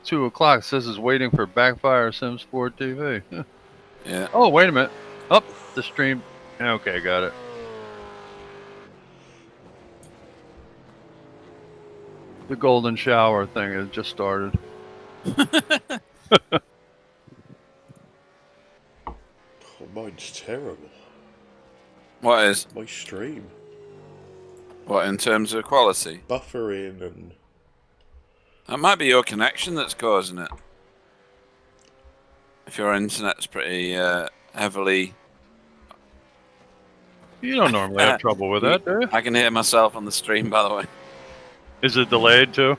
2 o'clock. Says is waiting for Backfire Simsport TV. Yeah. Oh, wait a minute. Up the stream. Okay, got it. The golden shower thing has just started. Oh, mine's terrible. What is? My stream. What, in terms of quality? Buffering and... That might be your connection that's causing it. If your internet's pretty heavily... You don't normally have trouble with that, do you? I can hear myself on the stream, by the way. Is it delayed too?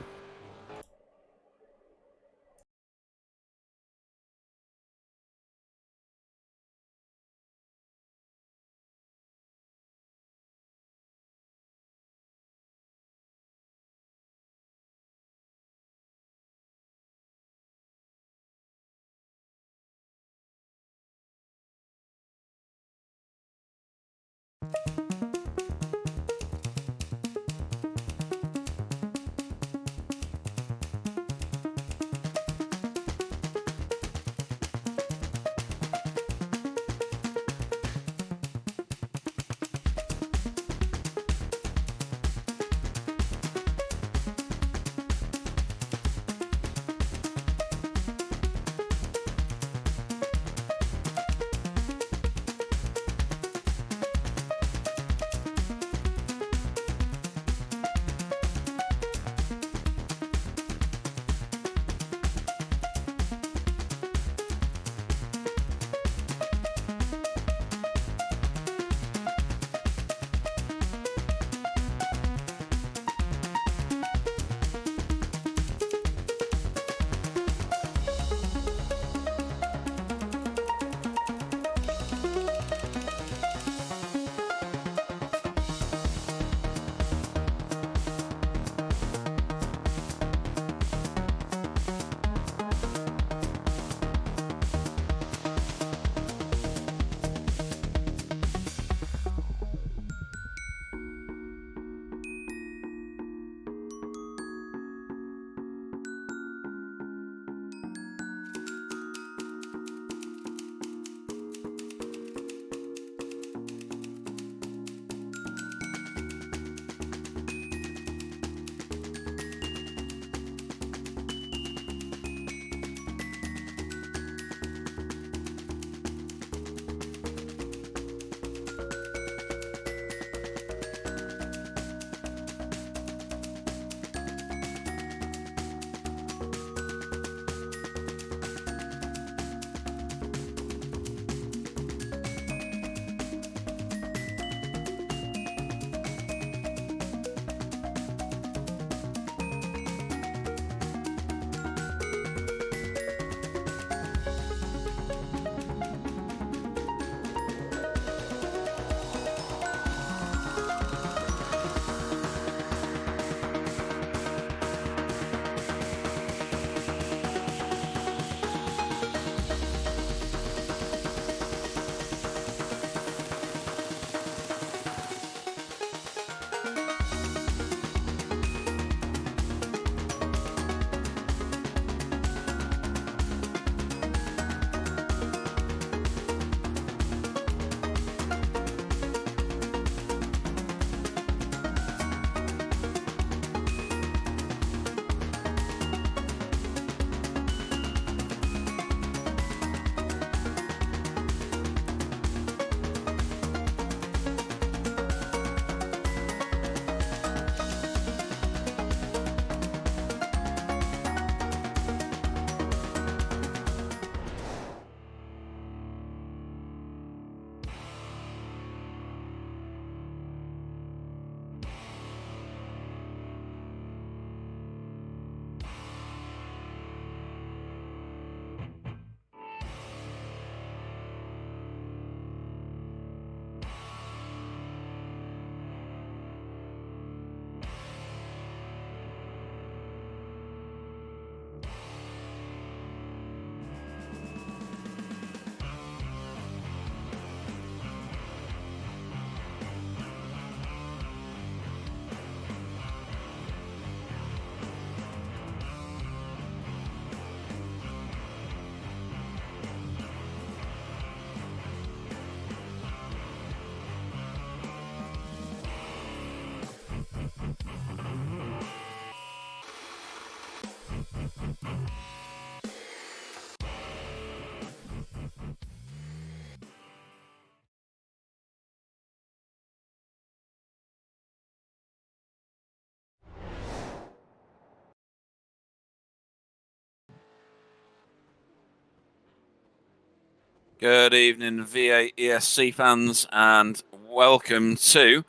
Good evening, V8ESC fans, and welcome to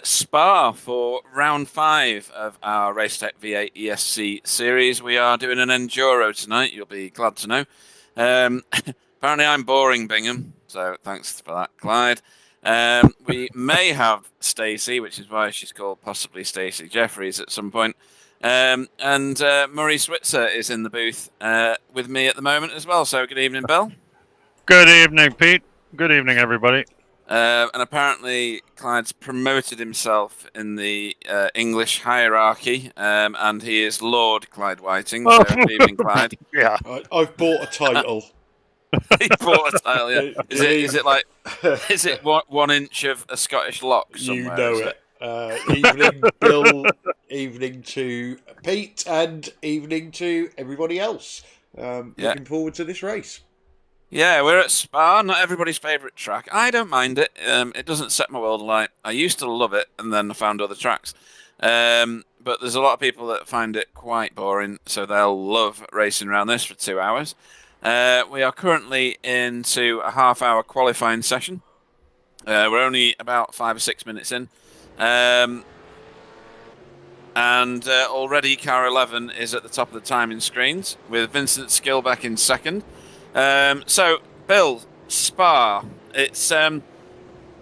Spa for round 5 of our Racetech V8ESC series. We are doing an enduro tonight, you'll be glad to know. Apparently I'm boring, Bingham, so thanks for that, Clyde. We may have Stacey, which is why she's called possibly Stacey Jeffries at some point. And Murray Switzer is in the booth with me at the moment as well, so good evening, Bill. Good evening, Pete. Good evening, everybody. And apparently Clyde's promoted himself in the English hierarchy, and he is Lord Clyde Whiting. So good evening, Clyde. Yeah. I've bought a title. He bought a title, yeah. Is it like, is it 1 inch of a Scottish lock somewhere? You know it. Evening, Bill. Evening to Pete, and evening to everybody else. Looking forward to this race. Yeah, we're at Spa, not everybody's favourite track. I don't mind it. It doesn't set my world alight. I used to love it, and then I found other tracks. But there's a lot of people that find it quite boring, so they'll love racing around this for 2 hours. We are currently into a half-hour qualifying session. We're only about 5 or 6 minutes in. And already Car 11 is at the top of the timing screens, with Vincent Skillback in second. So, Bill, Spa, it's an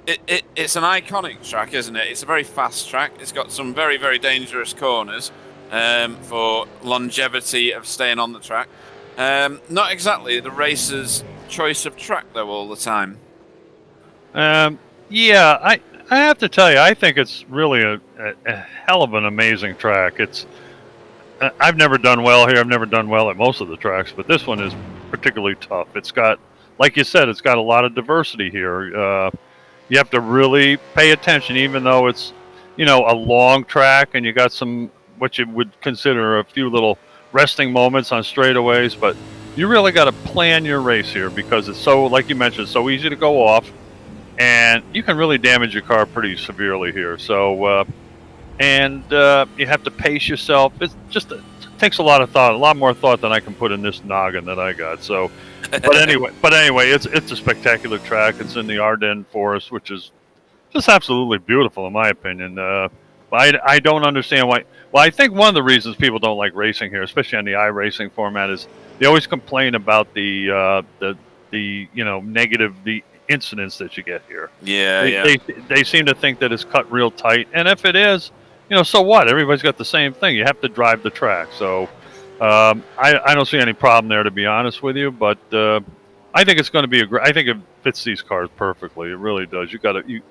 iconic track, isn't it? It's a very fast track. It's got some very, very dangerous corners for longevity of staying on the track. Not exactly the racer's choice of track, though, all the time. Yeah, I have to tell you, I think it's really a hell of an amazing track. I've never done well here. I've never done well at most of the tracks, but this one is particularly tough. It's got, like you said, it's got a lot of diversity here. You have to really pay attention, even though it's, a long track, and you got some, what you would consider a few little resting moments on straightaways, but you really got to plan your race here because it's so, like you mentioned, so easy to go off, and you can really damage your car pretty severely here. So, you have to pace yourself. It takes a lot of thought, a lot more thought than I can put in this noggin that I got. So, but anyway, it's a spectacular track. It's in the Ardennes Forest, which is just absolutely beautiful in my opinion. I don't understand why. Well, I think one of the reasons people don't like racing here, especially on the iRacing format, is they always complain about the negative incidents that you get here. They seem to think that it's cut real tight, and if it is, so what? Everybody's got the same thing. You have to drive the track. So I don't see any problem there, to be honest with you. But I think it's going to be I think it fits these cars perfectly. It really does. You got to, this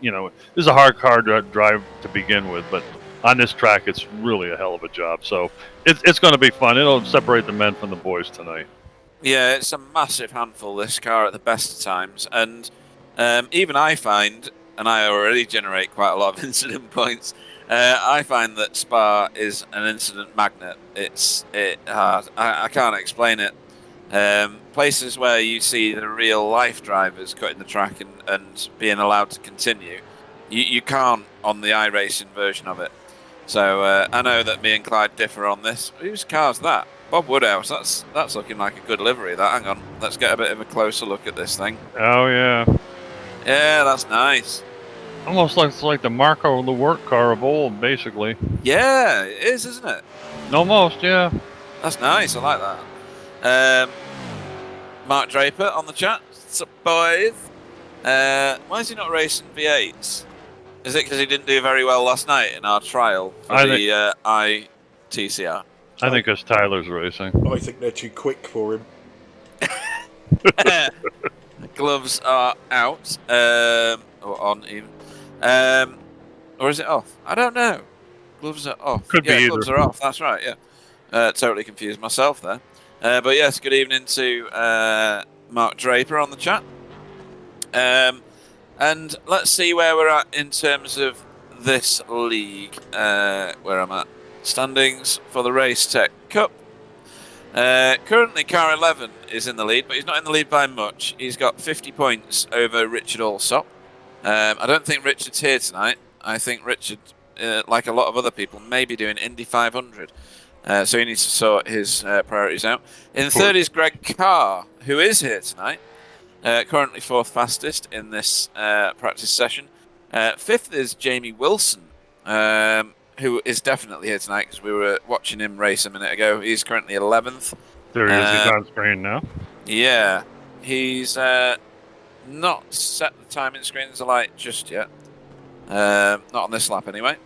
is a hard car to drive to begin with, but on this track, it's really a hell of a job. So it's going to be fun. It'll separate the men from the boys tonight. Yeah, it's a massive handful, this car, at the best of times. And even I find, and I already generate quite a lot of incident points, I find that Spa is an incident magnet. I can't explain it. Places where you see the real life drivers cutting the track and being allowed to continue, you can't on the iRacing version of it. So I know that me and Clyde differ on this. Whose car's that? Bob Woodhouse. That's looking like a good livery. Hang on, let's get a bit of a closer look at this thing. Oh yeah. Yeah, that's nice. Almost looks like the Marco the work car of old, basically. Yeah, it is, isn't it? Almost, yeah. That's nice. I like that. Mark Draper on the chat. What's up, boys? Why is he not racing V8s? Is it because he didn't do very well last night in our trial for the ITCR? I think it's Tyler's racing. I think they're too quick for him. Gloves are out, or on even, or is it off? I don't know. Gloves are off. Could be either. Gloves are off. That's right. Yeah, totally confused myself there. But yes, good evening to Mark Draper on the chat. And let's see where we're at in terms of this league. Where I'm at. Standings for the Racetech Cup. Currently, Car 11 is in the lead, but he's not in the lead by much. He's got 50 points over Richard Allsop. I don't think Richard's here tonight. I think Richard, like a lot of other people, may be doing Indy 500. So he needs to sort his priorities out. In third is Greg Carr, who is here tonight. currently 4th fastest in this practice session. 5th is Jamie Wilson, who is definitely here tonight because we were watching him race a minute ago. He's currently 11th. There he is. He's on screen now. Yeah, he's not set the timing screens alight just yet. Not on this lap anyway.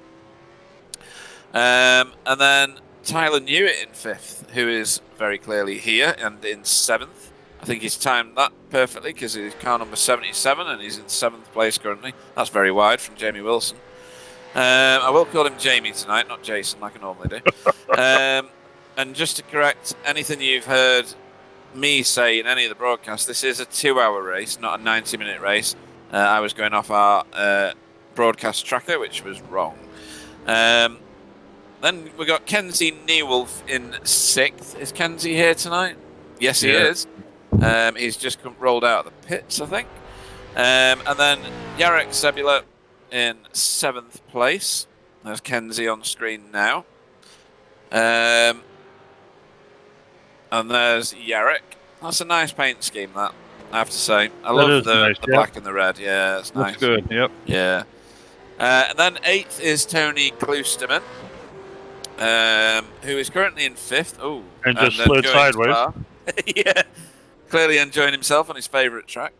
And then Tyler Newitt in 5th, who is very clearly here and in 7th. I think he's timed that perfectly because he's car number 77 and he's in 7th place currently. That's very wide from Jamie Wilson. I will call him Jamie tonight, not Jason like I normally do. And just to correct anything you've heard me say in any of the broadcasts, this is a 2-hour race, not a 90-minute race. I was going off our broadcast tracker, which was wrong. Then we got Kenzie Newolf in 6th. Is Kenzie here tonight? Yes, he is. He's just rolled out of the pits, I think. And then Jarek Sebula in 7th place. There's Kenzie on screen now. And there's Jarek. That's a nice paint scheme, that, I have to say. I love the black and the red. Yeah, it's nice. Looks good, yep. Yeah. And then 8th is Tony Klusterman, who is currently in 5th. Oh, and just slid sideways. Yeah, clearly enjoying himself on his favourite track.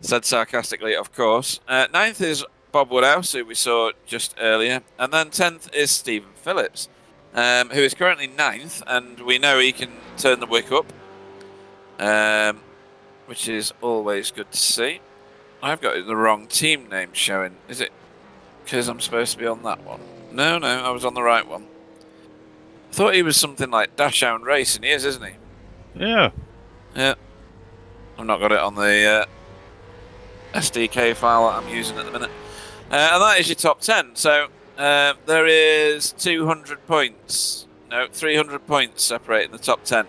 Said sarcastically, of course. 9th is Bob Woodhouse, who we saw just earlier. And then 10th is Stephen Phillips, who is currently 9th, and we know he can turn the wick up, which is always good to see. I've got the wrong team name showing. Is it because I'm supposed to be on that one? No, I was on the right one. I thought he was something like Dashhound Racing. He is, isn't he? Yeah. Yeah. I've not got it on the SDK file that I'm using at the minute. And that is your top 10. So there is 200 points. No, 300 points separating the top 10.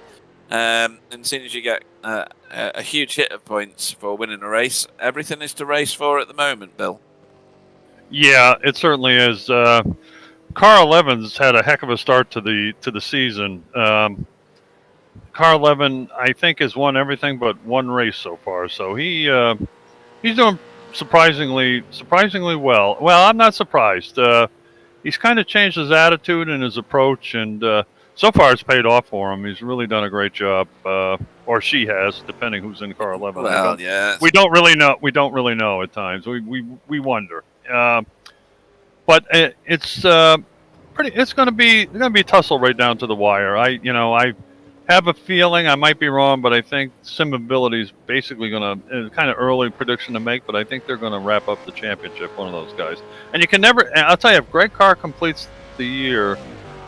And as soon as you get a huge hit of points for winning a race, everything is to race for at the moment, Bill. Yeah, it certainly is. Car 11's had a heck of a start to the season. Car 11, I think, has won everything but one race so far. So he's doing surprisingly well. Well, I'm not surprised. He's kind of changed his attitude and his approach, and so far it's paid off for him. He's really done a great job, or she has, depending who's in car 11. Well, yeah. We don't really know. We don't really know at times. We wonder. But it's pretty. It's going to be tussle right down to the wire. I have a feeling, I might be wrong, but I think Simability is basically going to, kind of early prediction to make, but I think they're going to wrap up the championship, one of those guys. And you can never, I'll tell you, if Greg Carr completes the year,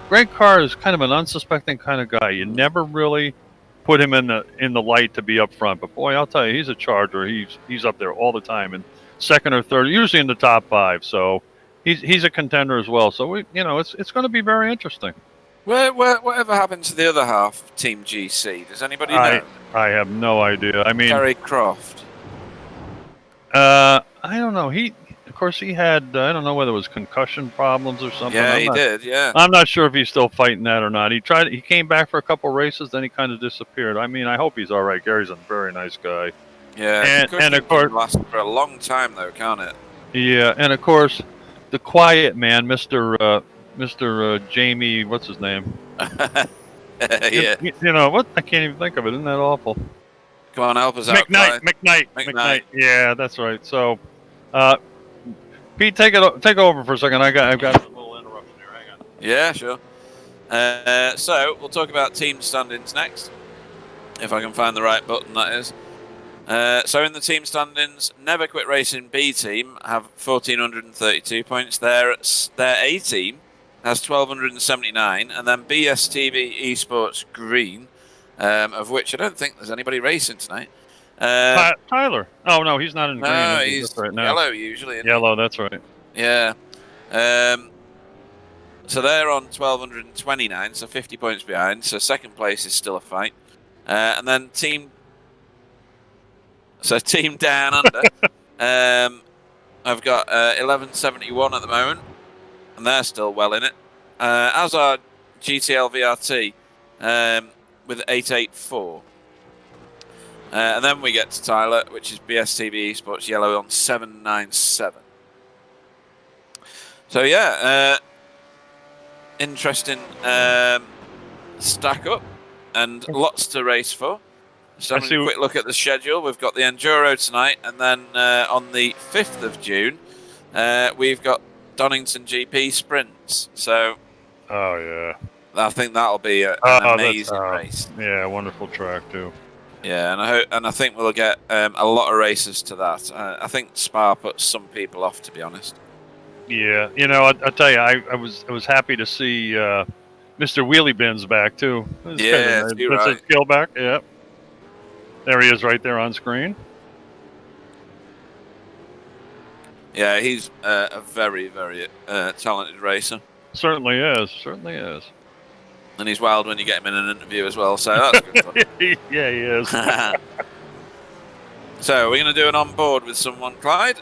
Greg Carr is kind of an unsuspecting kind of guy. You never really put him in the light to be up front, but boy, I'll tell you, he's a charger. He's up there all the time, and second or third, usually in the top 5. So he's a contender as well. So it's going to be very interesting. Whatever happened to the other half of Team GC? Does anybody know? I have no idea. I mean, Gary Croft. I don't know. Of course, he had. I don't know whether it was concussion problems or something. Yeah, he did. Yeah. I'm not sure if he's still fighting that or not. He tried. He came back for a couple races, then he kind of disappeared. I mean, I hope he's all right. Gary's a very nice guy. Yeah, and of course, last for a long time though, can't it? Yeah, and of course, the quiet man, Mr. Jamie, what's his name? Yeah. You know what? I can't even think of it. Isn't that awful? Come on, help us out. McKnight. Yeah, that's right. So, Pete, take over for a second. I've got a little interruption here. Hang on. Yeah, sure. So we'll talk about team standings next, if I can find the right button. That is. So in the team standings, Never Quit Racing B team have 1,432 points. Their A team has 1,279, and then BSTV Esports Green, of which I don't think there's anybody racing tonight. Tyler. Oh no, he's not in green. No, he's right now. Yellow usually. Yellow, that's right. Yeah. So they're on 1,229, so 50 points behind. So second place is still a fight, and then Team Down Under, I've got 1171 at the moment, and they're still well in it. As are GTL VRT with 884. And then we get to Tyler, which is BST V8ESC Yellow on 797. So yeah, interesting stack up and lots to race for. So having a quick look at the schedule, we've got the Enduro tonight, and then on the 5th of June, we've got Donington GP Sprints. So, oh yeah, I think that'll be an amazing race. Yeah, wonderful track too. Yeah, and I think we'll get a lot of races to that. I think Spa puts some people off, to be honest. Yeah, you know, I tell you, I was happy to see Mr. Wheelie Bins back too. Yeah, you're right. Skill back. Yeah, there he is, right there on screen. Yeah, he's a very, very talented racer. Certainly is. Certainly is. And he's wild when you get him in an interview as well. So that's good fun. Yeah, he is. So we're going to do an on-board with someone, Clyde,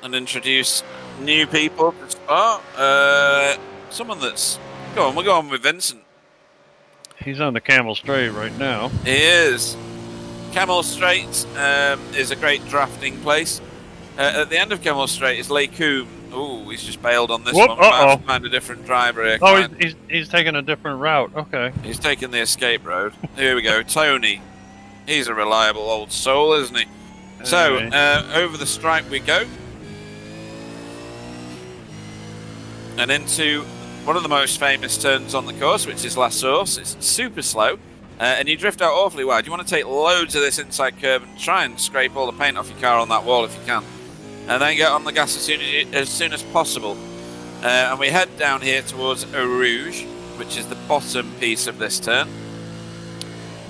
and introduce new people to Spa. Someone that's... Go on, we'll go on with Vincent. He's on the Camel Straight right now. He is. Camel Straight is a great drafting place. At the end of Camel Straight is Lake Coombe. Ooh, he's just bailed on this one. We'll have to find a different driver here. Oh, he's taking a different route. Okay. He's taking the escape road. Here we go. Tony. He's a reliable old soul, isn't he? So, over the stripe we go. And into one of the most famous turns on the course, which is La Source. It's super slow. And you drift out awfully wide. You want to take loads of this inside curve and try and scrape all the paint off your car on that wall if you can. And then get on the gas as soon as possible. And we head down here towards Eau Rouge, which is the bottom piece of this turn.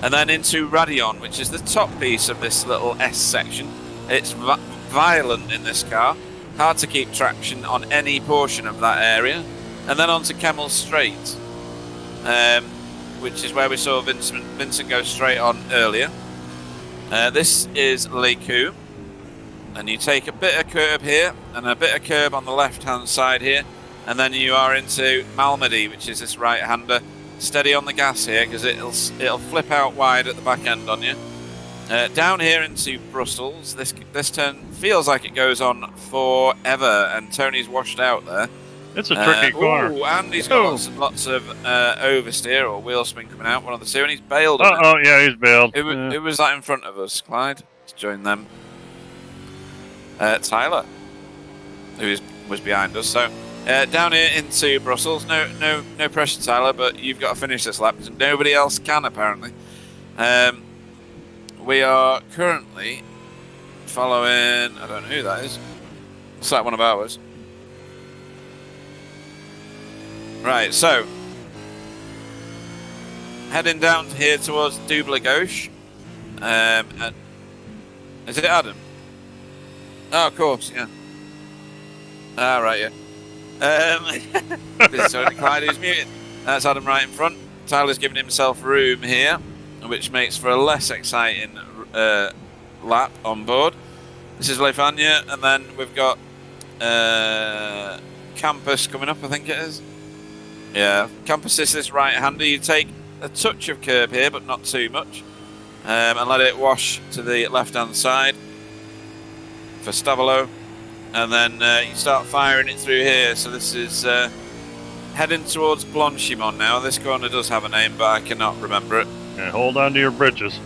And then into Radion, which is the top piece of this little S section. It's violent in this car. Hard to keep traction on any portion of that area. And then onto Camel Straight, which is where we saw Vincent go straight on earlier. This is Les Combes. And you take a bit of curb here and a bit of curb on the left-hand side here, and then you are into Malmedy, which is this right-hander. Steady on the gas here because it'll flip out wide at the back end on you. Down here into Brussels. This turn feels like it goes on forever, and Tony's washed out there. It's a tricky corner. Ooh, and he's got lots of oversteer or wheel spin coming out, one of the two, and he's bailed on it. Oh, yeah, he's bailed. Who was that in front of us, Clyde? Let's join them. Tyler, who was behind us. So down here into Brussels. No pressure, Tyler, but you've got to finish this lap because nobody else can apparently. We are currently following. I don't know who that is. It's like one of ours. Right, so heading down here towards Double Gauche. Is it Adam? Oh, of course, yeah. Ah, right, yeah. This is only Clyde who's muted. That's Adam right in front. Tyler's giving himself room here, which makes for a less exciting lap on board. This is Lefania, and then we've got Campus coming up, I think it is. Yeah, Campus is this right-hander. You take a touch of curb here, but not too much, and let it wash to the left-hand side for Stavolo, and then you start firing it through here. So this is heading towards Blanchimont now. This corner does have a name, but I cannot remember it. Yeah, hold on to your bridges.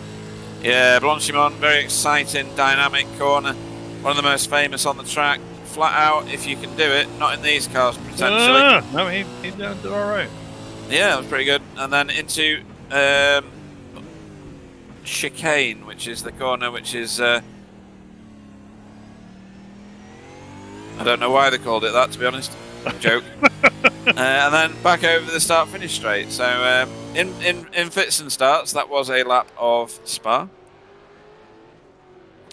Yeah, Blanchimont, very exciting, dynamic corner. One of the most famous on the track. Flat out, if you can do it. Not in these cars, potentially. No, he did all right. Yeah, it was pretty good. And then into Chicane, which is the corner, which is... I don't know why they called it that, to be honest. Joke. And then back over the start-finish straight. So in fits and starts, that was a lap of Spa.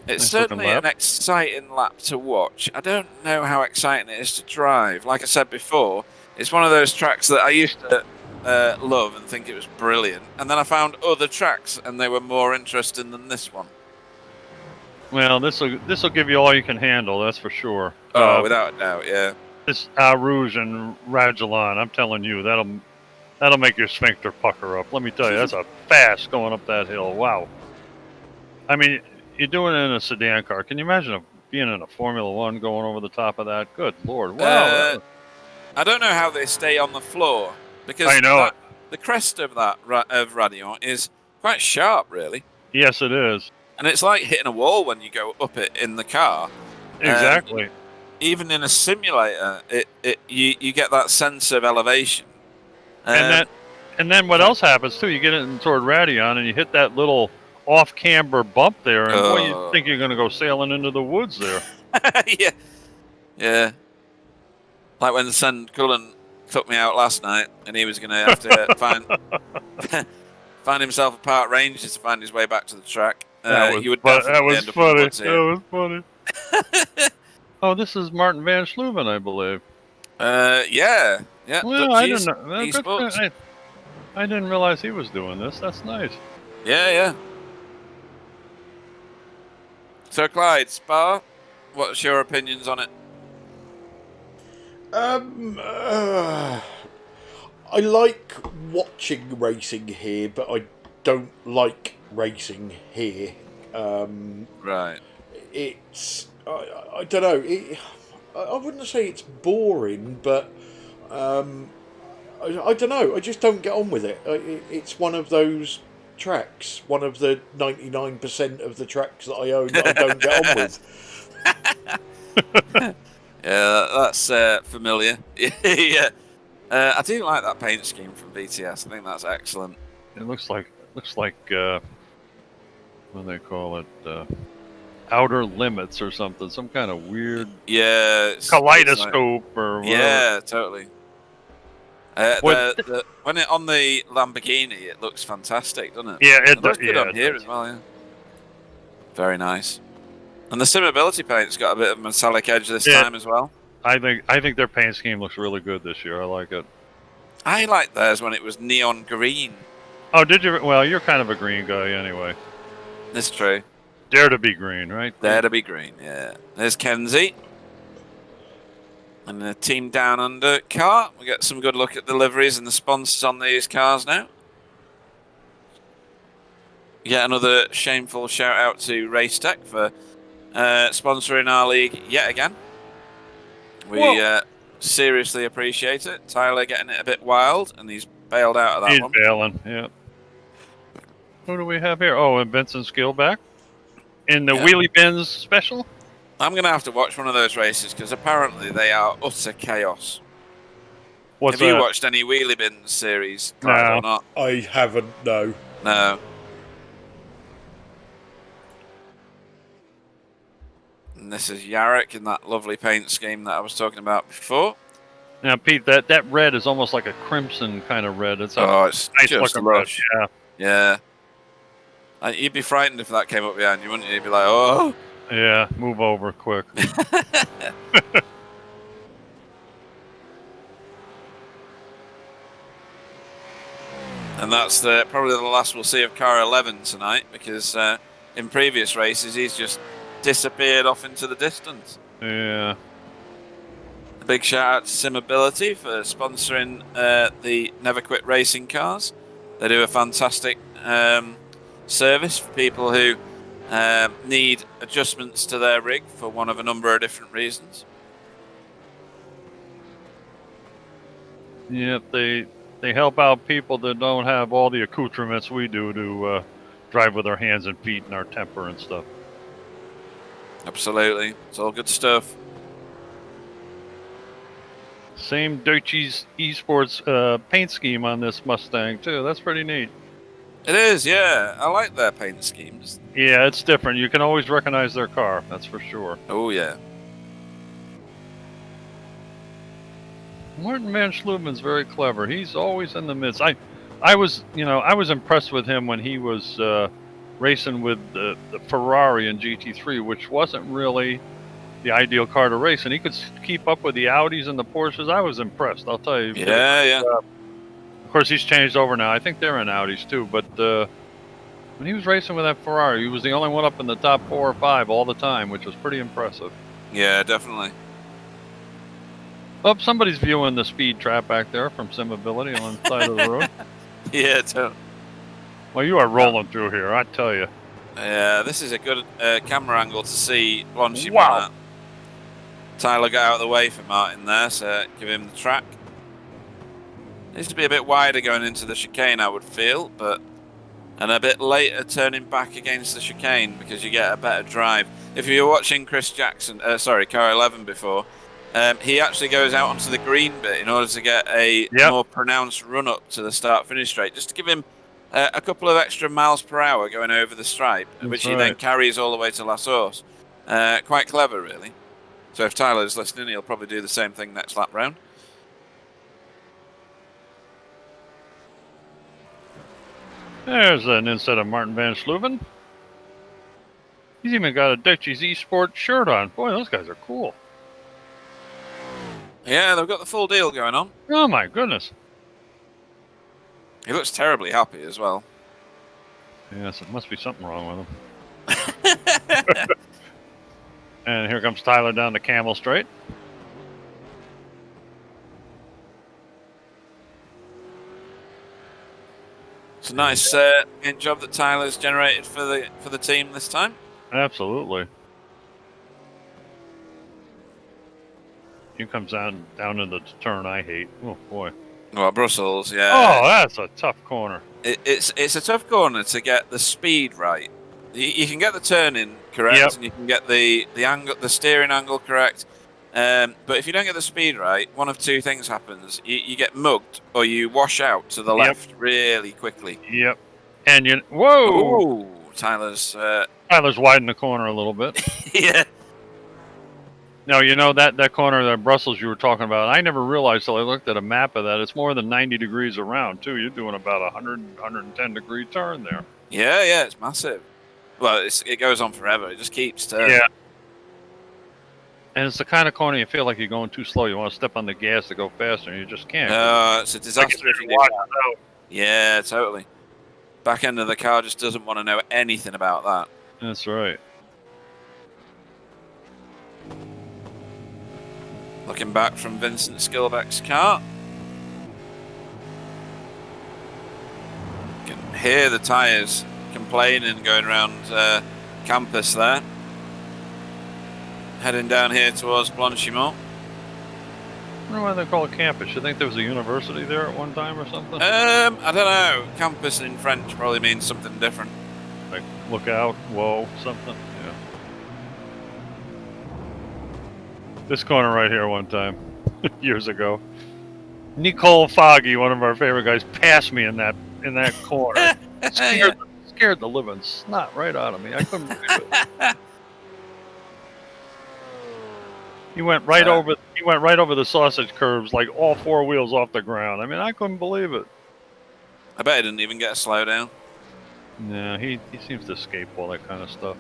It's nice certainly an exciting lap to watch. I don't know how exciting it is to drive. Like I said before, it's one of those tracks that I used to love and think it was brilliant. And then I found other tracks and they were more interesting than this one. Well, this will give you all you can handle, that's for sure. Oh, without a doubt, yeah. This Eau Rouge and Radulon, I'm telling you, that'll make your sphincter pucker up. Let me tell you, that's a fast going up that hill. Wow. I mean, you're doing it in a sedan car. Can you imagine being in a Formula One going over the top of that? Good Lord! Wow. I don't know how they stay on the floor because I know the crest of that of Radio is quite sharp, really. Yes, it is. And it's like hitting a wall when you go up it in the car. Exactly. Even in a simulator, you get that sense of elevation. And then what else happens too? You get it toward Radion and you hit that little off-camber bump there, and boy, you think you're going to go sailing into the woods there. Yeah. Like when Sen Cullen took me out last night, and he was going to have to find himself a park ranger to find his way back to the track. That was funny. Oh, this is Martin Van Schluben, I believe. Yeah. Well, I didn't know. I didn't realize he was doing this. That's nice. Yeah. So, Clyde, Spa, what's your opinions on it? I like watching racing here, but I don't like racing here. Right. It's I don't know. I wouldn't say it's boring, but I don't know. I just don't get on with it. It's one of those tracks, one of the 99% of the tracks that I own that I don't get on with. Yeah, that's familiar. Yeah. I do like that paint scheme from VTS. I think that's excellent. It looks like what do they call it? Outer Limits or something. Some kind of weird kaleidoscope or whatever. Yeah, totally. When it on the Lamborghini, it looks fantastic, doesn't it? Yeah, it looks does. good on here as well. Yeah. Very nice. And the Simability paint's got a bit of metallic edge this time as well. I think their paint scheme looks really good this year. I like it. I liked theirs when it was neon green. Oh, did you? Well, you're kind of a green guy anyway. That's true. Dare to be green, right? Dare to be green, yeah. There's Kenzie. And the Team Down Under car. We get some good look at the liveries and the sponsors on these cars now. Yet another shameful shout out to Racetech for sponsoring our league yet again. We seriously appreciate it. Tyler getting it a bit wild, and he's bailed out of that one. He's bailing, yeah. Who do we have here? Oh, and Vincent Skill back in the Wheelie Bins special. I'm going to have to watch one of those races because apparently they are utter chaos. Have you watched any Wheelie Bins series? No. Or not? I haven't, no. No. And this is Yarrick in that lovely paint scheme that I was talking about before. Now, Pete, that red is almost like a crimson kind of red. It's it's nice just looking lush. red. Yeah. You'd be frightened if that came up behind you, wouldn't you? You'd be like, oh. Yeah, move over quick. And that's probably the last we'll see of car 11 tonight, because in previous races he's just disappeared off into the distance. Yeah. A big shout out to Simability for sponsoring the Never Quit Racing cars. They do a fantastic service for people who need adjustments to their rig for one of a number of different reasons. Yeah, they help out people that don't have all the accoutrements we do to drive with our hands and feet and our temper and stuff. Absolutely. It's all good stuff. Same Deutsches Esports paint scheme on this Mustang, too. That's pretty neat. It is, yeah. I like their paint schemes. Yeah, it's different. You can always recognize their car, that's for sure. Oh, yeah. Martin Van Schluben's very clever. He's always in the midst. I was impressed with him when he was racing with the Ferrari in GT3, which wasn't really the ideal car to race, and he could keep up with the Audis and the Porsches. I was impressed, I'll tell you. Yeah. Of course, he's changed over now. I think they're in Audis too, but when he was racing with that Ferrari, he was the only one up in the top 4 or 5 all the time, which was pretty impressive. Yeah, definitely. Oh, somebody's viewing the speed trap back there from Simability on the side of the road. Yeah, totally. Well, you are rolling through here, I tell you. Yeah, this is a good camera angle to see Blanchy Wow. that. Tyler got out of the way for Martin there, so give him the track. Needs to be a bit wider going into the chicane, I would feel, and a bit later turning back against the chicane because you get a better drive. If you were watching Chris Jackson, car 11 before, he actually goes out onto the green bit in order to get a more pronounced run up to the start-finish straight, just to give him a couple of extra miles per hour going over the stripe, which he then carries all the way to La Source. Quite clever, really. So if Tyler's listening, he'll probably do the same thing next lap round. There's an instead of Martin Van Schluben. He's even got a Dutchie's eSport shirt on. Boy, those guys are cool. Yeah, they've got the full deal going on. Oh my goodness. He looks terribly happy as well. Yes, it must be something wrong with him. And here comes Tyler down the Camel Straight. It's a nice job that Tyler's generated for the team this time. Absolutely. He comes down into the turn I hate. Oh boy. Well, Brussels, yeah. Oh, that's a tough corner. It's a tough corner to get the speed right. You can get the turning correct, and you can get the angle, the steering angle correct. But if you don't get the speed right, one of two things happens: you get mugged, or you wash out to the left really quickly. Yep. And whoa! Ooh, Tyler's widened the corner a little bit. Yeah. No, that corner, that Brussels you were talking about, I never realized till I looked at a map of that. It's more than 90 degrees around, too. You're doing about 110 degree turn there. Yeah, it's massive. Well, it goes on forever. It just keeps turning. Yeah. And it's the kind of corner you feel like you're going too slow. You want to step on the gas to go faster, and you just can't. It's a disaster if you do that. Yeah, totally. Back end of the car just doesn't want to know anything about that. That's right. Looking back from Vincent Skilbeck's car. You can hear the tyres complaining going around campus there. Heading down here towards Blanchimont. I wonder why they call it campus. You think there was a university there at one time or something? I don't know. Campus in French probably means something different. Like look out, whoa, something. Yeah. This corner right here one time, years ago. Nicole Foggy, one of our favorite guys, passed me in that corner. Scared the living snot right out of me. I couldn't believe it. He went right over the sausage curves, like all four wheels off the ground. I mean, I couldn't believe it. I bet he didn't even get a slowdown. No, he seems to escape all that kind of stuff.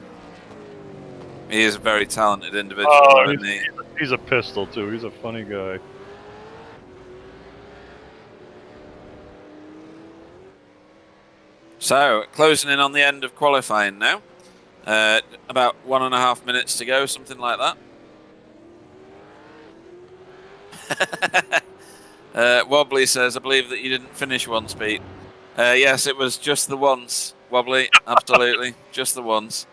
He is a very talented individual, isn't he? He's a pistol too. He's a funny guy. So, closing in on the end of qualifying now. About 1.5 minutes to go, something like that. Wobbly says, I believe that you didn't finish once, Pete. Yes, it was just the once, Wobbly. Absolutely. Just the once.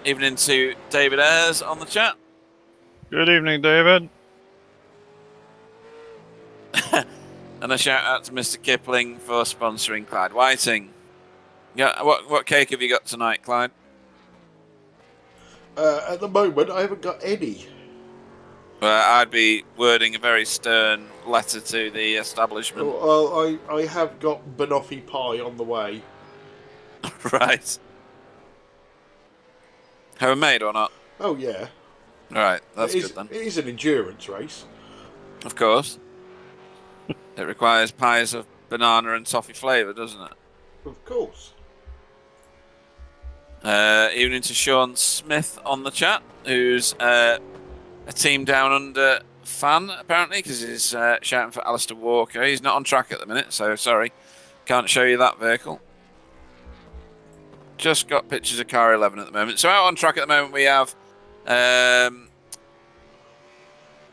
Evening to David Ayres on the chat. Good evening, David. And a shout out to Mr. Kipling for sponsoring Clyde Whiting. Yeah, what cake have you got tonight, Clyde? At the moment, I haven't got any. I'd be wording a very stern letter to the establishment. Well, I have got banoffee pie on the way. Right. Homemade or not? Oh, yeah. Right, that's good then. It is an endurance race. Of course. It requires pies of banana and toffee flavour, doesn't it? Of course. Evening to Sean Smith on the chat, who's a team down under fan, apparently, because he's shouting for Alistair Walker. He's not on track at the minute, so sorry. Can't show you that vehicle. Just got pictures of car 11 at the moment. So out on track at the moment we have...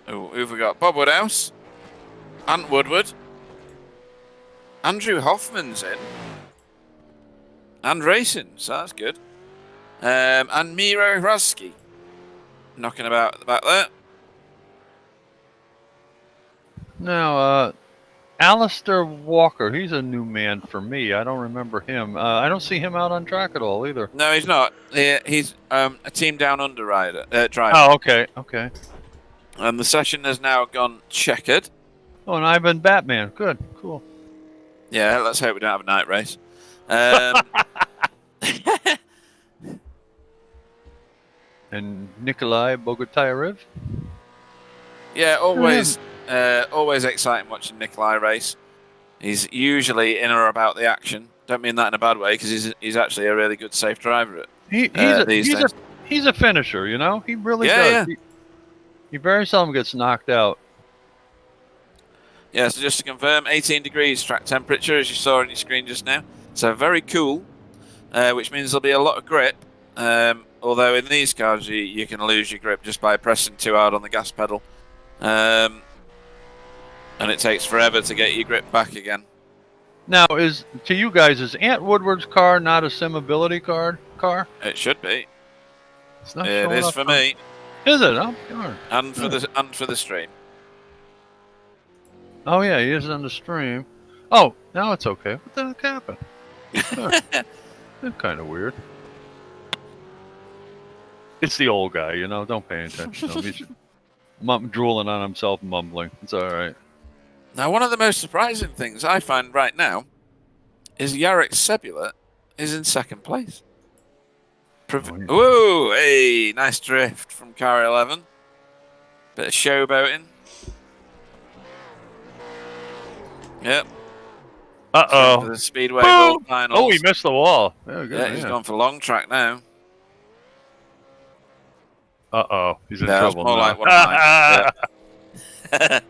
who have we got? Bob Woodhouse. Ant Woodward. Andrew Hoffman's in. and racing, so that's good. And Miro Hroski knocking about at the back there. Now, Alistair Walker, he's a new man for me. I don't remember him. I don't see him out on track at all either. No, he's not. He's a team down under driver. Oh, okay. And the session has now gone checkered. Oh, and I've been Batman. Good, cool. Yeah, let's hope we don't have a night race. And Nikolai Bogotyrev. Yeah, always exciting watching Nikolai race. He's usually in or about the action. Don't mean that in a bad way, because he's actually a really good safe driver. He's a finisher, you know. He really does. Yeah. He very seldom gets knocked out. Yeah, so just to confirm, 18 degrees track temperature, as you saw on your screen just now. So very cool, which means there'll be a lot of grip. Although in these cars, you can lose your grip just by pressing too hard on the gas pedal. And it takes forever to get your grip back again. Now, is Ant Woodward's car not a Simability car? It should be. It's not It is for me. Is it? Oh, darn. And for the stream. Oh yeah, he is on the stream. Oh, now it's okay. What the heck happened? That's kind of weird. It's the old guy, you know. Don't pay attention to him. He's drooling on himself, mumbling. It's all right. Now, one of the most surprising things I find right now is Jarek Sebula is in second place. Whoa, hey, nice drift from car 11. Bit of showboating. Yep. Uh-oh. For the Speedway World Finals. Oh, he missed the wall. Yeah, he's gone for long track now. Uh-oh. He's in That's trouble more now. like one of mine.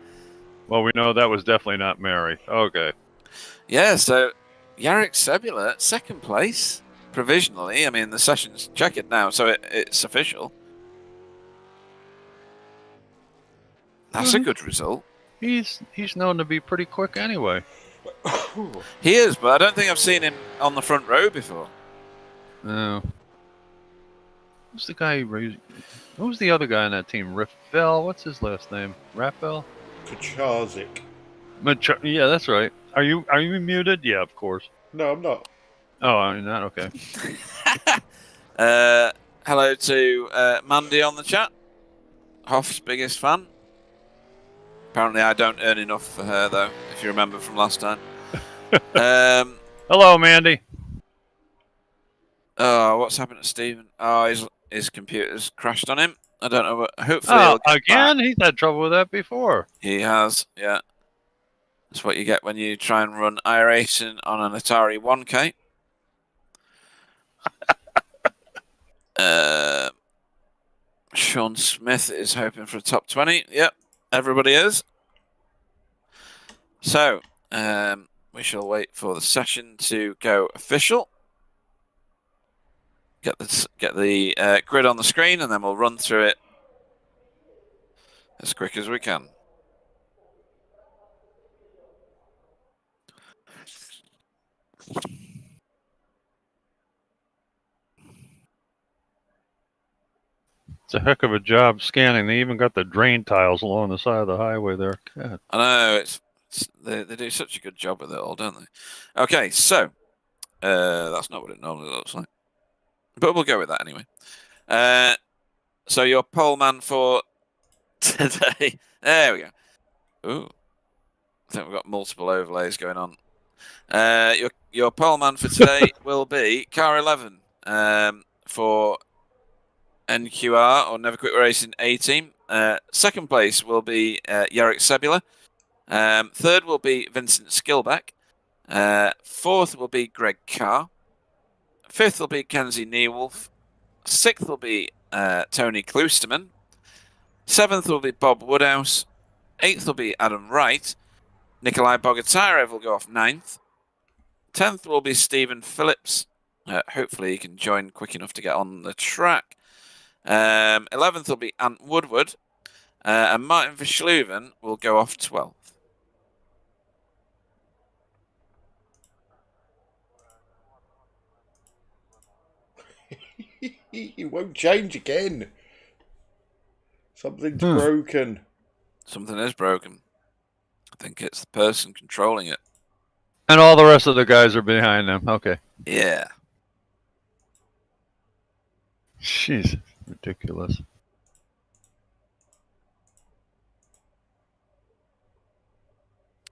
Well, we know that was definitely not Mary. Okay. Yeah, so Jarek Sebula, second place, provisionally. I mean, the session's checkered now, so it's official. That's a good result. He's known to be pretty quick anyway. He is, but I don't think I've seen him on the front row before. No. Who's the guy? Who's the other guy on that team? Raphael? What's his last name? Raphael? Kachazik. Yeah, that's right. Are you muted? Yeah, of course. No, I'm not. Oh, I'm not. Okay. Hello to Mandy on the chat. Hoff's biggest fan. Apparently, I don't earn enough for her, though, if you remember from last time. Hello, Mandy. Oh, what's happened to Stephen? Oh, his computer's crashed on him. I don't know. Hopefully, he'll get again? back. He's had trouble with that before. He has, yeah. That's what you get when you try and run iRacing on an Atari 1K. Sean Smith is hoping for a top 20. Yep, everybody is. So, we shall wait for the session to go official. Get the grid on the screen, and then we'll run through it as quick as we can. It's a heck of a job scanning. They even got the drain tiles along the side of the highway there. God. I know, they do such a good job with it all, don't they? Okay, so that's not what it normally looks like, but we'll go with that anyway. So your pole man for today. There we go. Ooh, I think we've got multiple overlays going on. Your pole man for today will be car 11 for NQR or Never Quit Racing A team. Second place will be Jarek Sebula. Third will be Vincent Skilbeck. Fourth will be Greg Carr. Fifth will be Kenzie Newolf. Sixth will be Tony Klusterman. Seventh will be Bob Woodhouse. Eighth will be Adam Wright. Nikolai Bogotyrev will go off ninth. 10th will be Stephen Phillips. Hopefully he can join quick enough to get on the track. 11th will be Ant Woodward. And Martin Schluben will go off 12th. It won't change again. Something's broken. Something is broken. I think it's the person controlling it. And all the rest of the guys are behind them. Okay. Yeah. Jeez, ridiculous.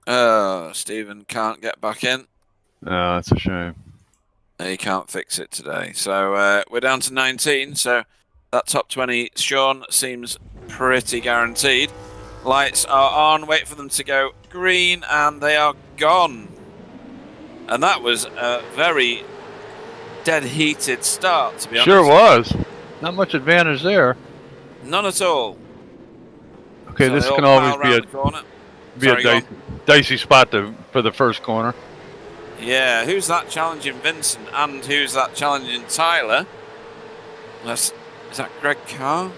Oh, Stephen can't get back in. Oh, that's a shame. He can't fix it today. So we're down to 19. So that top 20, Sean, seems pretty guaranteed. Lights are on. Wait for them to go green, and they are gone. And that was a very dead-heated start, to be honest. Sure was. Not much advantage there. None at all. Okay, So this they all can always pile be round the corner. a dicey spot for the first corner. Yeah, who's that challenging Vincent, and who's that challenging Tyler? Is that Greg Carr?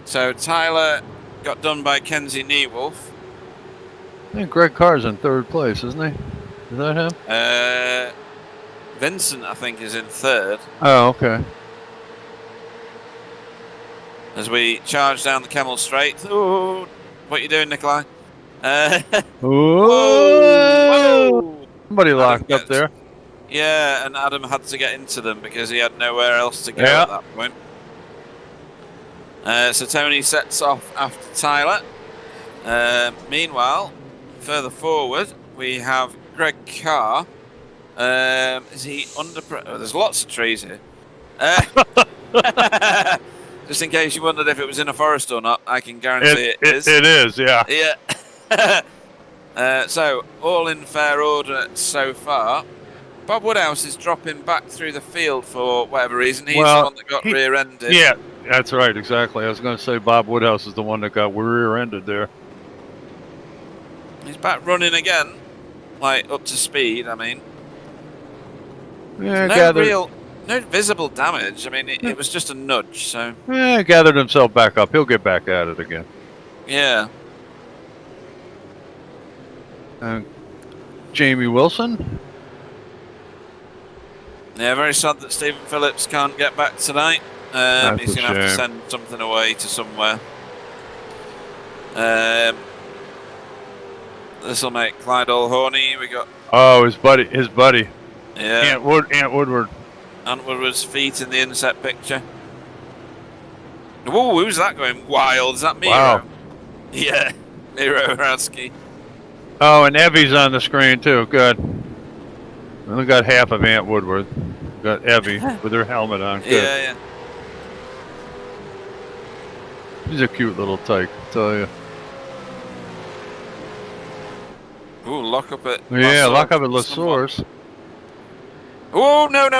So Tyler got done by Kenzie Newolf. I think Greg Carr's in third place, isn't he? Is that him? Vincent, I think, is in third. Oh, okay. As we charge down the Kemmel Straight. Ooh, what are you doing, Nikolai? Whoa! Somebody locked up there. Yeah, and Adam had to get into them because he had nowhere else to go at that point. So Tony sets off after Tyler. Meanwhile, further forward, we have Greg Carr. Is he under... there's lots of trees here. Just in case you wondered if it was in a forest or not, I can guarantee it is. It is, yeah. Yeah. So, all in fair order so far. Bob Woodhouse is dropping back through the field for whatever reason. He's the one that got rear-ended. Yeah, that's right, exactly. I was going to say Bob Woodhouse is the one that got rear-ended there. He's back running again. Like, up to speed, I mean. Yeah, no visible damage. I mean, it was just a nudge, so... Yeah, gathered himself back up. He'll get back at it again. Yeah. Jamie Wilson? Yeah, very sad that Stephen Phillips can't get back tonight. He's going to have to send something away to somewhere. This will make Clyde all horny. We got... Oh, his buddy. Yeah. Ant Woodward. Ant Woodward's feet in the inset picture. Whoa, who's that going wild? Is that Miro? Wow. Yeah, Miro Hradski. Oh, and Evie's on the screen too. Good. We only got half of Ant Woodward. Got Evie with her helmet on. Good. Yeah. He's a cute little tyke, I tell you. Ooh, lock up at... Yeah, lock up at Lassource. Oh, no.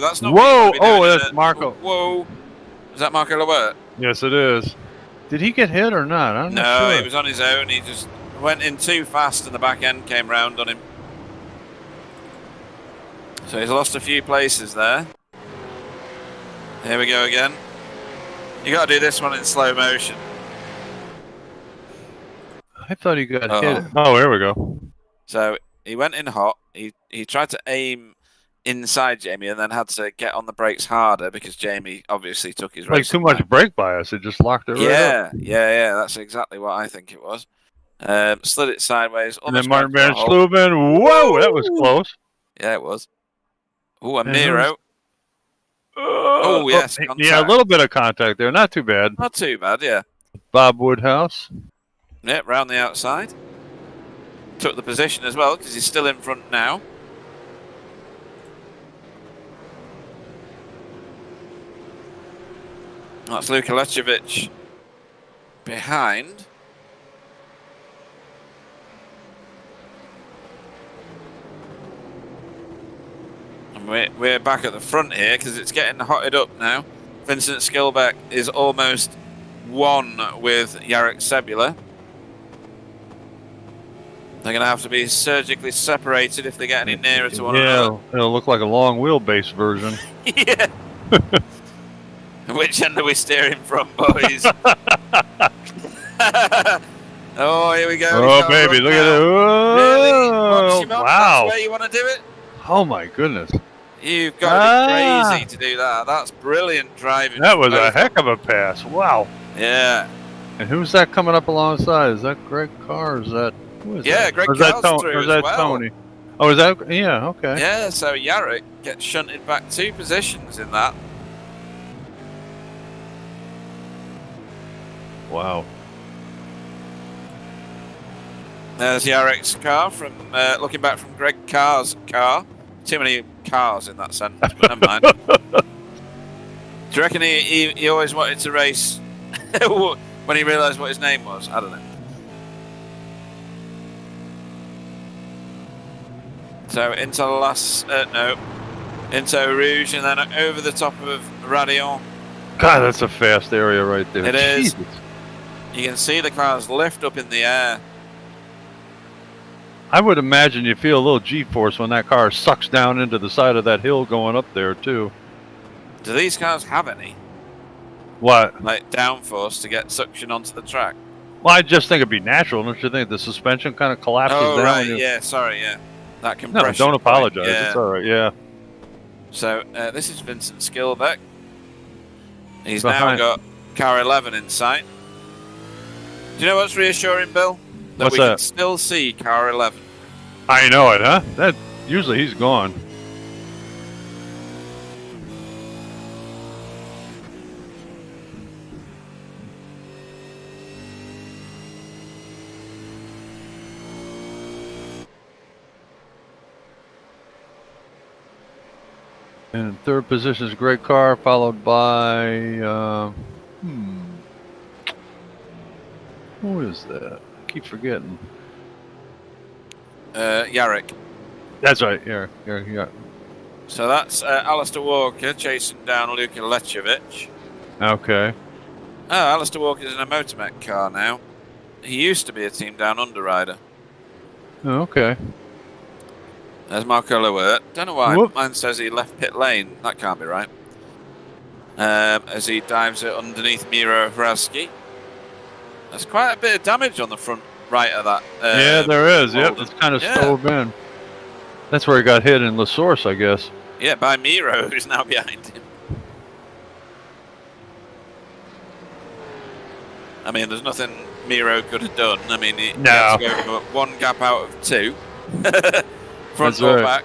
That's not... Whoa! Oh, that's Marco. Whoa. Is that Marco Lobert? Yes, it is. Did he get hit or not? I'm not sure. No, he was on his own. He just went in too fast and the back end came round on him. So he's lost a few places there. Here we go again. You got to do this one in slow motion. I thought he got hit. Oh, here we go. So he went in hot. He tried to aim inside Jamie and then had to get on the brakes harder because Jamie obviously took his race. Like too much brake bias. It just locked it right up. Yeah. That's exactly what I think it was. Slid it sideways. And then Martin Van Schluben. Whoa, that was close. Yeah, it was. Oh, and Miro. Oh, yes. Yeah, a little bit of contact there. Not too bad. Not too bad, yeah. Bob Woodhouse. Yep, round the outside. Took the position as well because he's still in front now. That's Luka Lecevic behind. And we're back at the front here because it's getting hotted up now. Vincent Skilbeck is almost one with Jarek Sebula. They're going to have to be surgically separated if they get any nearer to one another. Yeah, it'll look like a long wheelbase version. Yeah. Which end are we steering from, boys? Oh, here we go. Oh, baby, look at it. Really? Oh, wow. That's where you want to do it? Oh, my goodness. You've got to be crazy to do that. That's brilliant driving. That was a both heck of a pass. Wow. Yeah. And who's that coming up alongside? Is that Greg Carr? Or is that who is that? Greg Or is that Carr's through or is that as well. Tony? Oh, is that? Yeah. Okay. Yeah, so Yarrick gets shunted back 2 positions in that. Wow. There's Yarrick's car from looking back from Greg Carr's car. Too many cars in that sentence, but never mind. Do you reckon he always wanted to race when he realised what his name was? I don't know. So into into Rouge and then over the top of Radion. God, that's a fast area right there. It is. Jesus. You can see the cars lift up in the air. I would imagine you feel a little G-force when that car sucks down into the side of that hill going up there too. Do these cars have any? What? Like downforce to get suction onto the track? Well, I just think it'd be natural, don't you think? The suspension kind of collapses down. Oh, right, when you- yeah, sorry, yeah. That No, compression. don't apologize. Yeah. It's all right. Yeah. So this is Vincent Skilbeck. He's Behind. now got car 11 in sight. Do you know what's reassuring, Bill? That What's we that? can still see car 11. I know it, huh? That usually he's gone. And in third position is Greg Carr, followed by who is that? I keep forgetting. Yarrick. That's right. Yeah. So that's Alistair Walker chasing down Luka Lechovic. Okay. Oh, Alistair Walker's in a Motormech car now. He used to be a Team Down Under rider. Okay. There's Marco Lewert. Don't know why. Whoop. Mine says he left pit lane. That can't be right. As he dives it underneath Miro Hraski. There's quite a bit of damage on the front right of that. Yeah, there is. Yep, Welding. it's kind of Yeah. stove in. That's where he got hit in La Source, I guess. Yeah, by Miro, who's now behind him. I mean, there's nothing Miro could have done. I mean, he had to go 1 gap out of 2. Front That's or right. back.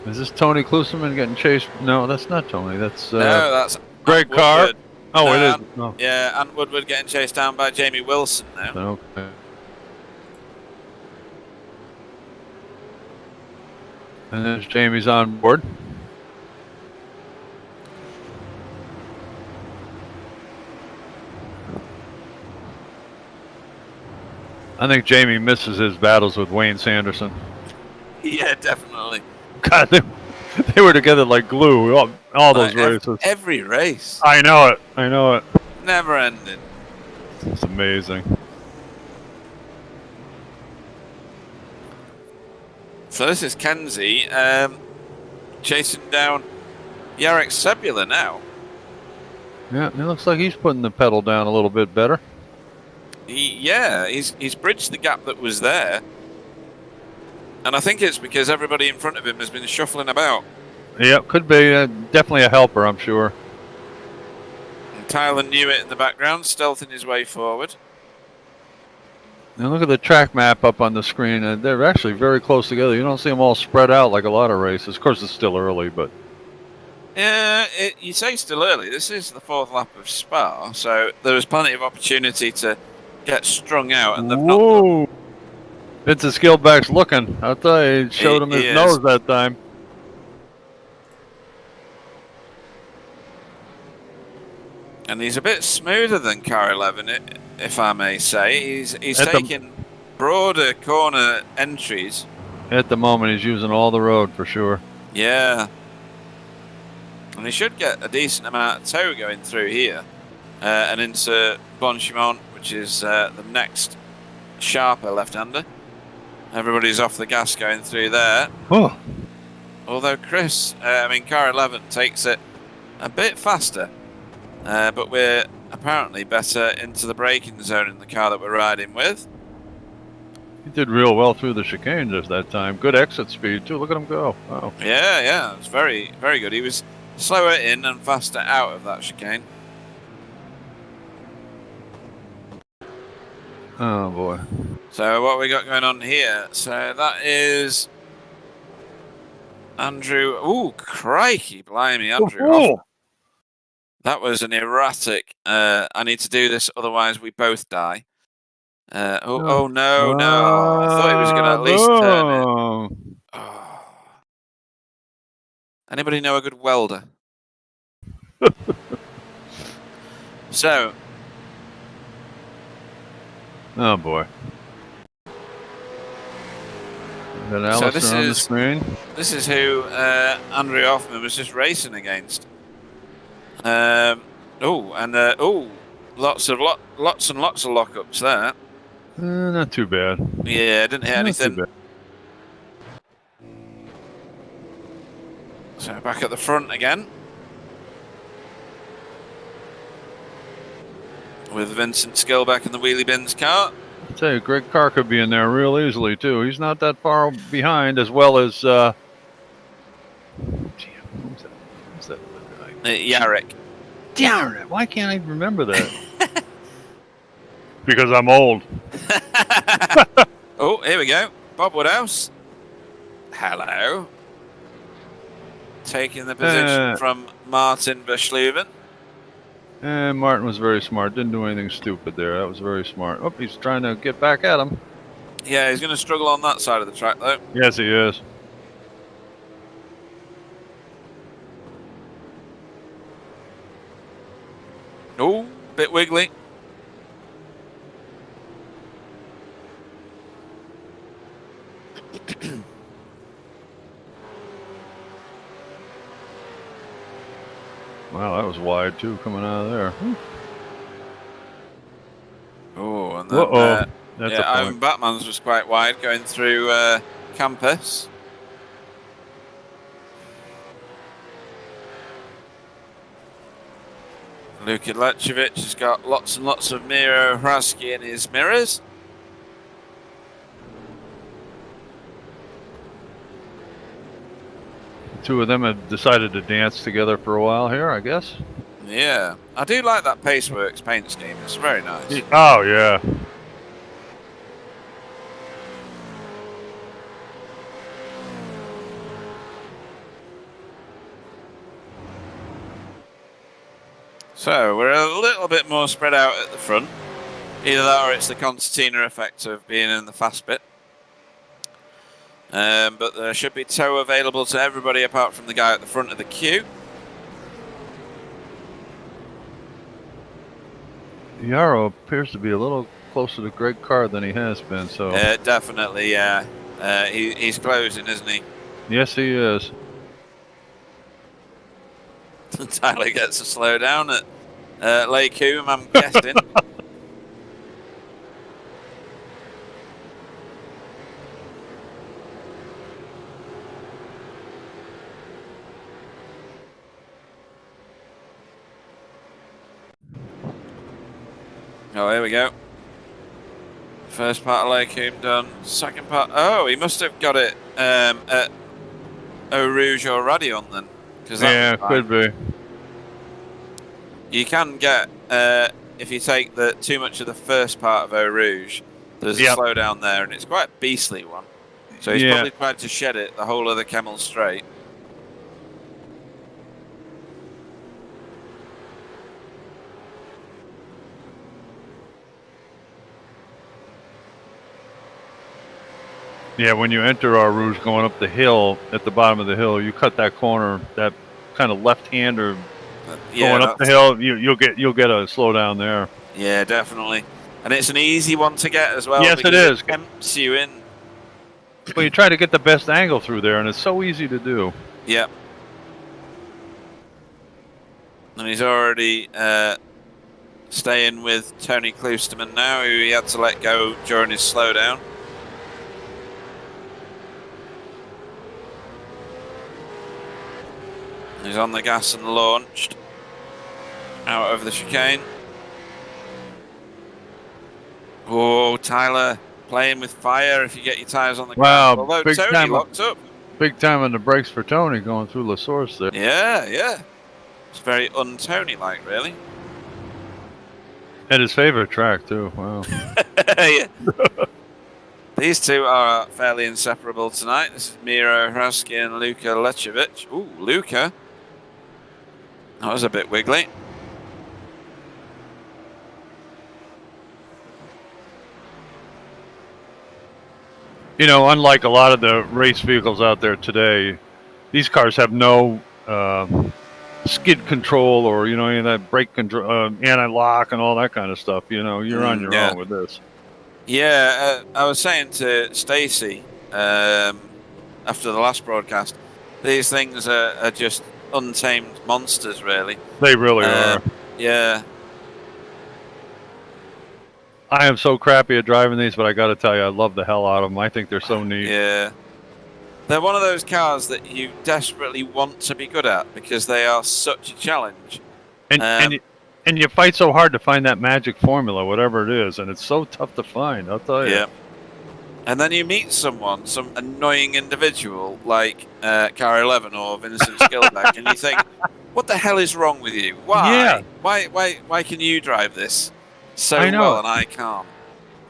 Is this Tony Kluseman getting chased? No, that's not Tony. That's No, that's Greg Ant Carr. Woodward. Oh, No, it is. No. Yeah, Ant Woodward getting chased down by Jamie Wilson now. Okay. And there's Jamie's on board. I think Jamie misses his battles with Wayne Sanderson. Yeah, definitely. God, they were together like glue. All those races. Every race. I know it. I know it. Never ending. It's amazing. So this is Kenzie chasing down Jarek Sebula now. Yeah, it looks like he's putting the pedal down a little bit better. He's bridged the gap that was there. And I think it's because everybody in front of him has been shuffling about. Yep, could be. Definitely a helper, I'm sure. And Tyler knew it in the background, stealthing his way forward. Now look at the track map up on the screen, and they're actually very close together. You don't see them all spread out like a lot of races. Of course, it's still early, but... Yeah, you say still early. This is the 4th lap of Spa, so there was plenty of opportunity to get strung out. And they've not Whoa! It's a Skillback's looking. I'll tell you, he showed him his is. nose that time. And he's a bit smoother than car 11, if I may say. He's At taking broader corner entries. At the moment, he's using all the road for sure. Yeah. And he should get a decent amount of tow going through here. And into Bonchimont, which is the next sharper left-hander. Everybody's off the gas going through there. Oh, Although Chris, car 11 takes it a bit faster. But we're apparently better into the braking zone in the car that we're riding with. He did real well through the chicane just that time. Good exit speed too. Look at him go. Wow. Yeah, it's very, very good. He was slower in and faster out of that chicane. Oh boy. So what we got going on here? So that is Andrew. Ooh, crikey, blimey, Andrew. Oh, That was an erratic. I need to do this, otherwise we both die. Oh no! I thought he was going to at least turn it. Oh. Anybody know a good welder? So. Oh boy. Got Alistair on the screen. This is who Andrew Hoffman was just racing against. Lots and lots of lockups there. Not too bad. Yeah, didn't hit anything. So back at the front again. With Vincent Skillback in the wheelie bins car. I tell you, Greg Carr could be in there real easily too. He's not that far behind, as well as who's that other guy? Yarrick. Darn it! Why can't I remember that? Because I'm old. Oh, here we go. Bob Woodhouse. Hello. Taking the position from Martin Verschluven. And Martin was very smart. Didn't do anything stupid there. That was very smart. Oh, he's trying to get back at him. Yeah, he's going to struggle on that side of the track, though. Yes, he is. Oh, bit wiggly. Wow, that was wide too, coming out of there. Oh, and then That's yeah, Ivan Batman's was quite wide going through campus. Luka Lechevich has got lots and lots of Miro Hrasky in his mirrors. Two of them have decided to dance together for a while here, I guess. Yeah, I do like that Paceworks paint scheme. It's very nice. Oh, yeah. So we're a little bit more spread out at the front. Either that or it's the concertina effect of being in the fast bit. But there should be tow available to everybody apart from the guy at the front of the queue. Yarrow appears to be a little closer to Greg Carr than he has been, so... Definitely, yeah. He's closing, isn't he? Yes, he is. Tyler gets a slow down at Lake Hume, I'm guessing. Oh, here we go. First part of Lake Hume done. Second part. Oh, he must have got it at Eau Rouge or Radion then. Yeah, could be. You can get, if you take too much of the first part of Eau Rouge, there's a slowdown there, and it's quite a beastly one. So he's probably tried to shed it the whole of the Kemmel Straight. Yeah, when you enter Eau Rouge going up the hill, at the bottom of the hill, you cut that corner, that kind of left-hander going up the hill, you'll get a slowdown there. Yeah, definitely. And it's an easy one to get as well. Yes, it is. It tempts you in. Well, you try to get the best angle through there, and it's so easy to do. Yep. And he's already staying with Tony Klusterman now, who he had to let go during his slowdown. He's on the gas and launched out over the chicane. Oh, Tyler playing with fire if you get your tyres on the Wow, ground. Although big Tony time. locked up. Big time on the brakes for Tony going through La Source there. Yeah. It's very un-Tony-like, really. At his favorite track, too. Wow. Yeah. These two are fairly inseparable tonight. This is Miro Hrasky and Luka Lecevic. Ooh, Luka. That was a bit wiggly. You know, unlike a lot of the race vehicles out there today, these cars have no skid control or, you know, any of that brake control, anti-lock and all that kind of stuff. You know, you're on your own with this. Yeah, I was saying to Stacey after the last broadcast, these things are just untamed monsters, really. They really are. Yeah. I am so crappy at driving these, but I got to tell you, I love the hell out of them. I think they're so neat. Yeah. They're one of those cars that you desperately want to be good at because they are such a challenge. And you fight so hard to find that magic formula, whatever it is, and it's so tough to find, I'll tell you. Yeah. And then you meet someone, some annoying individual like Car 11 or Vincent Skilbeck, and you think, what the hell is wrong with you? Why? Yeah. Why can you drive this so I know. well and I can't?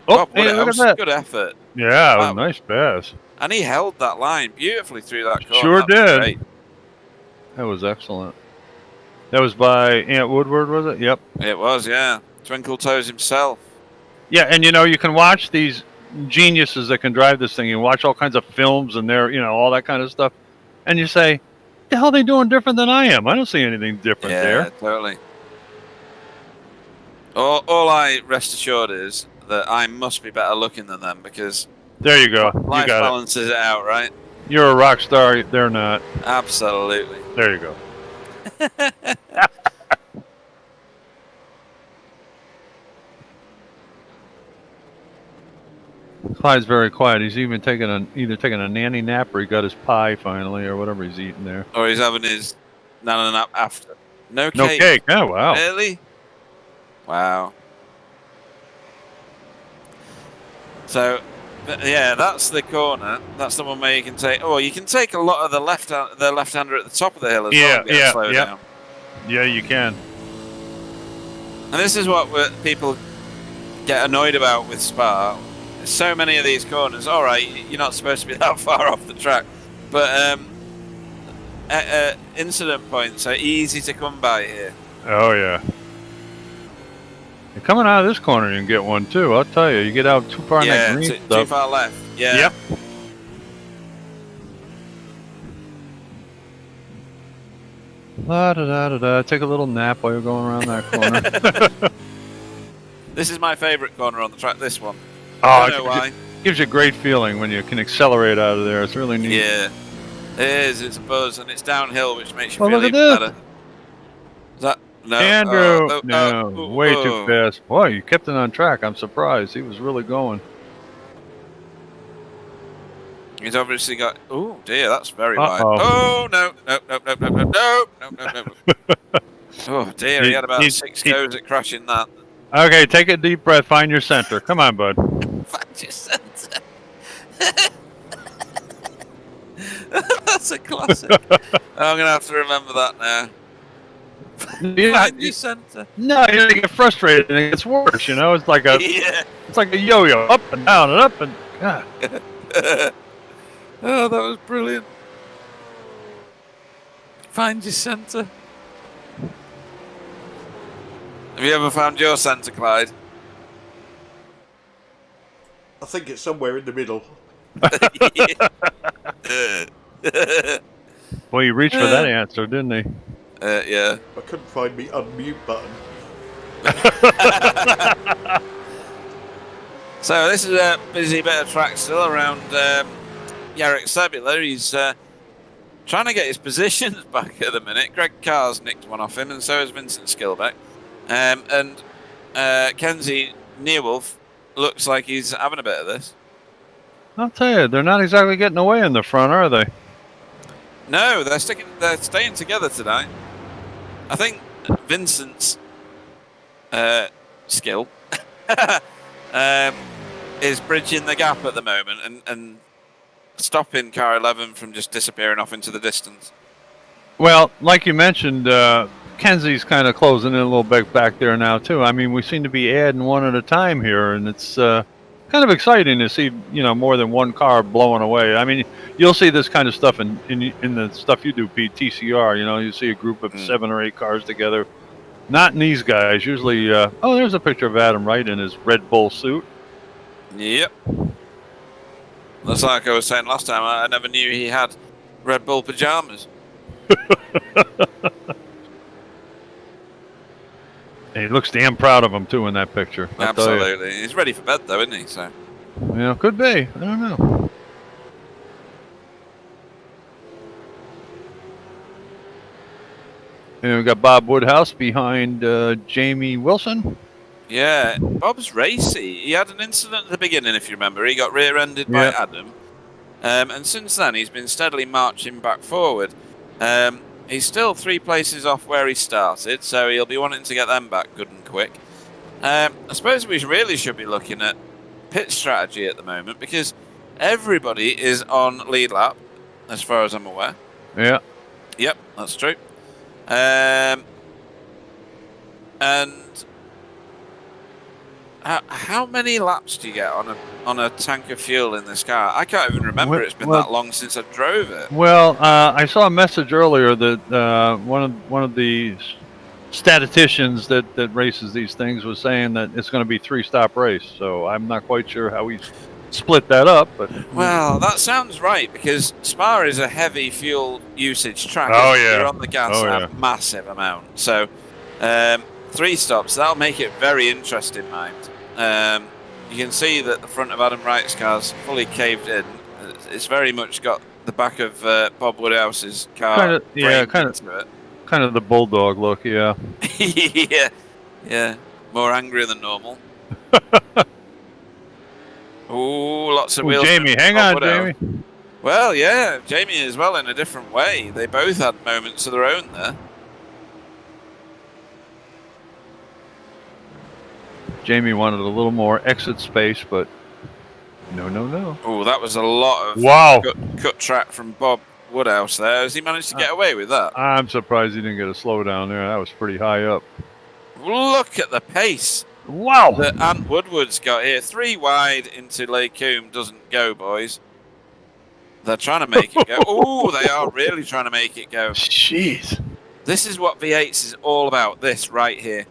Oh, God, hey, look at that. Good effort. Yeah, Wow. nice pass. And he held that line beautifully through that corner. Sure That was did. great. That was excellent. That was by Ant Woodward, was it? Yep. It was, yeah. Twinkle Toes himself. Yeah, and you know, you can watch these geniuses that can drive this thing. You watch all kinds of films and they're, you know, all that kind of stuff. And you say, the hell are they doing different than I am? I don't see anything different Yeah, there. totally. All I rest assured is that I must be better looking than them because There you go. life You got balances it out, right? it. You're a rock star. They're not. Absolutely. There you go. Clyde's very quiet. He's even either taking a nanny nap or he got his pie finally or whatever he's eating there. Or he's having his nana nap after. No cake. No cake. Oh, wow. Really? Wow. So, yeah, that's the corner. That's the one where you can take. Oh, you can take a lot of the left-hander at the top of the hill as well. And get slow down. Yeah, you can. And this is what people get annoyed about with Spa. So many of these corners. All right, you're not supposed to be that far off the track, but incident points are easy to come by here. Oh, yeah. You're coming out of this corner, you can get one, too. I'll tell you. You get out too far in that green too stuff. far left. Yeah. Yep. La-da-da-da-da. Take a little nap while you're going around that corner. This is my favourite corner on the track, this one. Oh, I don't know why. Gives you a great feeling when you can accelerate out of there. It's really neat. Yeah. It is. It's a buzz, and it's downhill, which makes you Oh, feel look at even this. better. Is that... No. Andrew, Oh, way too fast. Boy, you kept it on track. I'm surprised. He was really going. He's obviously got... Oh, dear, that's very wide. Uh-oh. Oh, no. Oh, dear, he had about 6 goes at crashing that. Okay, take a deep breath. Find your center. Come on, bud. Find your centre. That's a classic. I'm going to have to remember that now. Find your centre. No, you get frustrated and it gets worse. You know, it's like a it's like a yo-yo, up and down and up and. God. Oh, that was brilliant. Find your centre. Have you ever found your centre, Clyde? I think it's somewhere in the middle. Well, he reached for that answer, didn't he? Yeah. I couldn't find me unmute button. So this is a busy bit of track still around Jarek Sebula. He's trying to get his positions back at the minute. Greg Carr's nicked one off him, and so has Vincent Skilbeck. And Kenzie Neerwolf looks like he's having a bit of this. I'll tell you, they're not exactly getting away in the front, are they? No, they're staying together tonight. I think Vincent's skill is bridging the gap at the moment and stopping car 11 from just disappearing off into the distance. Well, like you mentioned, Kenzie's kind of closing in a little bit back there now too. I mean, we seem to be adding one at a time here, and it's kind of exciting to see, you know, more than one car blowing away. I mean, you'll see this kind of stuff in the stuff you do, Pete, TCR. You know, you see a group of 7 or 8 cars together. Not in these guys. Usually, oh, there's a picture of Adam Wright in his Red Bull suit. Yep. That's like I was saying last time. I never knew he had Red Bull pajamas. And he looks damn proud of him too in that picture. Absolutely. He's ready for bed though, isn't he? So. Yeah, could be. I don't know. And we got Bob Woodhouse behind Jamie Wilson. Yeah, Bob's racy. He had an incident at the beginning, if you remember. He got rear-ended by Adam. And since then, he's been steadily marching back forward. He's still 3 places off where he started, so he'll be wanting to get them back good and quick. I suppose we really should be looking at pit strategy at the moment, because everybody is on lead lap, as far as I'm aware. Yeah. Yep, that's true. And how many laps do you get on a tank of fuel in this car? I can't even remember. It's been that long since I drove it. Well, I saw a message earlier that one of the statisticians that races these things was saying that it's going to be 3-stop race. So I'm not quite sure how we split that up, but well, that sounds right, because Spa is a heavy fuel usage track. Oh yeah, you're on the gas a massive amount. So 3 stops, that'll make it very interesting, mind. You can see that the front of Adam Wright's car's fully caved in. It's very much got the back of Bob Woodhouse's car. Kind of the bulldog look, yeah. yeah, more angry than normal. Ooh, lots of wheels. Jamie, hang on, Jamie. Well, yeah, Jamie as well in a different way. They both had moments of their own there. Jamie wanted a little more exit space, but no. Oh, that was a lot of cut track from Bob Woodhouse there. Has he managed to get away with that? I'm surprised he didn't get a slowdown there. That was pretty high up. Look at the pace. Wow. That Ant Woodward's got here. 3 wide into Lake Coombe doesn't go, boys. They're trying to make it go. Oh, they are really trying to make it go. Jeez. This is what V8s is all about, this right here.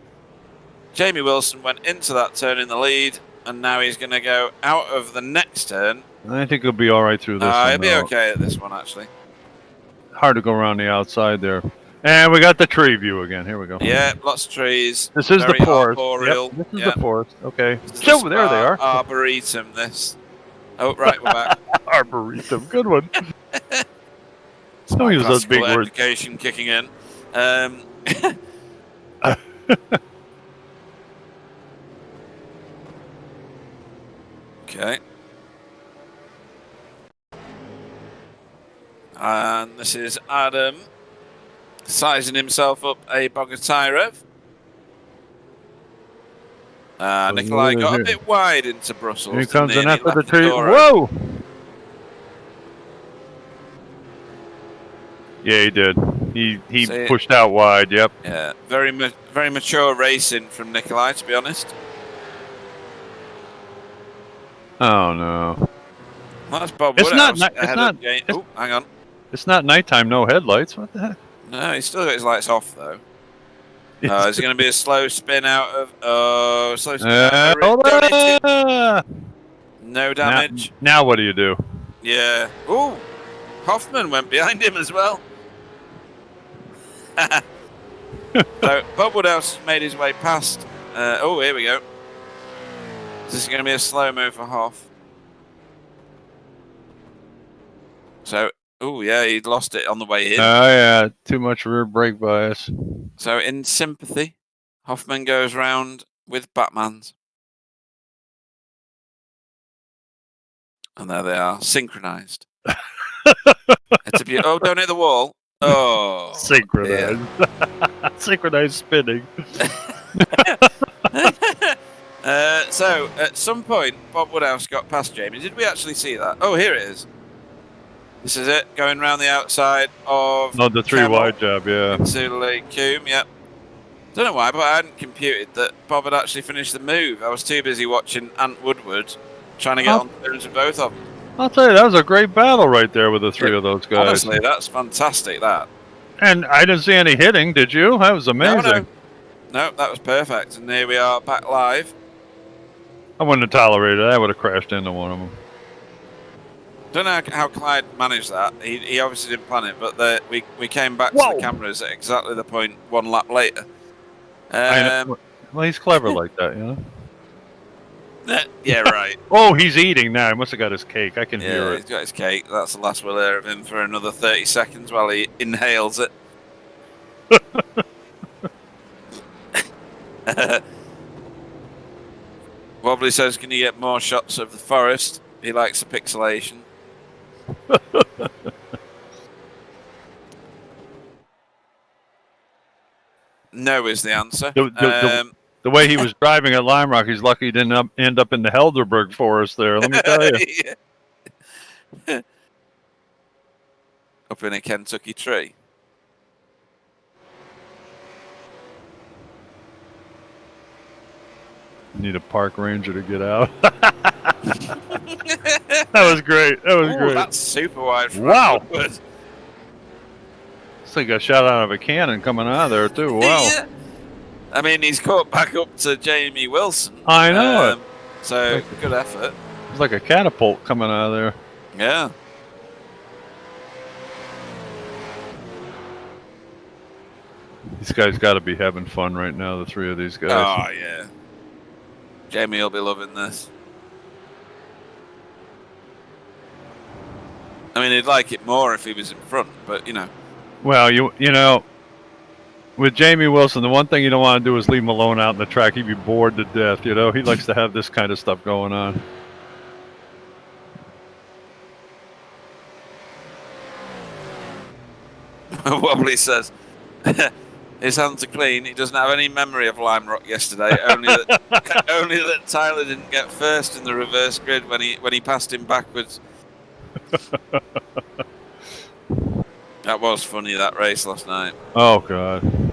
Jamie Wilson went into that turn in the lead, and now he's going to go out of the next turn. I think he'll be all right through this one. He'll be okay at this one, actually. Hard to go around the outside there. And we got the tree view again. Here we go. Yeah, lots of trees. This is the forest. Yep, this is the forest. Okay. So there they are. Arboretum, this. Oh, right, we're back. Arboretum. Good one. Don't use those big words. Education kicking in. Okay. And this is Adam sizing himself up a Bogotá rev. Nikolai got a bit wide into Brussels. Here comes an after the tree. Whoa! Yeah, he did. He pushed out wide. Yep. Yeah, very mature racing from Nikolai, to be honest. Oh no. Well, that's Bob Woodhouse. Oh, hang on. It's not nighttime, no headlights. What the heck? No, he's still got his lights off though. Is it going to be a slow spin out of? Slow spin out of no damage. Now what do you do? Yeah. Ooh, Hoffman went behind him as well. So Bob Woodhouse made his way past. Oh, here we go. This is going to be a slow move for Hoff. So, oh yeah, he lost it on the way in. Oh yeah, too much rear brake bias. So in sympathy, Hoffman goes round with Batman's. And there they are, synchronized. It's a beautiful. Oh, don't hit the wall. Oh, synchronized. Yeah. Synchronized spinning. So, at some point, Bob Woodhouse got past Jamie. Did we actually see that? Oh, here it is. This is it, going round the outside of... No, the 3 wide job, yeah. Into Lake Coombe, yep. Don't know why, but I hadn't computed that Bob had actually finished the move. I was too busy watching Ant Woodward, trying to get on terms with both of them. I'll tell you, that was a great battle right there with the 3 of those guys. Honestly, that's fantastic, that. And I didn't see any hitting, did you? That was amazing. No, that was perfect. And here we are, back live. I wouldn't have tolerated it. I would have crashed into one of them. Don't know how Clyde managed that. He obviously didn't plan it, but we came back to the cameras at exactly the point 1 lap later. I know. Well, he's clever like that, you know? Yeah, right. Oh, he's eating now. He must have got his cake. I can hear it. He's got his cake. That's the last we'll hear of him for another 30 seconds while he inhales it. Wobbly says, can you get more shots of the forest? He likes the pixelation. No is the answer. The way he was driving at Lime Rock, he's lucky he didn't end up in the Helderberg forest there, let me tell you. Up in a Kentucky tree. Need a park ranger to get out. That was great. That was great. That's super wide. Wow. It's like a shot out of a cannon coming out of there, too. Wow. Yeah. I mean, he's caught back up to Jamie Wilson. I know it. So, good effort. It's like a catapult coming out of there. Yeah. These guys got to be having fun right now, the 3 of these guys. Oh, yeah. Jamie will be loving this. I mean, he'd like it more if he was in front, but, you know. Well, you know, with Jamie Wilson, the one thing you don't want to do is leave him alone out in the track. He'd be bored to death, you know. He likes to have this kind of stuff going on. Wobbly says, his hands are clean. He doesn't have any memory of Lime Rock yesterday. Only that Tyler didn't get first in the reverse grid when he passed him backwards. That was funny, that race last night. Oh, God.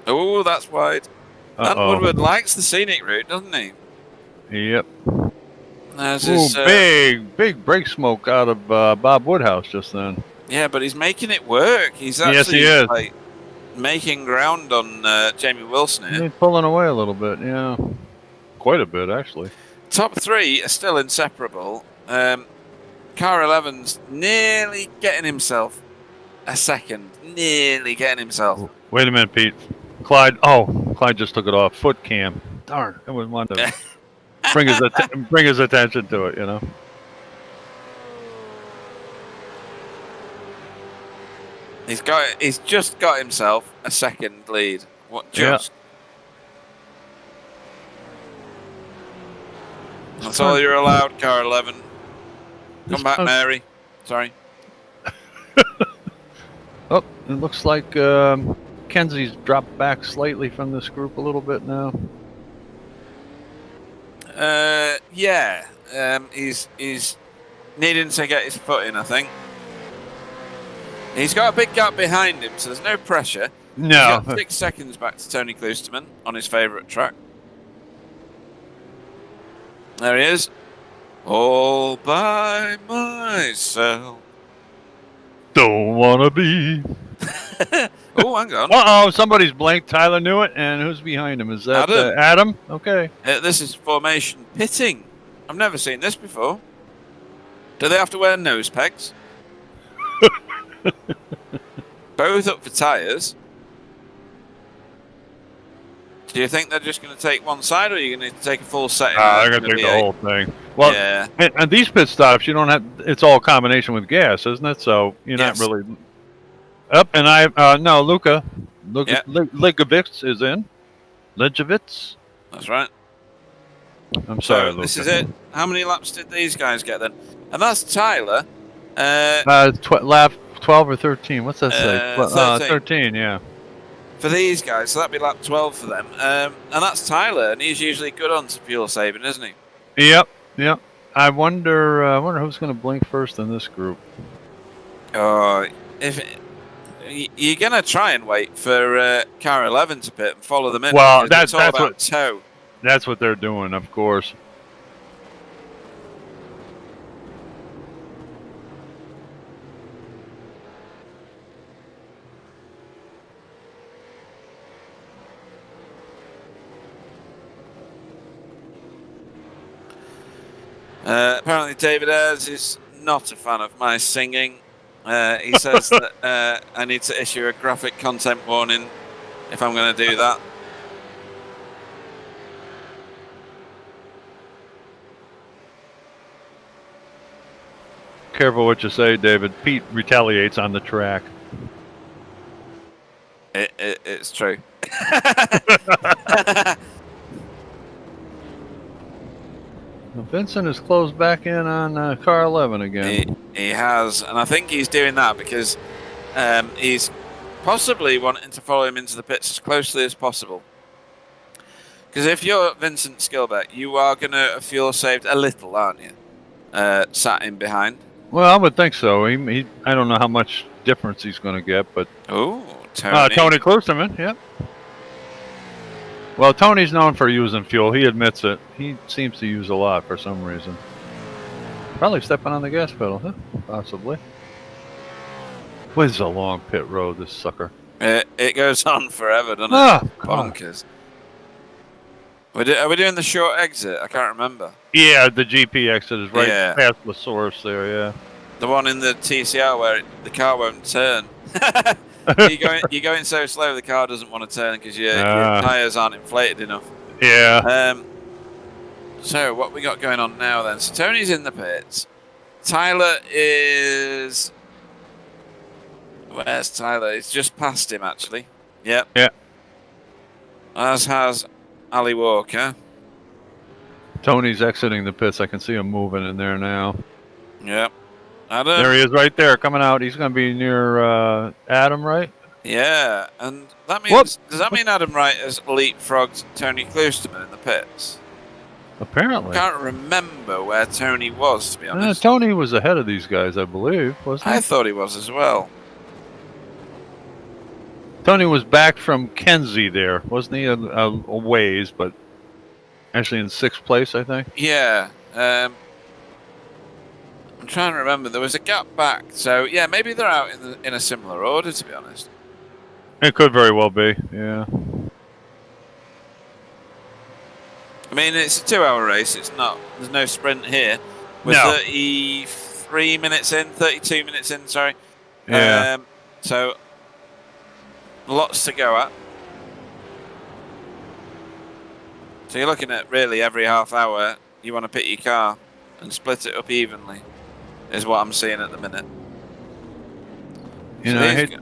Oh, that's wide. And Woodward likes the scenic route, doesn't he? Yep. There's his, big brake smoke out of Bob Woodhouse just then. Yeah, but he's making it work. He's actually yes, he is. Like, making ground on Jamie Wilson here. He's pulling away a little bit, yeah. Quite a bit, actually. Top 3 are still inseparable. Car 11's nearly getting himself a second. Nearly getting himself. Wait a minute, Pete. Clyde just took it off. Foot cam. Darn, I wouldn't want to bring his attention to it, you know. He's just got himself a second lead. What just? Yeah. That's all you're allowed, car 11. Come back, Mary. Sorry. Oh, it looks like Kenzie's dropped back slightly from this group a little bit now. Yeah. He's needing to get his foot in, I think. He's got a big gap behind him, so there's no pressure. No. He's got 6 seconds back to Tony Kloosterman on his favourite track. There he is. All by myself. Don't wanna be. Oh, hang on. Uh-oh, somebody's blanked. Tyler knew it, and who's behind him? Is that Adam? Okay. This is formation pitting. I've never seen this before. Do they have to wear nose pegs? Both up for tyres. Do you think they're just going to take one side, or are you going to take a full set? They're going to take the whole thing. Well, yeah. And these pit stops, you don't have. It's all a combination with gas, isn't it? So you're not really up. And no, Luca Ligovitz is in. Ligovitz. That's right. I'm sorry, Luca. This is it. How many laps did these guys get then? And that's Tyler. Lap 12 or 13. What's that say? 13. 13, yeah. for these guys, so that'd be lap 12 for them. And that's Tyler, and he's usually good on fuel saving, isn't he? Yep. I wonder who's going to blink first in this group. Oh, if you're gonna try and wait for car 11 to pit and follow them in. Well, that's all that's about what tow. That's what they're doing, of course. Apparently, David Ayres is not a fan of my singing. He says that I need to issue a graphic content warning if I'm going to do that. Careful what you say, David. Pete retaliates on the track. It's true. Vincent is closed back in on car 11 again. He has, and I think he's doing that because he's possibly wanting to follow him into the pits as closely as possible. Because if you're Vincent Skilbeck, you are going to fuel saved a little, aren't you? Sat in behind. Well, I would think so. I don't know how much difference he's going to get, but Tony Klusterman, yep. Well, Tony's known for using fuel. He admits it. He seems to use a lot for some reason. Probably stepping on the gas pedal, huh? Possibly. What is a long pit road, this sucker? It goes on forever, doesn't it? Bonkers. Are we doing the short exit? I can't remember. Yeah, the GP exit is right past the source there, yeah. The one in the TCR where the car won't turn. You're going so slow the car doesn't want to turn because your tyres aren't inflated enough. Yeah. So what we got going on now then? So Tony's in the pits. Tyler is... Where's Tyler? He's just past him actually. Yep. Yeah. As has Ali Walker. Tony's exiting the pits. I can see him moving in there now. Yep. Adam. There he is right there coming out. He's going to be near Adam, right? Yeah, and that means does that mean Adam Wright has leapfrogged Tony Klusterman in the pits? Apparently. I can't remember where Tony was, to be honest. Tony was ahead of these guys, I believe, wasn't he? I thought he was as well. Tony was back from Kenzie there, wasn't he? A ways, but actually in 6th place, I think. Yeah. I'm trying to remember. There was a gap back, so yeah, maybe they're out in a similar order, to be honest. It could very well be, yeah. I mean, it's a 2-hour race. It's not. There's no sprint here. We're 33 minutes in, 32 minutes in. Sorry. Yeah. So lots to go at. So you're looking at really every half hour you want to pit your car and split it up evenly, is what I'm seeing at the minute.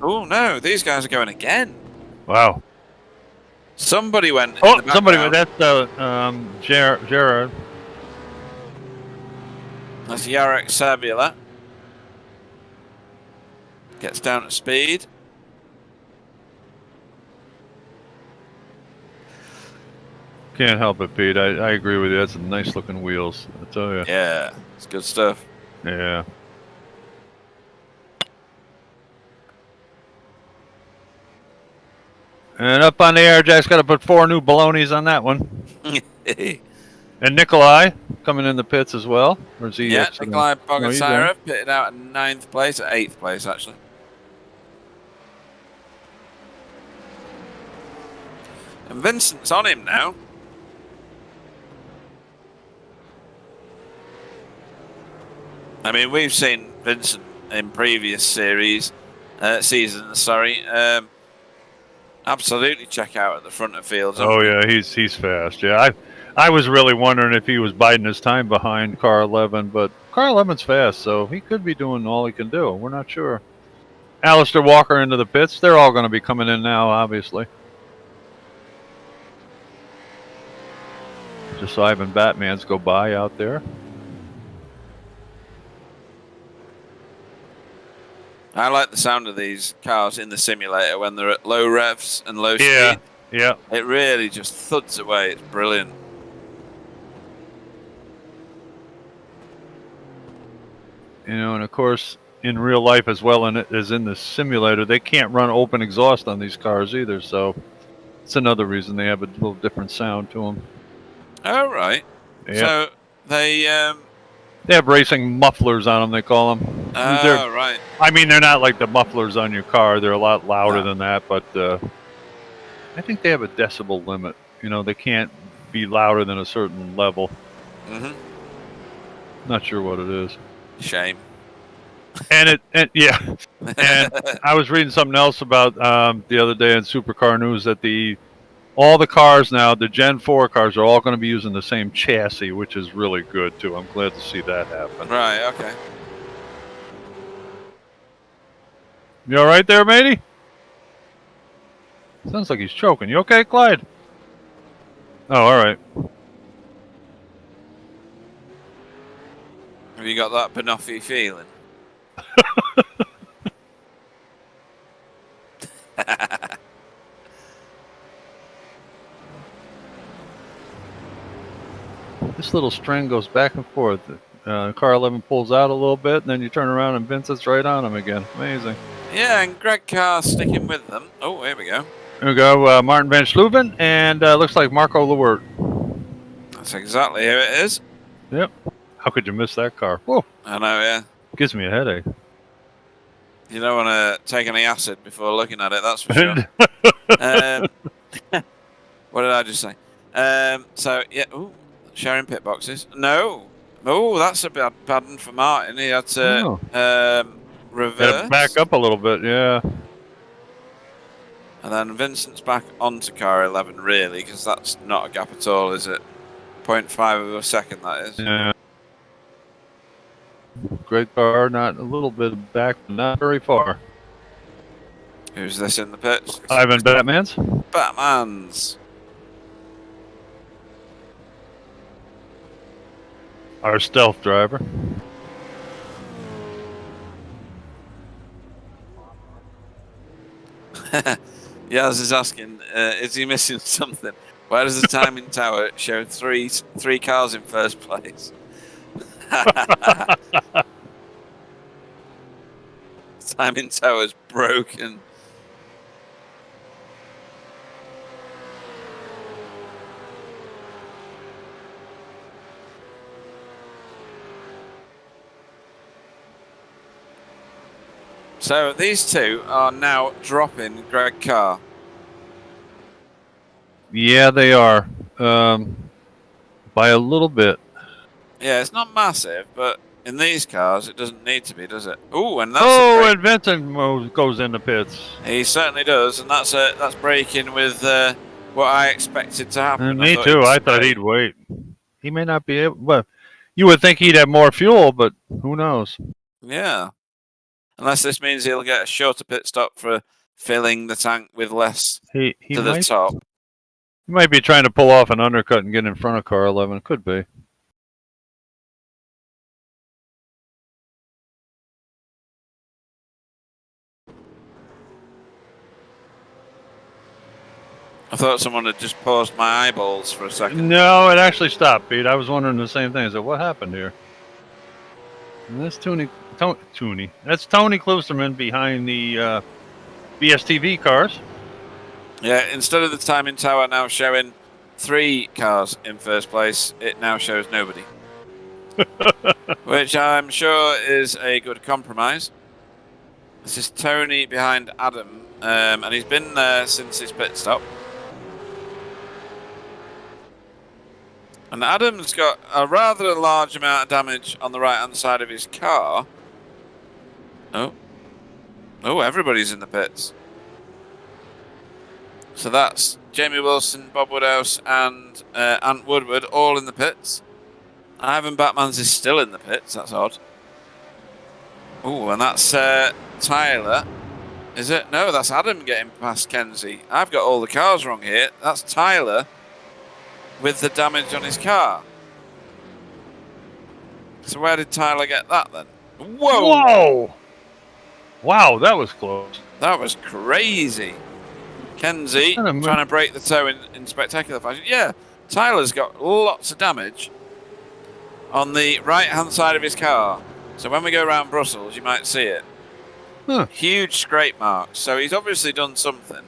Oh no, these guys are going again. Wow. Somebody went. Oh, somebody went. That's Gerard. That's Jarek Sabula. Gets down at speed. Can't help it, Pete. I agree with you. That's some nice looking wheels, I tell you. Yeah, it's good stuff. Yeah. And up on the air, Jack's got to put 4 new balonies on that one. And Nikolai coming in the pits as well. Or is he? Yeah, Nikolai Bogatyrev pitted out at 9th place, at 8th place actually. And Vincent's on him now. I mean, we've seen Vincent in previous seasons. Absolutely check out at the front of fields. Oh yeah, he's fast. Yeah, I was really wondering if he was biding his time behind car 11, but car 11's fast, so he could be doing all he can do. We're not sure. Alistair Walker into the pits. They're all going to be coming in now, obviously. Just so Ivan Batmans go by out there. I like the sound of these cars in the simulator when they're at low revs and low Yeah, speed. yeah. It really just thuds away. It's brilliant. You know, and of course, in real life as well as in the simulator, they can't run open exhaust on these cars either. So it's another reason they have a little different sound to them. Oh, right. Yeah. So they have racing mufflers on them, they call them. Oh, right. I mean, they're not like the mufflers on your car. They're a lot louder No. than that, but I think they have a decibel limit. You know, they can't be louder than a certain level. Mm-hmm. Not sure what it is. Shame. And yeah. And I was reading something else about the other day in Supercar News that all the cars now, the Gen 4 cars, are all going to be using the same chassis, which is really good too. I'm glad to see that happen. Right, okay. You all right there, matey? Sounds like he's choking. You okay, Clyde? Oh, all right. Have you got that Banoffee feeling? This little string goes back and forth. Car 11 pulls out a little bit, and then you turn around and Vince is right on him again. Amazing. Yeah, and Greg Carr sticking with them. Oh, here we go. Here we go. Martin Van Schluben, and looks like Marco Lewert. That's exactly who it is. Yep. How could you miss that car? Whoa. I know, yeah. Gives me a headache. You don't want to take any acid before looking at it, that's for sure. What did I just say? So, yeah. Ooh, sharing pit boxes. No. Oh, that's a bad one for Martin. He had to reverse. Had to back up a little bit, yeah. And then Vincent's back onto car 11, really, because that's not a gap at all, is it? 0.5 of a second, that is. Yeah. Great car, not a little bit back, but not very far. Who's this in the pits? Ivan Batmans. Batman's. Our stealth driver. Yaz is asking, is he missing something? Why does the timing tower show three cars in first place? Timing tower's broken. So these two are now dropping Greg Carr. Yeah, they are. By a little bit. Yeah, it's not massive, but in these cars, it doesn't need to be, does it? Ooh, and that's and Vincent goes in the pits. He certainly does, and that's breaking with what I expected to happen. Me too. I thought he'd wait. He may not be able. Well, you would think he'd have more fuel, but who knows? Yeah. Unless this means he'll get a shorter pit stop for filling the tank with less he to the top. He might be trying to pull off an undercut and get in front of car 11. Could be. I thought someone had just paused my eyeballs for a second. No, it actually stopped, Pete. I was wondering the same thing. I said, what happened here? And that's Tony. That's Tony Klusterman behind the BSTV cars. Yeah, instead of the timing tower now showing 3 cars in first place, it now shows nobody. Which I'm sure is a good compromise. This is Tony behind Adam, and he's been there since his pit stop. And Adam's got a rather large amount of damage on the right-hand side of his car. Oh, everybody's in the pits. So that's Jamie Wilson, Bob Woodhouse, and Ant Woodward all in the pits. Ivan Batmans is still in the pits. That's odd. Oh, and that's Tyler. Is it? No, that's Adam getting past Kenzie. I've got all the cars wrong here. That's Tyler with the damage on his car. So where did Tyler get that then? Whoa! Whoa! Wow, that was close. That was crazy. Kenzie Kinda trying to break the toe in spectacular fashion. Yeah, Tyler's got lots of damage on the right-hand side of his car. So when we go around Brussels, you might see it. Huh. Huge scrape marks. So he's obviously done something.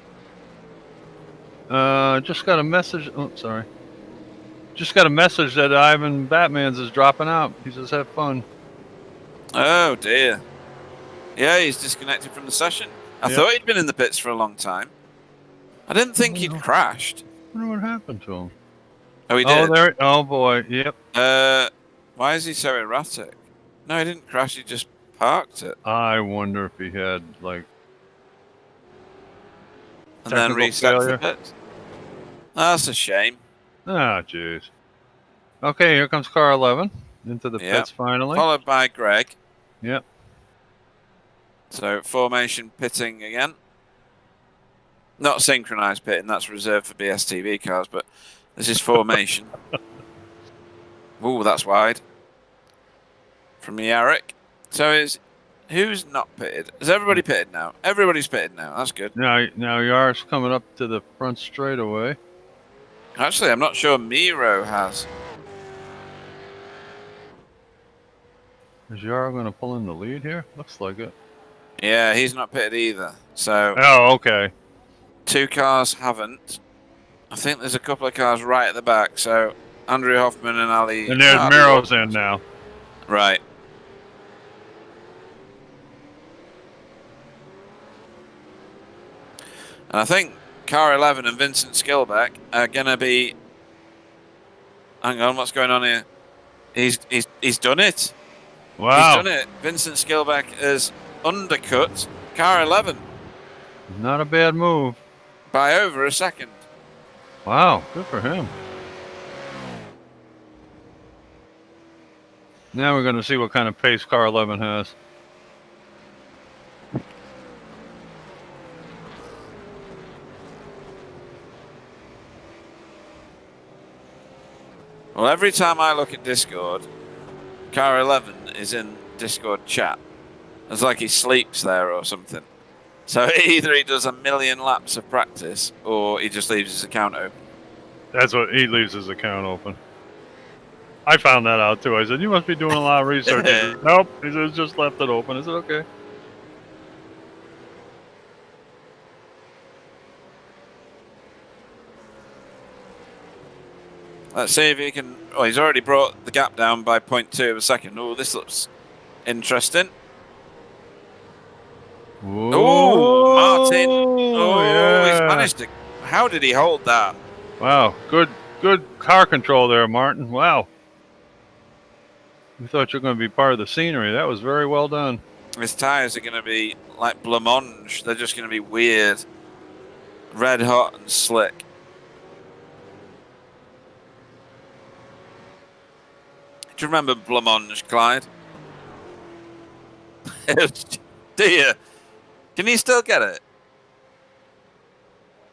Just got a message. Oh, sorry. Just got a message that Ivan Batman's is dropping out. He says have fun. Oh dear. Yeah, he's disconnected from the session. I Yep. thought he'd been in the pits for a long time. I didn't think he'd crashed. I wonder what happened to him. Oh, he did. Oh, there. Oh boy. Yep. Why is he so erratic? No, he didn't crash. He just parked it I wonder if he had like and then technical reset failure. the pits. That's a shame. Ah, jeez. Okay, here comes car 11 into the Yep. pits finally. Followed by Greg. Yep. So formation pitting again. Not synchronized pitting. That's reserved for BSTV cars, but this is formation. Ooh, that's wide. From Yarrick. So who's not pitted? Is everybody pitted now? Everybody's pitted now. That's good. Now Yar's coming up to the front straightaway. Actually, I'm not sure Miro has. Is Yar going to pull in the lead here? Looks like it. Yeah, he's not pitted either. So Oh, okay. 2 cars haven't. I think there's a couple of cars right at the back. So Andrew Hoffman and Ali. And there's Miro's in now. Right. And I think car 11 and Vincent Skilbeck are going to be... Hang on, what's going on here? He's done it. Wow. He's done it. Vincent Skilbeck has undercut car 11 Not a bad move. by over a second. Wow, good for him. Now we're going to see what kind of pace car 11 has. Well, every time I look at Discord, car 11 is in Discord chat. It's like he sleeps there or something. So either he does a million laps of practice or he just leaves his account open. That's what he leaves his account open. I found that out too. I said, you must be doing a lot of research. He said, nope, he says, just left it open. I said, okay. Let's see if he can... Oh, he's already brought the gap down by 0.2 of a second. Oh, this looks interesting. Oh, Martin. Oh, yeah. he's managed to... How did he hold that? Wow, good car control there, Martin. Wow. We thought you were going to be part of the scenery. That was very well done. His tyres are going to be like blancmange. They're just going to be weird. Red hot and slick. Do you remember blancmange, Clyde? Do you? Can you still get it?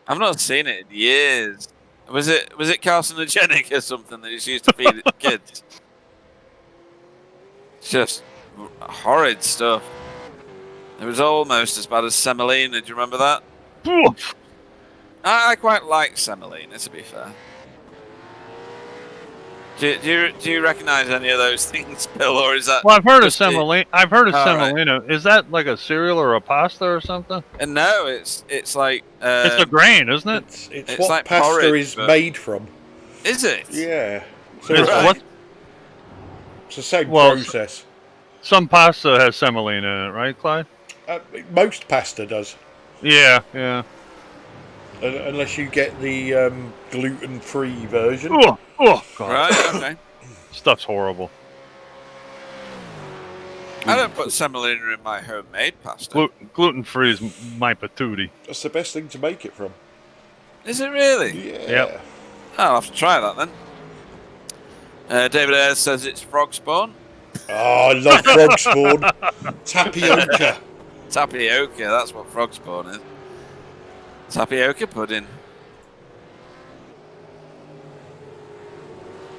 I've not seen it in years. Was it carcinogenic or something that he's used to feed it to kids? It's just horrid stuff. It was almost as bad as semolina. Do you remember that? Oof. I quite like semolina, to be fair. Do you recognise any of those things, Bill, or is that? Well, I've heard of just the- semolina. I've heard of All right. semolina. Is that like a cereal or a pasta or something? And no, it's like. It's a grain, isn't it? It's It's what like pasta porridge, is but- made from. Is it? Yeah. So It's Right. what- it's the same Well, process. some pasta has semolina in it, right, Clyde? Most pasta does. Yeah. Unless you get the gluten-free version. Oh, God. Right. Okay. Stuff's horrible. I don't put semolina in my homemade pasta. Gluten-free is my patootie. That's the best thing to make it from. Is it really? Yeah. Yep. I'll have to try that then. David Ayres says it's frog spawn. Oh, I love frog spawn. Tapioca. Tapioca, that's what frog spawn is. Tapioca pudding.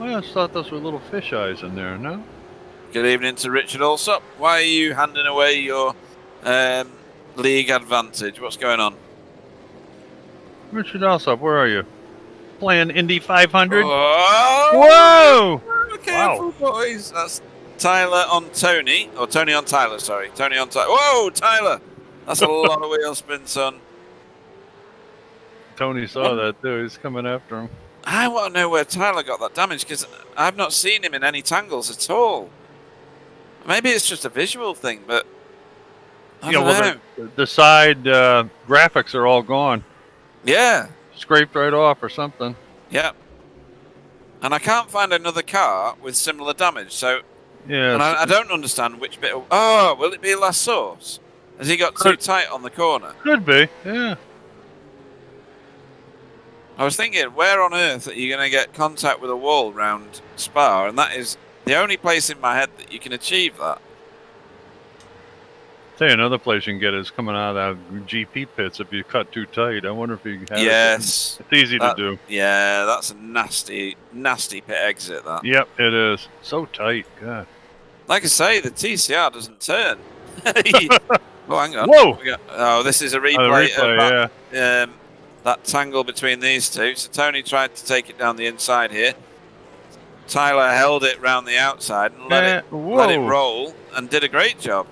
I just thought those were little fish eyes in there, no? Good evening to Richard Allsop. Why are you handing away your league advantage. What's going on? Richard Alsop, where are you? Playing Indy 500? Oh! Whoa! Careful, boys. That's Tyler on Tony. Or Tony on Tyler, sorry. Tony on Tyler. Whoa, Tyler! That's a lot of wheel spin, son. Tony saw that too. He's coming after him. I want to know where Tyler got that damage, because I've not seen him in any tangles at all. Maybe it's just a visual thing, but I don't know. The side graphics are all gone. Yeah. Scraped right off or something. Yeah. And I can't find another car with similar damage, so... Yeah. And I don't understand which bit... Oh, will it be last source? Has he got too tight on the corner? Could be, yeah. I was thinking, where on earth are you going to get contact with a wall round Spa? And that is the only place in my head that you can achieve that. Tell you another place you can get is coming out of GP pits if you cut too tight. I wonder if you can have Yes. It's easy to do. Yeah, that's a nasty, nasty pit exit, that. Yep, it is. So tight, God. Like I say, the TCR doesn't turn. Oh, hang on. Whoa! Oh, this is a replay, of yeah. that tangle between these two. So Tony tried to take it down the inside here. Tyler held it round the outside and let it roll and did a great job.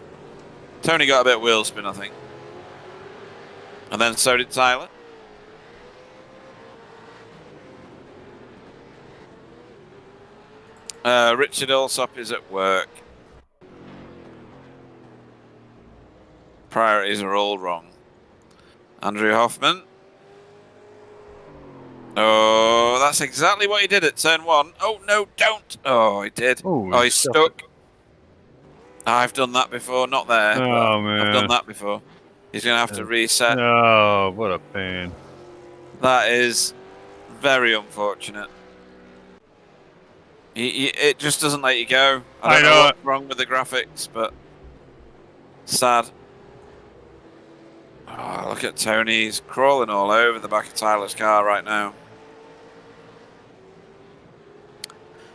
Tony got a bit of wheel spin, I think. And then so did Tyler. Richard Alsop is at work. Priorities are all wrong. Andrew Hoffman. Oh, that's exactly what he did at turn 1. Oh, no, don't. Oh, he did. Oh, he's stuck. I've done that before. Not there. Oh, man. I've done that before. He's going to have to reset. Oh, what a pain. That is very unfortunate. It just doesn't let you go. I don't know what's wrong with the graphics, but sad. Oh, look at Tony. He's crawling all over the back of Tyler's car right now.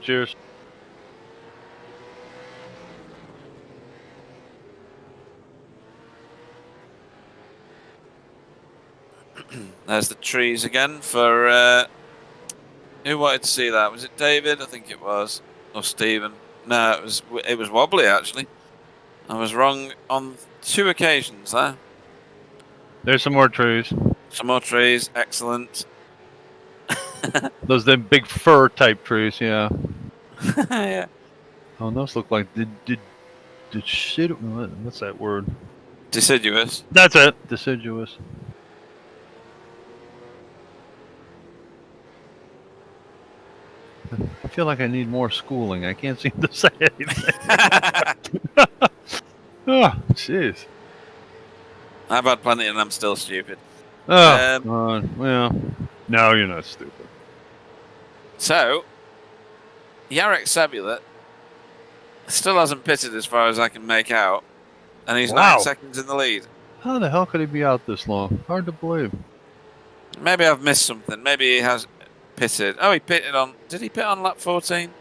Cheers. There's the trees again for... who wanted to see that? Was it David? I think it was. Or Stephen. No, it was wobbly, actually. I was wrong on 2 occasions there. There's some more trees. Some more trees. Excellent. Those them big fir type trees, yeah. Yeah. Oh, those look like what's that word? Deciduous. That's it. Deciduous. I feel like I need more schooling. I can't seem to say anything. Oh, jeez. I've had plenty and I'm still stupid. Oh, God. Well, no, you're not stupid. So, Jarek Sabulet still hasn't pitted as far as I can make out. And he's 9 seconds in the lead. How the hell could he be out this long? Hard to believe. Maybe I've missed something. Maybe he has pitted. Oh, he pitted on... Did he pit on lap 14?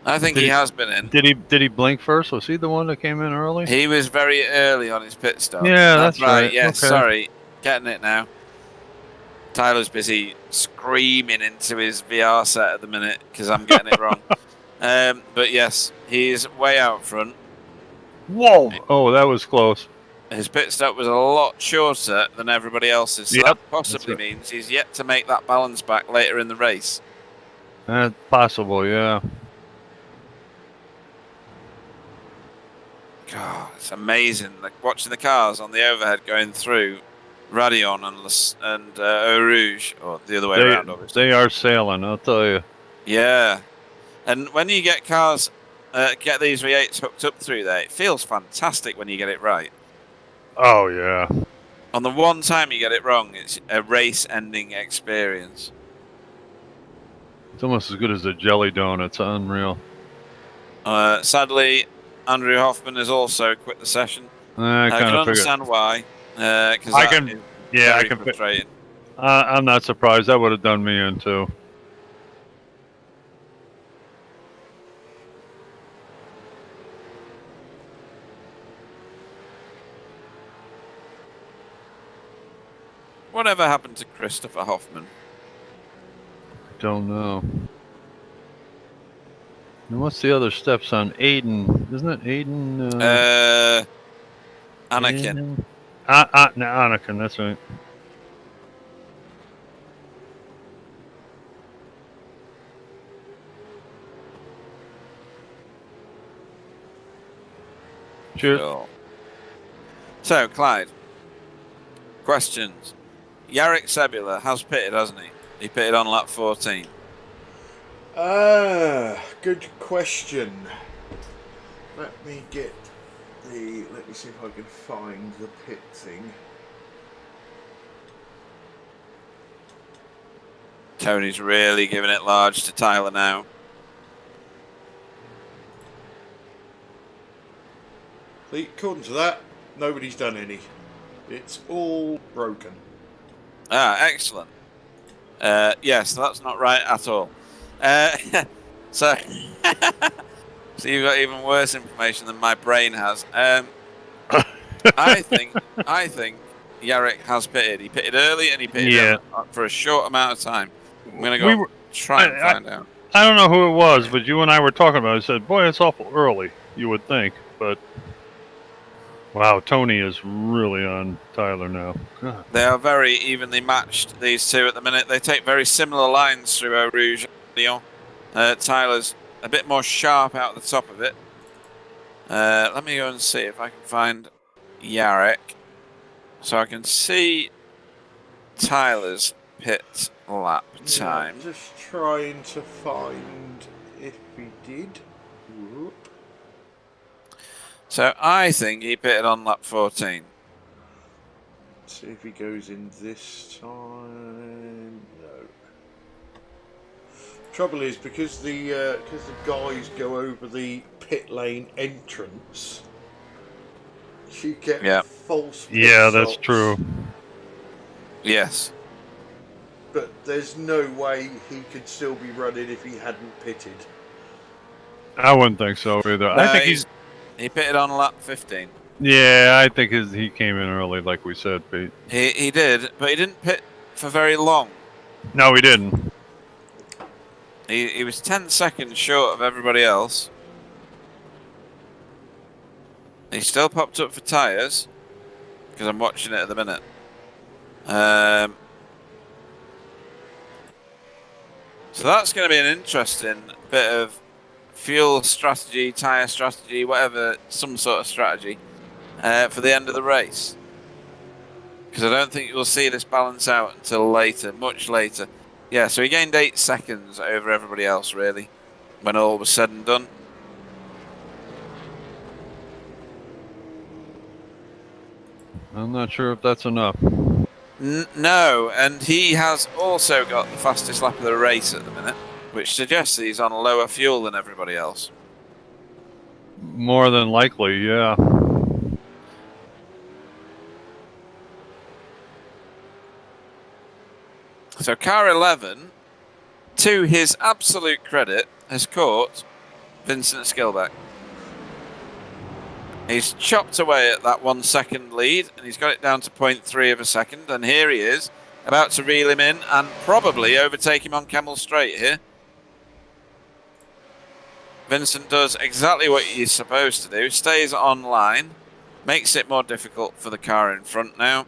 I think he has been in. Did he blink first? Was he the one that came in early? He was very early on his pit stop. Yeah, that's right. Yes, okay. Sorry. Getting it now. Tyler's busy screaming into his VR set at the minute because I'm getting it wrong. But yes, he's way out front. Whoa! Oh, that was close. His pit stop was a lot shorter than everybody else's, so that possibly means he's yet to make that balance back later in the race. That's possible, yeah. God, it's amazing. Like watching the cars on the overhead going through Radion and Eau Rouge, or the other way around, obviously. They are sailing, I'll tell you. Yeah. And when you get cars, get these V8s hooked up through there, it feels fantastic when you get it right. Oh, yeah. On the one time you get it wrong, it's a race-ending experience. It's almost as good as the jelly donuts. Unreal. Sadly, Andrew Hoffman has also quit the session. I can understand why. Because I can frustrating. I'm not surprised. That would have done me in too. whatever happened to Christopher Hoffman? Don't know. And what's the other stepson? Aiden. Isn't it Aiden? Anakin. No, Anakin, that's right. Cheers. Sure. So, Clyde. Questions. Yarrick Sebula has pitted, hasn't he? He pitted on lap 14. Good question. Let me see if I can find the pit thing. Tony's really giving it large to Tyler now. See, according to that, nobody's done any. It's all broken. Ah, excellent. Yes, that's not right at all. So, so you've got even worse information than my brain has. I think Yarrick has pitted. He pitted early and he pitted for a short amount of time. I'm going to try and find out. I don't know who it was, but you and I were talking about it. I said, boy, it's awful early, you would think. But, wow, Tony is really on Tyler now. God. They are very evenly matched, these two, at the minute. They take very similar lines through Eau Rouge and Lyon. Tyler's a bit more sharp out the top of it. Let me go and see if I can find Yarrick. So I can see Tyler's pit lap time. I'm just trying to find if he did. Whoop. So I think he pitted on lap 14. See if he goes in this time. No. Trouble is because the guys go over the pit lane entrance, you get false pit that's stops. true. Yes. But there's no way he could still be running if he hadn't pitted. I wouldn't think so either. I think he pitted on lap 15. Yeah, I think he came in early, like we said, Pete. He did, but he didn't pit for very long. No, he didn't. He was 10 seconds short of everybody else. He still popped up for tyres, because I'm watching it at the minute. So that's going to be an interesting bit of fuel strategy, tyre strategy, whatever, some sort of strategy for the end of the race. Because I don't think we'll see this balance out until later, much later. Yeah, so he gained 8 seconds over everybody else, really, when all was said and done. I'm not sure if that's enough. No, and he has also got the fastest lap of the race at the minute, which suggests he's on lower fuel than everybody else. More than likely, yeah. So car 11, to his absolute credit, has caught Vincent Skilbeck. He's chopped away at that 1 second lead, and he's got it down to 0.3 of a second, and here he is, about to reel him in and probably overtake him on Kemmel Straight here. Vincent does exactly what he's supposed to do, stays on line, makes it more difficult for the car in front now.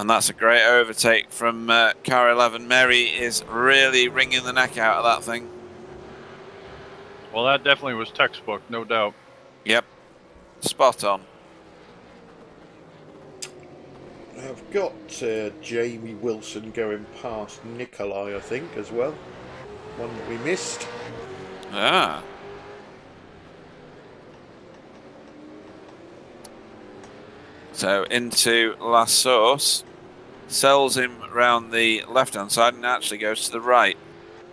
And that's a great overtake from car 11. Mary is really wringing the neck out of that thing. Well, that definitely was textbook, no doubt. Yep, spot on. I've got Jamie Wilson going past Nikolai, I think, as well. One that we missed. Ah. So into La Source, sells him round the left-hand side and actually goes to the right,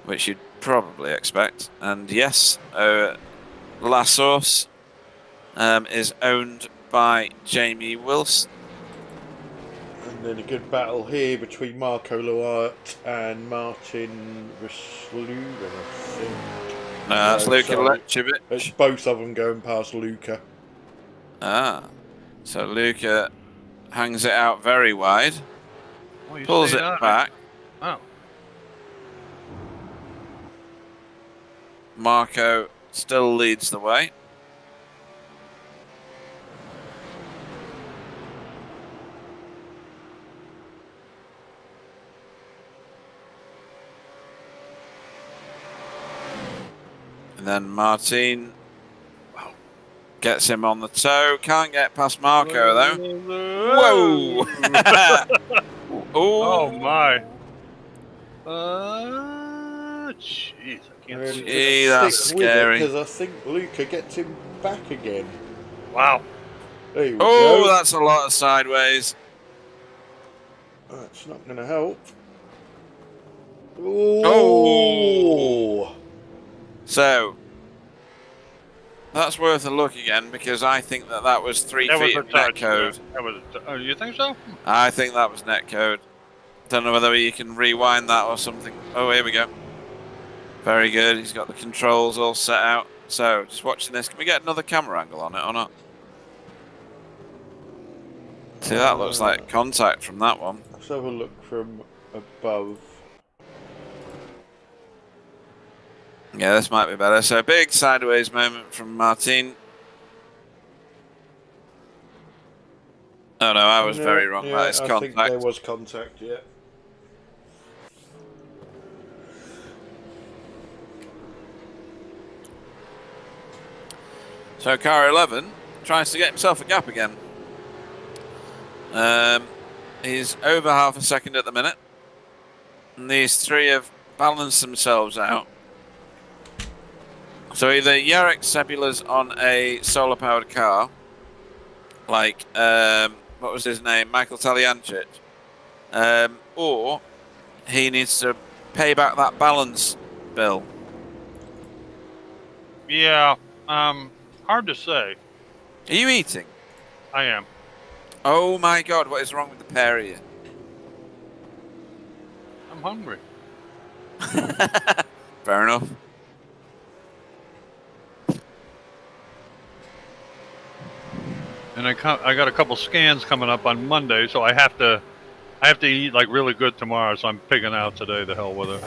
which you'd probably expect. And yes, La Source is owned by Jamie Wilson. And then a good battle here between Marco Luart and Martin Schluben, I think. No, that's Luka Lecevich. It's both of them going past Luca. Ah, so Luka hangs it out very wide, Oh, you pulls stayed it on back. Oh. Marco still leads the way. And then Martin gets him on the toe. Can't get past Marco, though. Whoa! Oh, Ooh. my. Jeez, I can't see. Gee, that's scary. Because I think Luca gets him back again. Wow. There we Oh, go. that's a lot of sideways. That's not going to help. Oh. Oh. So, that's worth a look again, because I think that was 3 That was feet a of net touch. code. That was oh, you think so? I think that was net code. Don't know whether you can rewind that or something. Oh, here we go. Very good. He's got the controls all set out. So, just watching this. Can we get another camera angle on it or not? See, that looks like contact from that one. Let's have a look from above. Yeah, this might be better. So, big sideways moment from Martin. Oh, no, I was very wrong. Yeah, That is I contact. think there was contact, yeah. So car 11 tries to get himself a gap again. He's over half a second at the minute. And these three have balanced themselves out. So either Jarek Sebula's on a solar-powered car, like, what was his name? Michael Taliancic. Or he needs to pay back that balance bill. Yeah. Hard to say. Are you eating? I am. Oh my God, what is wrong with the pair of you? I'm hungry. Fair enough. And I got a couple scans coming up on Monday, so I have to eat like really good tomorrow. So I'm pigging out today. The hell with it.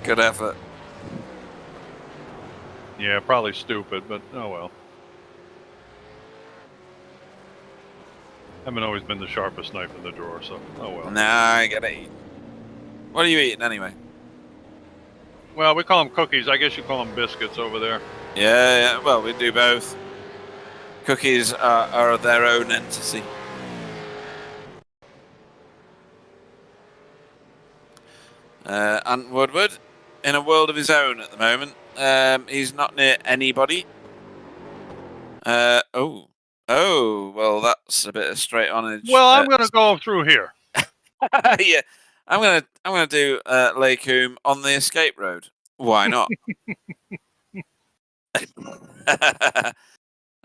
Good effort. Yeah, probably stupid, but oh well. Haven't always been the sharpest knife in the drawer, so oh well. Nah, I gotta eat. What are you eating anyway? Well, we call them cookies. I guess you call them biscuits over there. Yeah, well, we do both. Cookies are their own entity. Ant Woodward, in a world of his own at the moment. He's not near anybody. Oh, well, that's a bit of straight on edge. Well, I'm gonna go through here. Yeah, I'm gonna do Lake Hume on the escape road. Why not?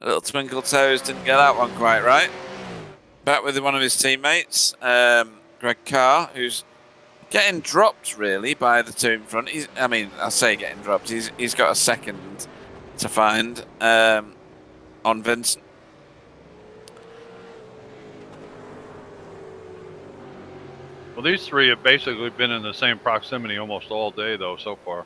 Little Twinkle Toes didn't get that one quite right. Back with one of his teammates, Greg Carr, who's getting dropped really by the two in front. I say getting dropped. He's got a second to find on Vincent. Well, these three have basically been in the same proximity almost all day, though, so far.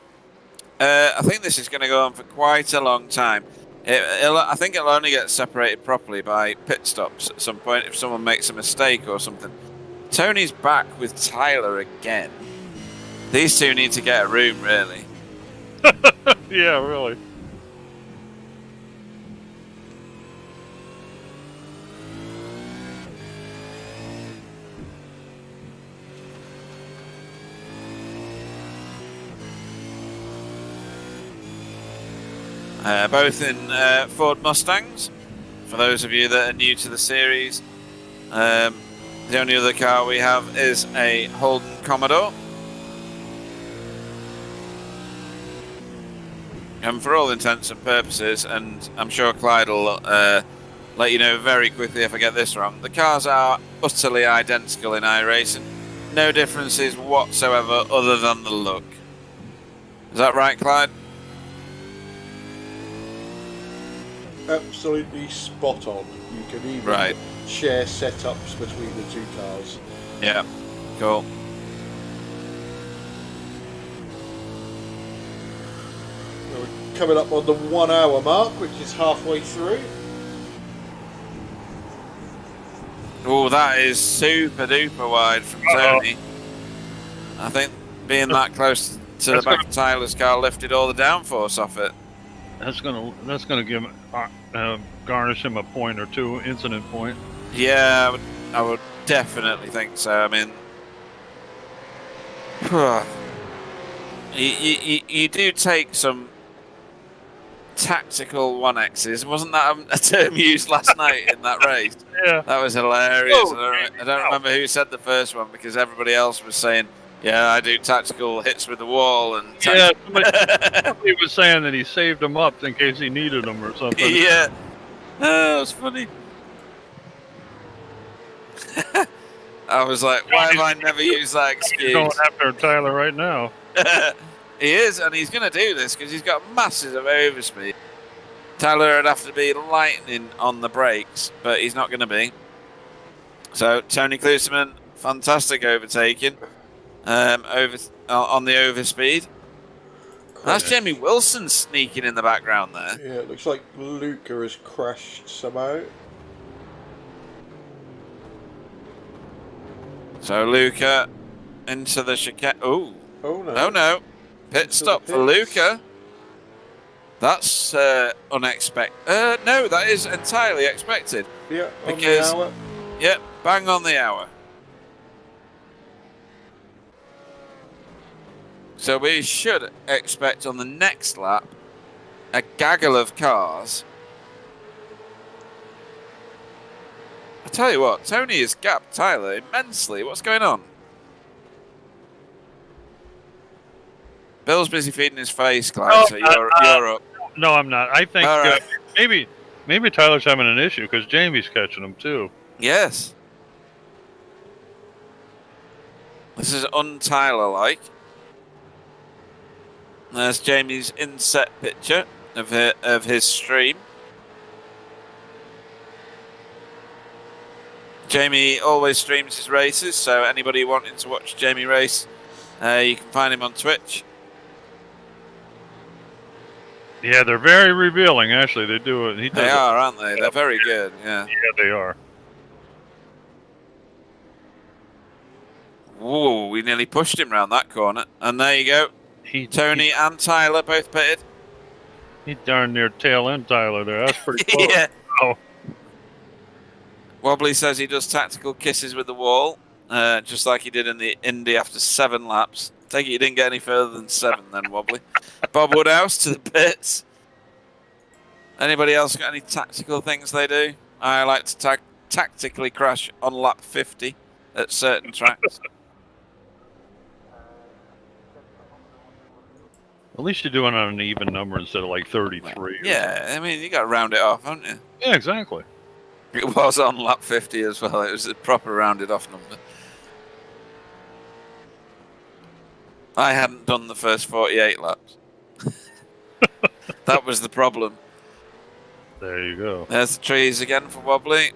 I think this is going to go on for quite a long time. I think it'll only get separated properly by pit stops at some point if someone makes a mistake or something. Tony's back with Tyler again. These two need to get a room, really. Yeah, really. Both in Ford Mustangs. For those of you that are new to the series, the only other car we have is a Holden Commodore. And for all intents and purposes, and I'm sure Clyde will let you know very quickly if I get this wrong, the cars are utterly identical in iRacing. No differences whatsoever other than the look. Is that right, Clyde? Absolutely spot on. You can even Right. share setups between the two cars. Yeah. Cool. We're coming up on the 1 hour mark, which is halfway through. Oh, that is super duper wide from Tony. I think being that close to the back of Tyler's car lifted all the downforce off it. That's gonna give garnish him a point or two, incident point. Yeah, I would definitely think so. I mean, you do take some tactical 1Xs. Wasn't that a term used last night in that race? Yeah. That was hilarious. Oh, I don't remember who said the first one because everybody else was saying, yeah, I do tactical hits with the wall. And Yeah, somebody was saying that he saved them up in case he needed them or something. Yeah. Oh, that was funny. I was like, why have I never used that excuse? He's going after Tyler right now. He is, and he's going to do this because he's got masses of overspeed. Tyler would have to be lightning on the brakes, but he's not going to be. So, Tony Klusman, fantastic overtaking on the overspeed. That's Jamie Wilson sneaking in the background there. Yeah, it looks like Luca has crashed somehow. So Luca into the chicane. Oh no! Oh no! Pit stop for Luca. That's unexpected. No, that is entirely expected. Yeah, because on the hour. Yep, bang on the hour. So we should expect on the next lap a gaggle of cars. I tell you what, Tony has gapped Tyler immensely. What's going on? Bill's busy feeding his face, Clyde, so you're up. No, I'm not. I think Right. maybe Tyler's having an issue because Jamie's catching him too. Yes. This is un-Tyler-like. There's Jamie's inset picture of his stream. Jamie always streams his races, so anybody wanting to watch Jamie race, you can find him on Twitch. Yeah, they're very revealing. Actually, they do it. They are, aren't they? They're very good. Yeah. Yeah, they are. Whoa, we nearly pushed him round that corner, and there you go. Tony and Tyler both pitted. He darn near tail end Tyler there. That's pretty close. Yeah. Oh. Wobbly says he does tactical kisses with the wall, just like he did in the Indy after 7 laps. Take it you didn't get any further than 7 then, Wobbly. Bob Woodhouse to the pits. Anybody else got any tactical things they do? I like to tactically crash on lap 50 at certain tracks. At least you're doing it on an even number instead of like 33. Yeah, I mean, you got to round it off, haven't you? Yeah, exactly. It was on lap 50 as well. It was a proper rounded off number. I hadn't done the first 48 laps. That was the problem. There you go. There's the trees again for Wobbly.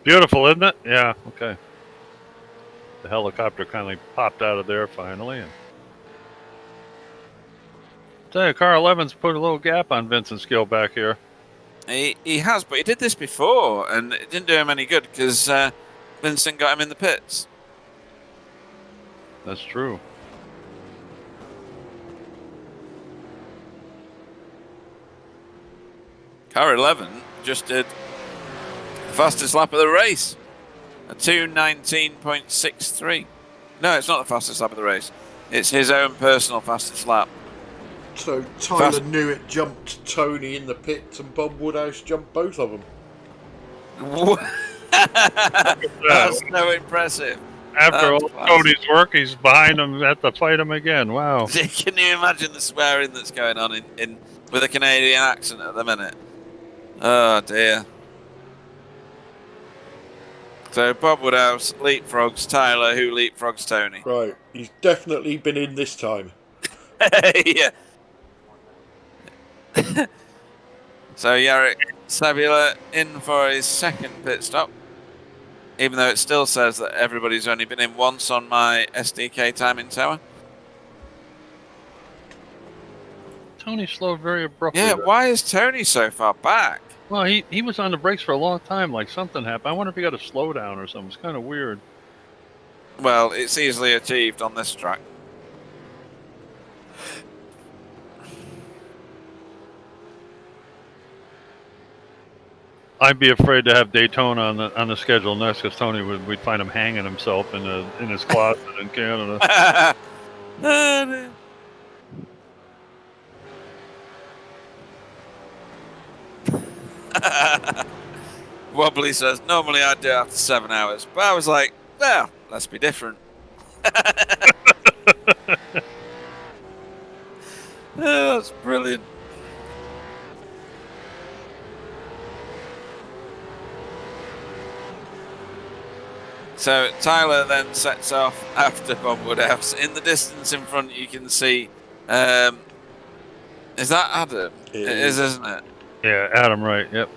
Beautiful, isn't it? Yeah, okay. The helicopter kindly popped out of there finally. And tell you, car 11's put a little gap on Vincent's Gill back here. He has, but he did this before, and it didn't do him any good because Vincent got him in the pits. That's true. Car 11 just did the fastest lap of the race. A 2:19.63. No, it's not the fastest lap of the race. It's his own personal fastest lap. So Tyler knew it, jumped Tony in the pit, and Bob Woodhouse jumped both of them. That's so impressive. After all Tony's work, he's behind him at to fight him again. Wow. Can you imagine the swearing that's going on in with a Canadian accent at the minute? Oh dear. So Bob Woodhouse leapfrogs Tyler, who leapfrogs Tony. Right, he's definitely been in this time. Yeah. So Jarek Sabula in for his second pit stop, even though it still says that everybody's only been in once on my SDK timing tower. Tony slowed very abruptly. Yeah, there. why is Tony so far back? Well, he was on the brakes for a long time, like something happened. I wonder if he got a slowdown or something. It's kind of weird. Well, it's easily achieved on this track. I'd be afraid to have Daytona on the schedule next, because Tony we'd find him hanging himself in his closet in Canada. Wobbly says, normally I'd do it after 7 hours. But I was like, well, let's be different. Oh, that's brilliant. So Tyler then sets off after Bob Woodhouse. In the distance in front, you can see, is that Adam? It is, isn't it? Yeah, Adam, right? Yep.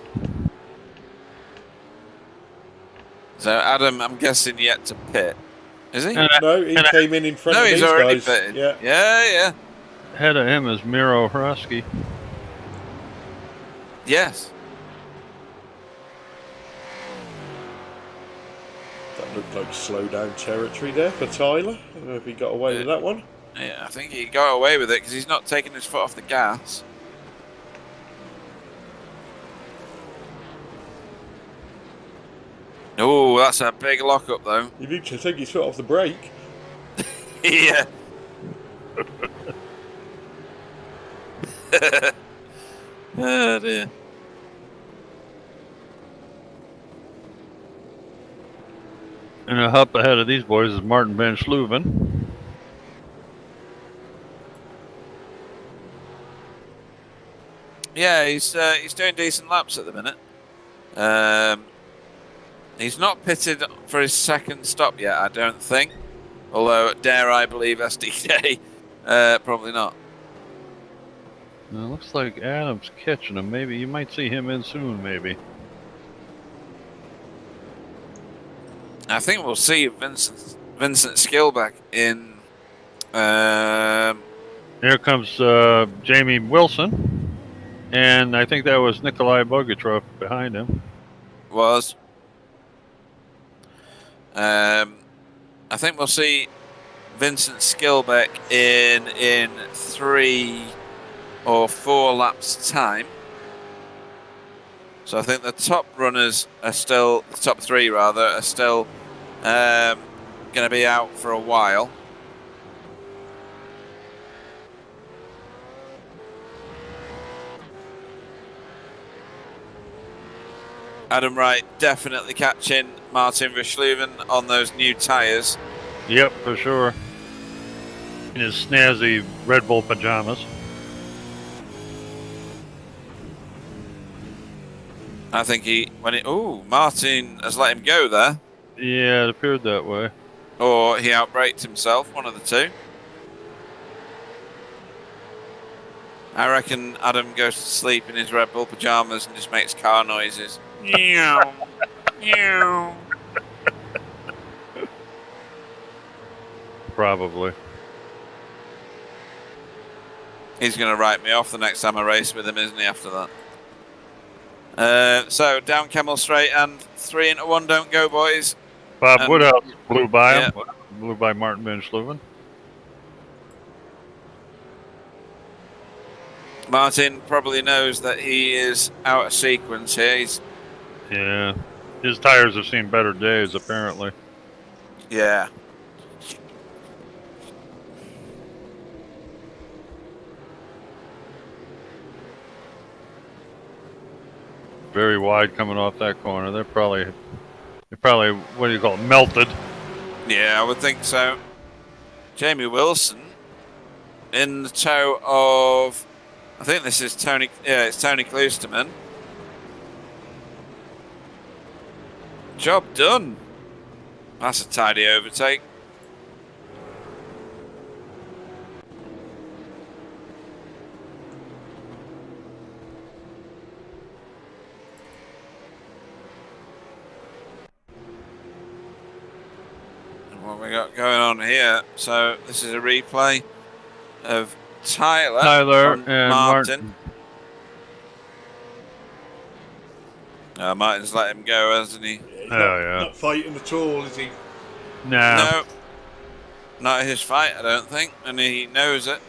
So Adam, I'm guessing yet to pit. Is he? No, he came in front No, of he's these already guys. pitted. Yeah. Yeah. Ahead of him is Miro Hrosky. Yes. That looked like slow down territory there for Tyler. I don't know if he got away with that one. Yeah, I think he got away with it because he's not taking his foot off the gas. Oh, that's a big lockup though. He needs to take his foot off the brake. Yeah. Oh dear. And up ahead of these boys is Martin Van Schluben. Yeah, he's doing decent laps at the minute. He's not pitted for his second stop yet, I don't think. Although, dare I believe SDK, probably not. It looks like Adam's catching him. Maybe you might see him in soon. Maybe. I think we'll see Vincent Skillback in. Here comes Jamie Wilson, and I think that was Nikolai Bogatrov behind him. Was. I think we'll see Vincent Skillback in 3 or 4 laps time. So I think the top runners are still, the top 3 rather, are still going to be out for a while. Adam Wright definitely catching Martin Verschluven on those new tyres. Yep, for sure. In his snazzy Red Bull pajamas. I think Martin has let him go there. Yeah, it appeared that way. Or he outbraked himself, one of the two. I reckon Adam goes to sleep in his Red Bull pajamas and just makes car noises. Meow. Meow. Probably. He's going to write me off the next time I race with him, isn't he, after that? So, down Camel Straight and 3 into 1 don't go, boys. Bob Woodhouse blew by him. Yeah. Blew by Martin Van Schluben. Martin probably knows that he is out of sequence here. Yeah. His tires have seen better days, apparently. Yeah. Very wide coming off that corner. They're probably, what do you call it, melted. Yeah, I would think so. Jamie Wilson in the tow of, I think this is Tony, yeah, it's Tony Kloosterman. Job done. That's a tidy overtake. what we got going on here. So this is a replay of Tyler on and Martin. Martin's let him go, hasn't he? Yeah, he's Yeah. not fighting at all, is he? No. No, not his fight, I don't think, and he knows it.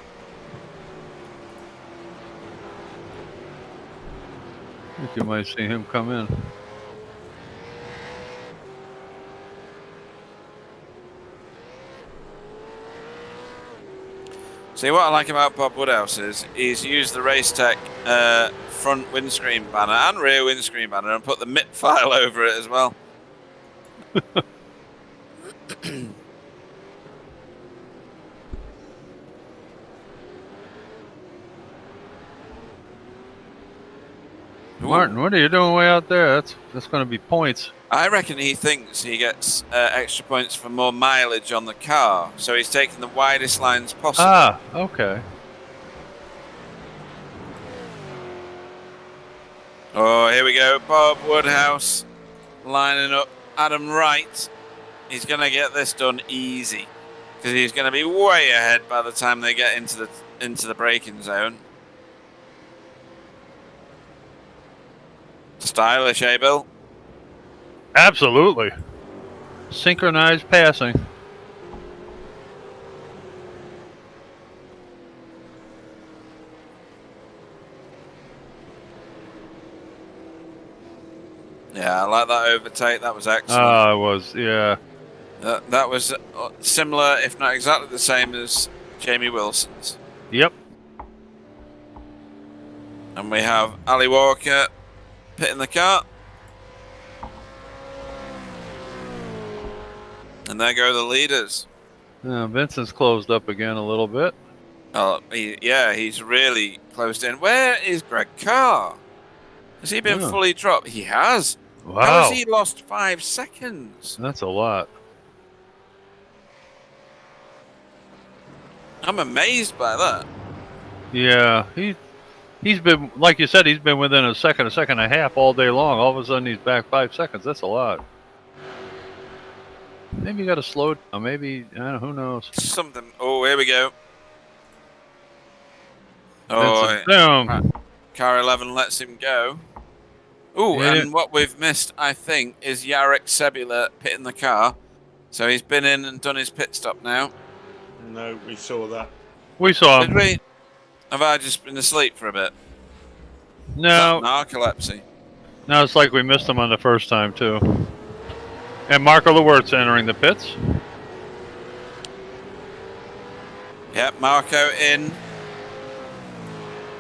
I think you might see him come in. See, what I like about Bob Woodhouse is he's used the Racetech front windscreen banner and rear windscreen banner and put the MIP file over it as well. Martin, what are you doing way out there? That's going to be points. I reckon he thinks he gets extra points for more mileage on the car, so he's taking the widest lines possible. Ah, okay. Oh, here we go. Bob Woodhouse lining up Adam Wright. He's going to get this done easy because he's going to be way ahead by the time they get into the braking zone. Stylish, eh, Bill? Absolutely. Synchronized passing. Yeah, I like that overtake. That was excellent. Ah, it was, yeah. That was similar, if not exactly the same as Jamie Wilson's. Yep. And we have Ali Walker pitting the car. And there go the leaders. Vincent's closed up again a little bit. Oh, he's really closed in. Where is Greg Carr? Has he been fully dropped? He has. Wow. How has he lost 5 seconds? That's a lot. I'm amazed by that. Yeah, he's been, like you said, he's been within a second and a half all day long. All of a sudden he's back 5 seconds. That's a lot. Maybe you got to slow down. Maybe, who knows? Something. Oh, here we go. Oh, Boom. Car 11 lets him go. Oh, Yeah. and what we've missed, I think, is Jarek Sebula pitting the car. So he's been in and done his pit stop now. No, we saw that. We saw Did him. we? Have I just been asleep for a bit? No, Narcolepsy. no, it's like we missed him on the first time too. And Marco Lewert's entering the pits. Yep, Marco in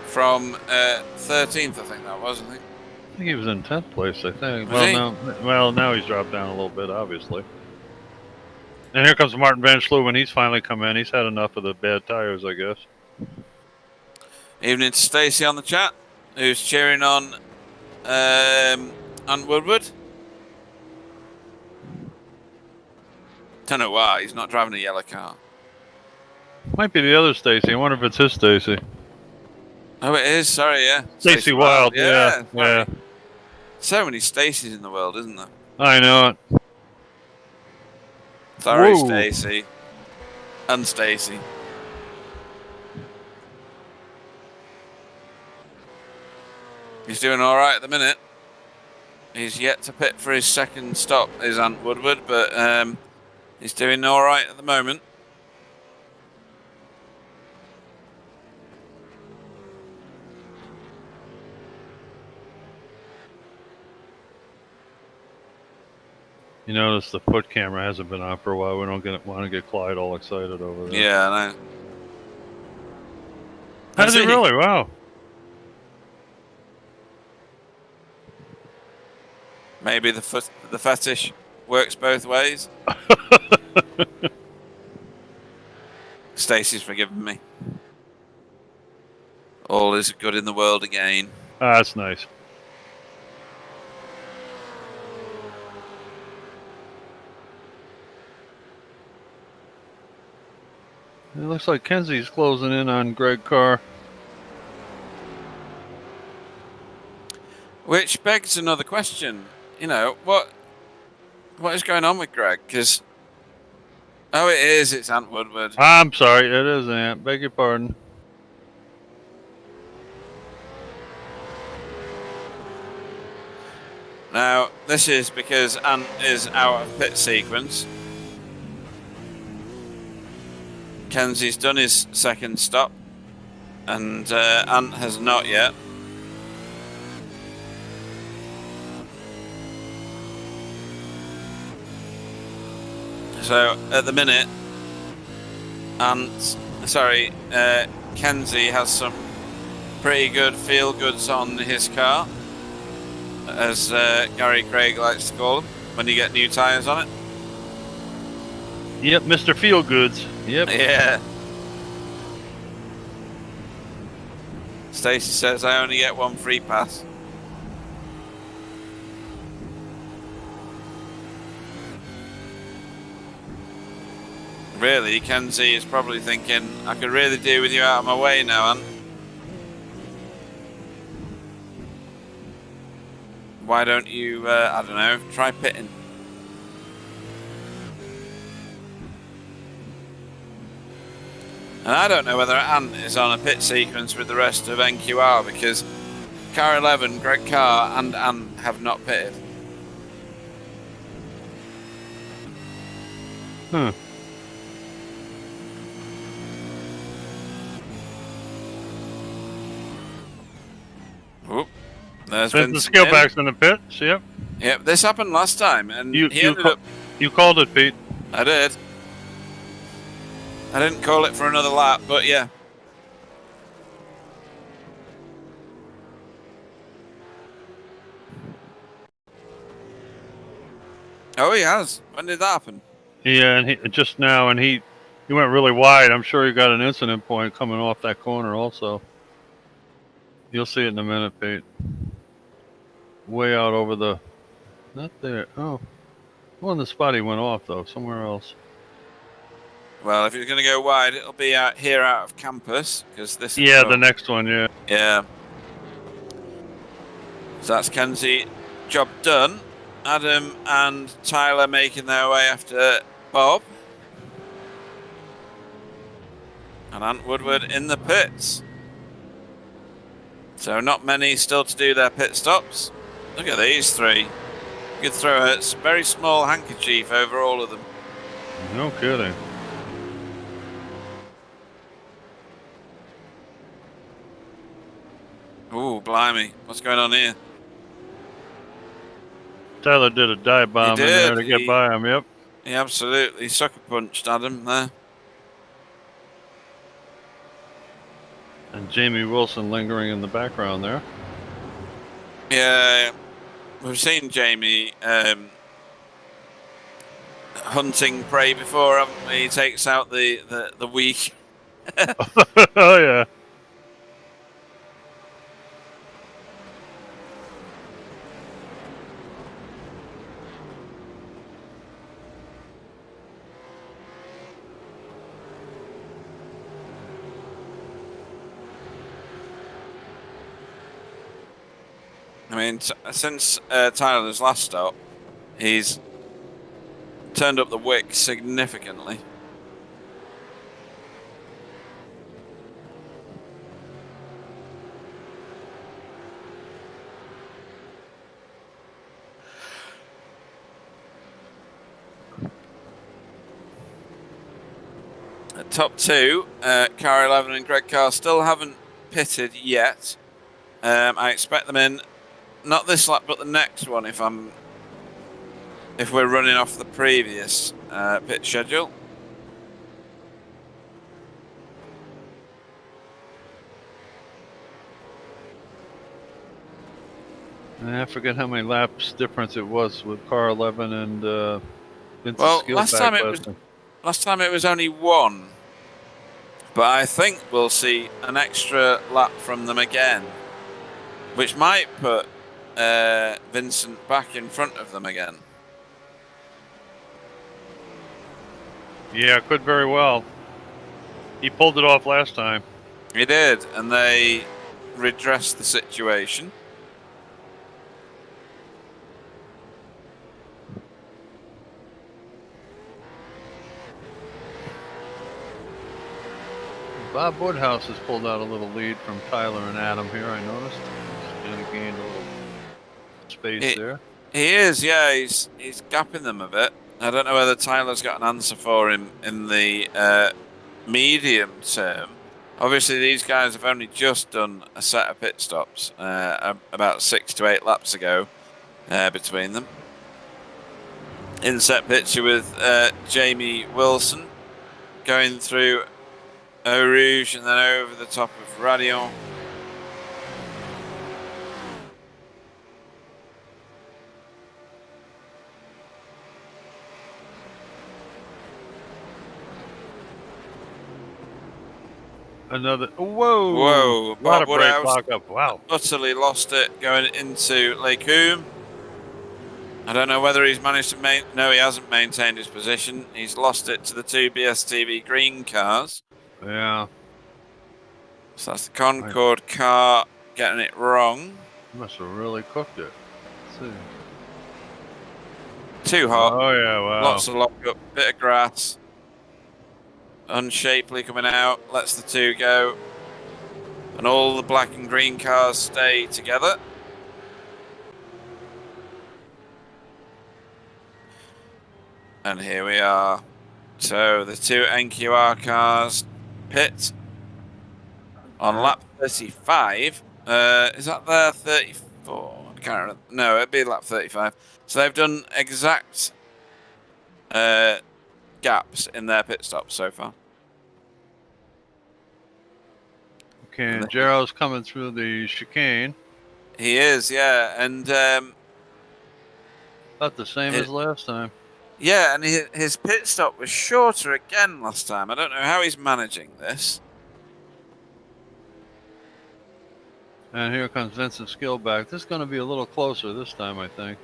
from 13th, I think that was, I think. I think he was in 10th place, I think. Was he? Now he's dropped down a little bit, obviously. And here comes Martin Van Schluben. He's finally come in. He's had enough of the bad tires, I guess. Evening to Stacey on the chat, who's cheering on Woodward. Don't know why, he's not driving a yellow car. Might be the other Stacy. I wonder if it's his Stacy. Oh, it is, sorry, yeah. Stacy Wild, yeah. So many Stacys in the world, isn't there? I know it. Sorry, Whoa. Stacey. And Stacey. He's doing all right at the minute. He's yet to pit for his second stop, is Ant Woodward, but he's doing all right at the moment. You notice the foot camera hasn't been on for a while. We don't want to get Clyde all excited over there. Yeah, I know. Has he really? Wow. Maybe the fetish works both ways. Stacey's forgiven me. All is good in the world again. Ah, that's nice. It looks like Kenzie's closing in on Greg Carr. Which begs another question. You know, what is going on with Greg? Because Oh, it is. It's Ant Woodward. I'm sorry, it is Ant. Beg your pardon. Now, this is because Ant is out of pit sequence. Kenzie's done his second stop, and Ant has not yet. So, at the minute, Kenzie has some pretty good feel-goods on his car, as Gary Craig likes to call them, when you get new tyres on it. Yep, Mr. Feelgoods. Yep. Yeah. Stacey says I only get one free pass. Really, Kenzie is probably thinking, I could really do with you out of my way now, Ant. Why don't you, I don't know, try pitting? And I don't know whether Ant is on a pit sequence with the rest of NQR, because Car 11, Greg Carr and Ant have not pitted. Oop, there's Vincent Vincent Skillback's in the pits. Yep. Yep, this happened last time, and You called it, Pete. I did. I didn't call it for another lap, but yeah. Oh, he has. When did that happen? Yeah, and he just now, and he went really wide. I'm sure he got an incident point coming off that corner also. You'll see it in a minute, Pete. Way out over the, not there. Oh, well, in the spot he went off though, somewhere else. Well, if he's going to go wide, it'll be out here out of campus, because this. Yeah, the next one. Yeah. Yeah. So that's Kenzie. Job done. Adam and Tyler making their way after Bob. And Ant Woodward in the pits. So not many still to do their pit stops. Look at these three. You could throw a very small handkerchief over all of them. No kidding. Ooh, blimey. What's going on here? Tyler did a dive bomb in there to get by him. Yep. He absolutely sucker punched Adam there. And Jamie Wilson lingering in the background there. Yeah, we've seen Jamie hunting prey before, haven't we? He takes out the weak. Oh yeah. I mean, since Tyler's last stop, he's turned up the wick significantly. At top two, Car 11 and Greg Carr still haven't pitted yet. I expect them in. Not this lap, but the next one. If we're running off the previous pit schedule. I forget how many laps difference it was with car 11 and Vincent Well, Skillback. last time it was only one, but I think we'll see an extra lap from them again, which might put Vincent back in front of them again. Yeah, could very well. He pulled it off last time. He did, and they redressed the situation. Bob Woodhouse has pulled out a little lead from Tyler and Adam here, I noticed. He's gained a little space there. He is, yeah. He's gapping them a bit. I don't know whether Tyler's got an answer for him in the medium term. Obviously, these guys have only just done a set of pit stops about 6 to 8 laps ago between them. Inset picture with Jamie Wilson going through Eau Rouge and then over the top of Radion. Another whoa! Whoa! A lot Bob of brake Woodhouse lock up. Wow! utterly lost it going into Lake Hume. I don't know whether he's managed to no, he hasn't maintained his position. He's lost it to the two BSTV green cars. Yeah. So that's the Concorde car getting it wrong. Must have really cooked it. Let's see. Too hot. Oh yeah! Wow. Lots of lock up, bit of grass. Unshapely coming out, lets the two go. And all the black and green cars stay together. And here we are. So the two NQR cars pit on lap 35. Is that their 34? I can't remember. No, it'd be lap 35. So they've done exact gaps in their pit stops so far. Okay, and Jarrow's coming through the chicane. He is, yeah, and About the same as last time. yeah, and his pit stop was shorter again last time. I don't know how he's managing this. And here comes Vincent Skillback. This is going to be a little closer this time, I think.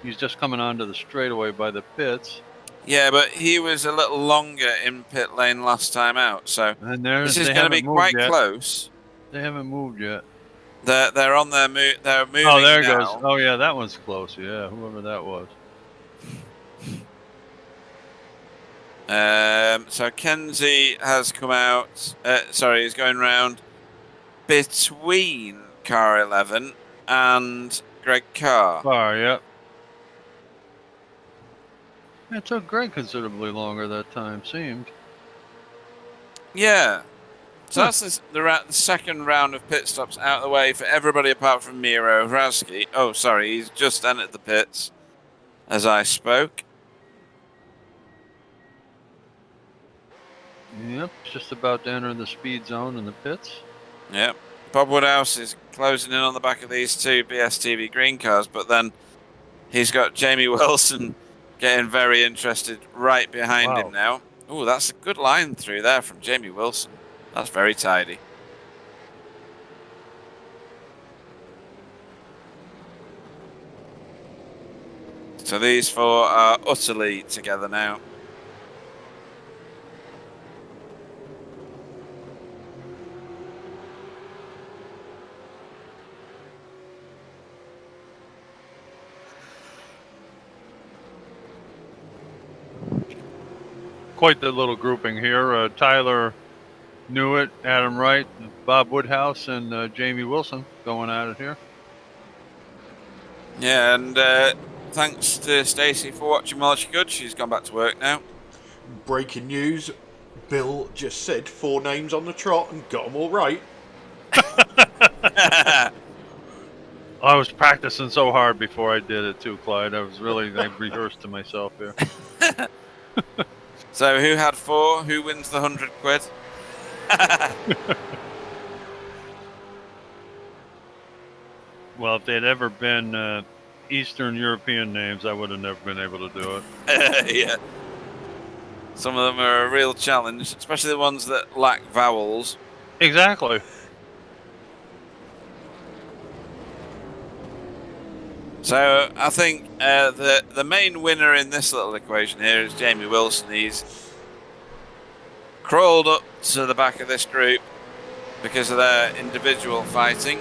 He's just coming onto the straightaway by the pits. Yeah, but he was a little longer in pit lane last time out, so And this is going to be quite close. They haven't moved yet. They're on their move. They're moving. Oh, there it now. goes. Oh yeah, that one's close. Yeah, whoever that was. So Kenzie has come out. Sorry, he's going round between car 11 and Greg Carr. Bar, yep. It took Greg considerably longer that time, seemed. Yeah. So that's the second round of pit stops out of the way for everybody apart from Miro Hrabsky. Oh, sorry, he's just entered the pits as I spoke. Yep, just about to enter the speed zone in the pits. Yep. Bob Woodhouse is closing in on the back of these two BSTV green cars, but then he's got Jamie Wilson getting very interested right behind him now. Oh, that's a good line through there from Jamie Wilson. That's very tidy. So these four are utterly together now. Quite the little grouping here. Tyler Newitt, Adam Wright, Bob Woodhouse, and Jamie Wilson going at it here. Yeah, and thanks to Stacey for watching while she could. She's gone back to work now. Breaking news. Bill just said 4 names on the trot and got them all right. I was practicing so hard before I did it too, Clyde. I rehearsed to myself here. So who had 4? Who wins the 100 quid? Well, if they'd ever been Eastern European names, I would have never been able to do it. Yeah. Some of them are a real challenge, especially the ones that lack vowels. Exactly. So I think the main winner in this little equation here is Jamie Wilson. He's crawled up to the back of this group because of their individual fighting.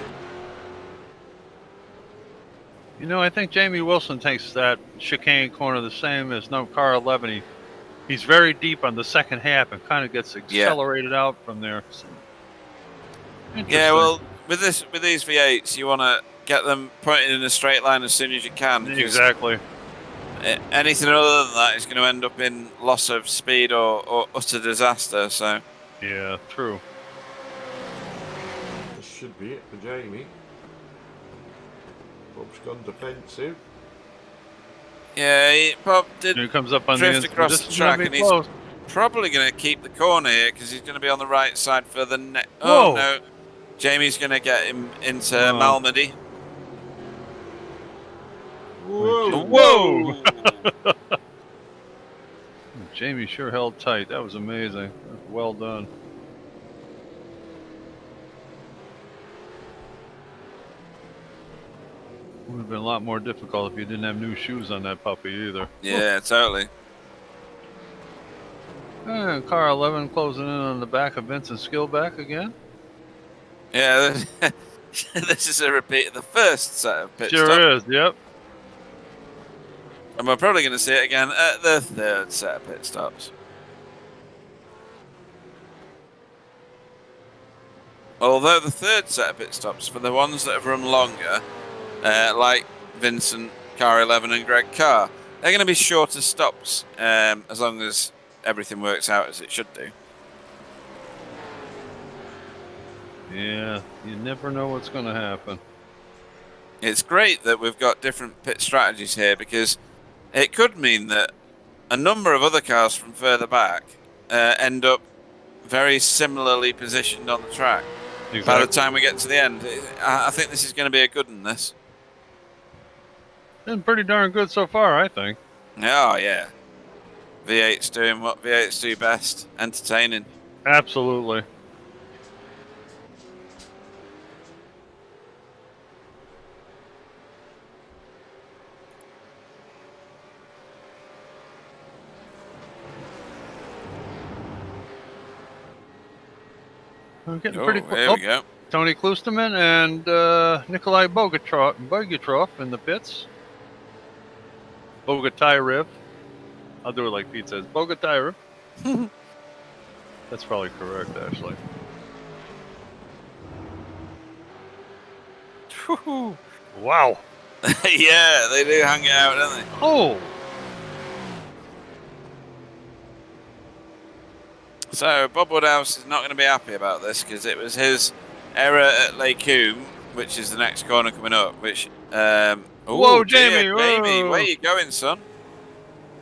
You know, I think Jamie Wilson takes that chicane corner the same as car 11 he He's very deep on the second half and kind of gets accelerated out from there. So, yeah, well, with these V8s, you want to get them pointed in a straight line as soon as you can. Exactly. Anything other than that is going to end up in loss of speed or utter disaster. So. Yeah, true. This should be it for Jamie. Bob's gone defensive. Yeah, Bob did he comes up on drift the across the track, and he's probably going to keep the corner here because he's going to be on the right side for the next. Oh no, Jamie's going to get him into Malmedy. Whoa! Jamie sure held tight. That was amazing. Well done. Would have been a lot more difficult if you didn't have new shoes on that puppy either. Yeah, totally. And car 11 closing in on the back of Vincent Skillback again. Yeah, this is a repeat of the first set of pit stops. Sure is, yep. And we're probably going to see it again at the third set of pit stops. Although the third set of pit stops, for the ones that have run longer, like Vincent, Car 11 and Greg Carr, they're going to be shorter stops as long as everything works out as it should do. Yeah, you never know what's going to happen. It's great that we've got different pit strategies here because it could mean that a number of other cars from further back end up very similarly positioned on the track. Exactly. By the time we get to the end, I think this is going to be a good one, this. Been pretty darn good so far, I think. Oh, yeah. V8's doing what V8's do best, entertaining. Absolutely. I'm getting pretty close. There we go. Tony Klusterman and Nikolai Bogatrov in the pits. Bogatyrev. I'll do it like Pete says. Bogatyrev. That's probably correct, actually. Wow. Yeah, they do hang it out, don't they? Oh. So Bob Woodhouse is not going to be happy about this because it was his error at Lake Hume, which is the next corner coming up. Which, whoa, Jamie! Dear, whoa. Jamie, where are you going, son?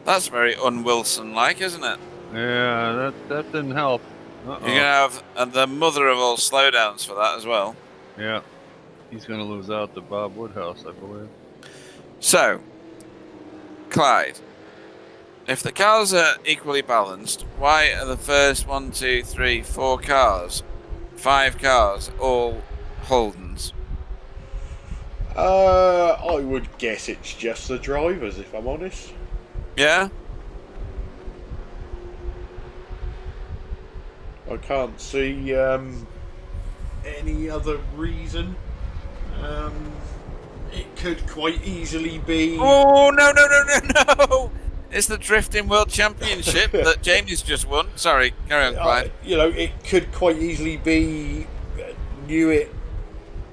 That's very un-Wilson-like, isn't it? Yeah, that didn't help. You're going to have the mother of all slowdowns for that as well. Yeah, he's going to lose out to Bob Woodhouse, I believe. So, Clyde, if the cars are equally balanced, why are the first 1, 2, 3, 4 cars, 5 cars, all Holdens? I would guess it's just the drivers, if I'm honest. Yeah? I can't see any other reason. It could quite easily be... Oh, no! It's the Drifting World Championship that Jamie's just won. Sorry, carry on, Clyde. It could quite easily be Newitt,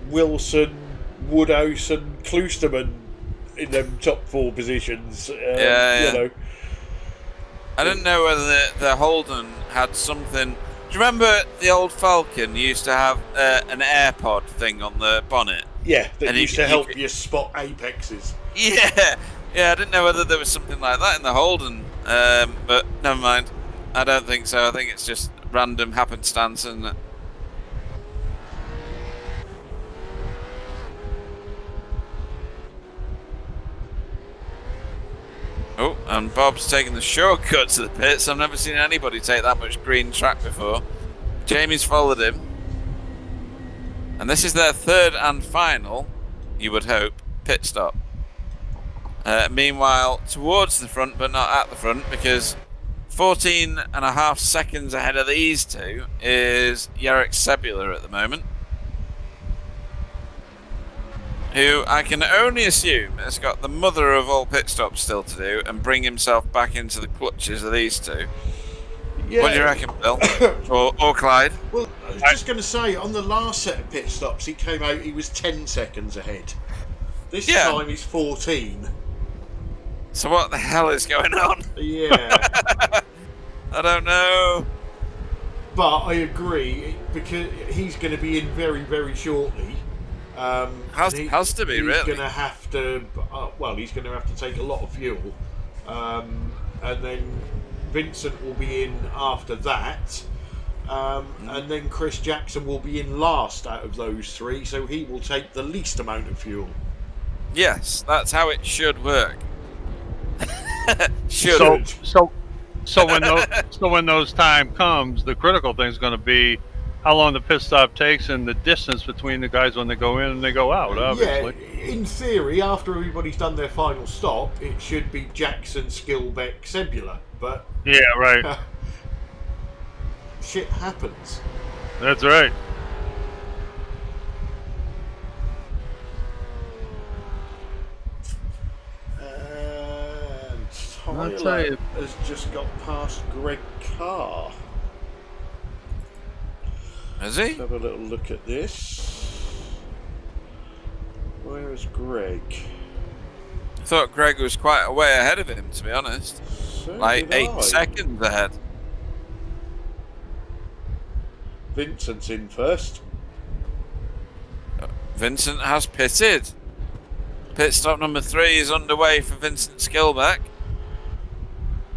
Wilson, Woodhouse and Klusterman in them top 4 positions. I didn't know whether the Holden had something... Do you remember the old Falcon used to have an AirPod thing on the bonnet? Yeah, that used to help you spot apexes. Yeah, I didn't know whether there was something like that in the Holden, but never mind. I don't think so. I think it's just random happenstance, isn't it? Oh, and Bob's taking the shortcut to the pits. I've never seen anybody take that much green track before. Jamie's followed him. And this is their third and final, you would hope, pit stop. Meanwhile, towards the front, but not at the front, because 14.5 seconds ahead of these two is Jarek Sebula at the moment. who I can only assume has got the mother of all pit stops still to do and bring himself back into the clutches of these two. Yeah. What do you reckon, Bill? or Clyde? Well, I was just going to say, on the last set of pit stops, he came out, he was 10 seconds ahead. This time he's 14. So what the hell is going on? Yeah. I don't know. But I agree, because he's going to be in very, very shortly. Has to be, he's really. Going to have to, he's going to have to take a lot of fuel. And then Vincent will be in after that. And then Chris Jackson will be in last out of those three, so he will take the least amount of fuel. Yes, that's how it should work. So when those time comes, the critical thing is going to be how long the pit stop takes and the distance between the guys when they go in and they go out. Obviously, yeah. In theory, after everybody's done their final stop, it should be Jackson, Skilbeck, Sebula. But yeah, right. Shit happens. That's right. And I'll tell Tyler you. has just got past Greg Carr. Is he? Let's have a little look at this. Where is Greg? I thought Greg was quite a way ahead of him, to be honest. So Like did 8 I. seconds ahead. Vincent's in first. Vincent has pitted. Pit stop number 3 is underway for Vincent Skilbeck.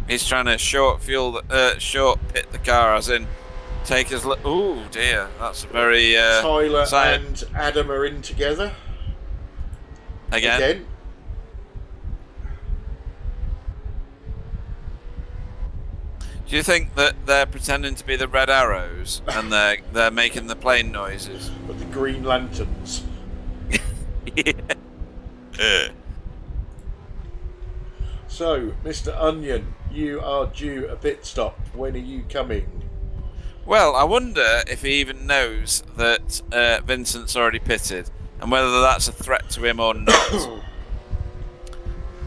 He's trying to short pit the car, as in take his. Oh dear, that's a very. Tyler and Adam are in together. Again. Do you think that they're pretending to be the red arrows and they're making the plane noises? But the Green Lanterns. Yeah. So, Mr. Onion, you are due a pit stop. When are you coming? Well, I wonder if he even knows that Vincent's already pitted and whether that's a threat to him or not.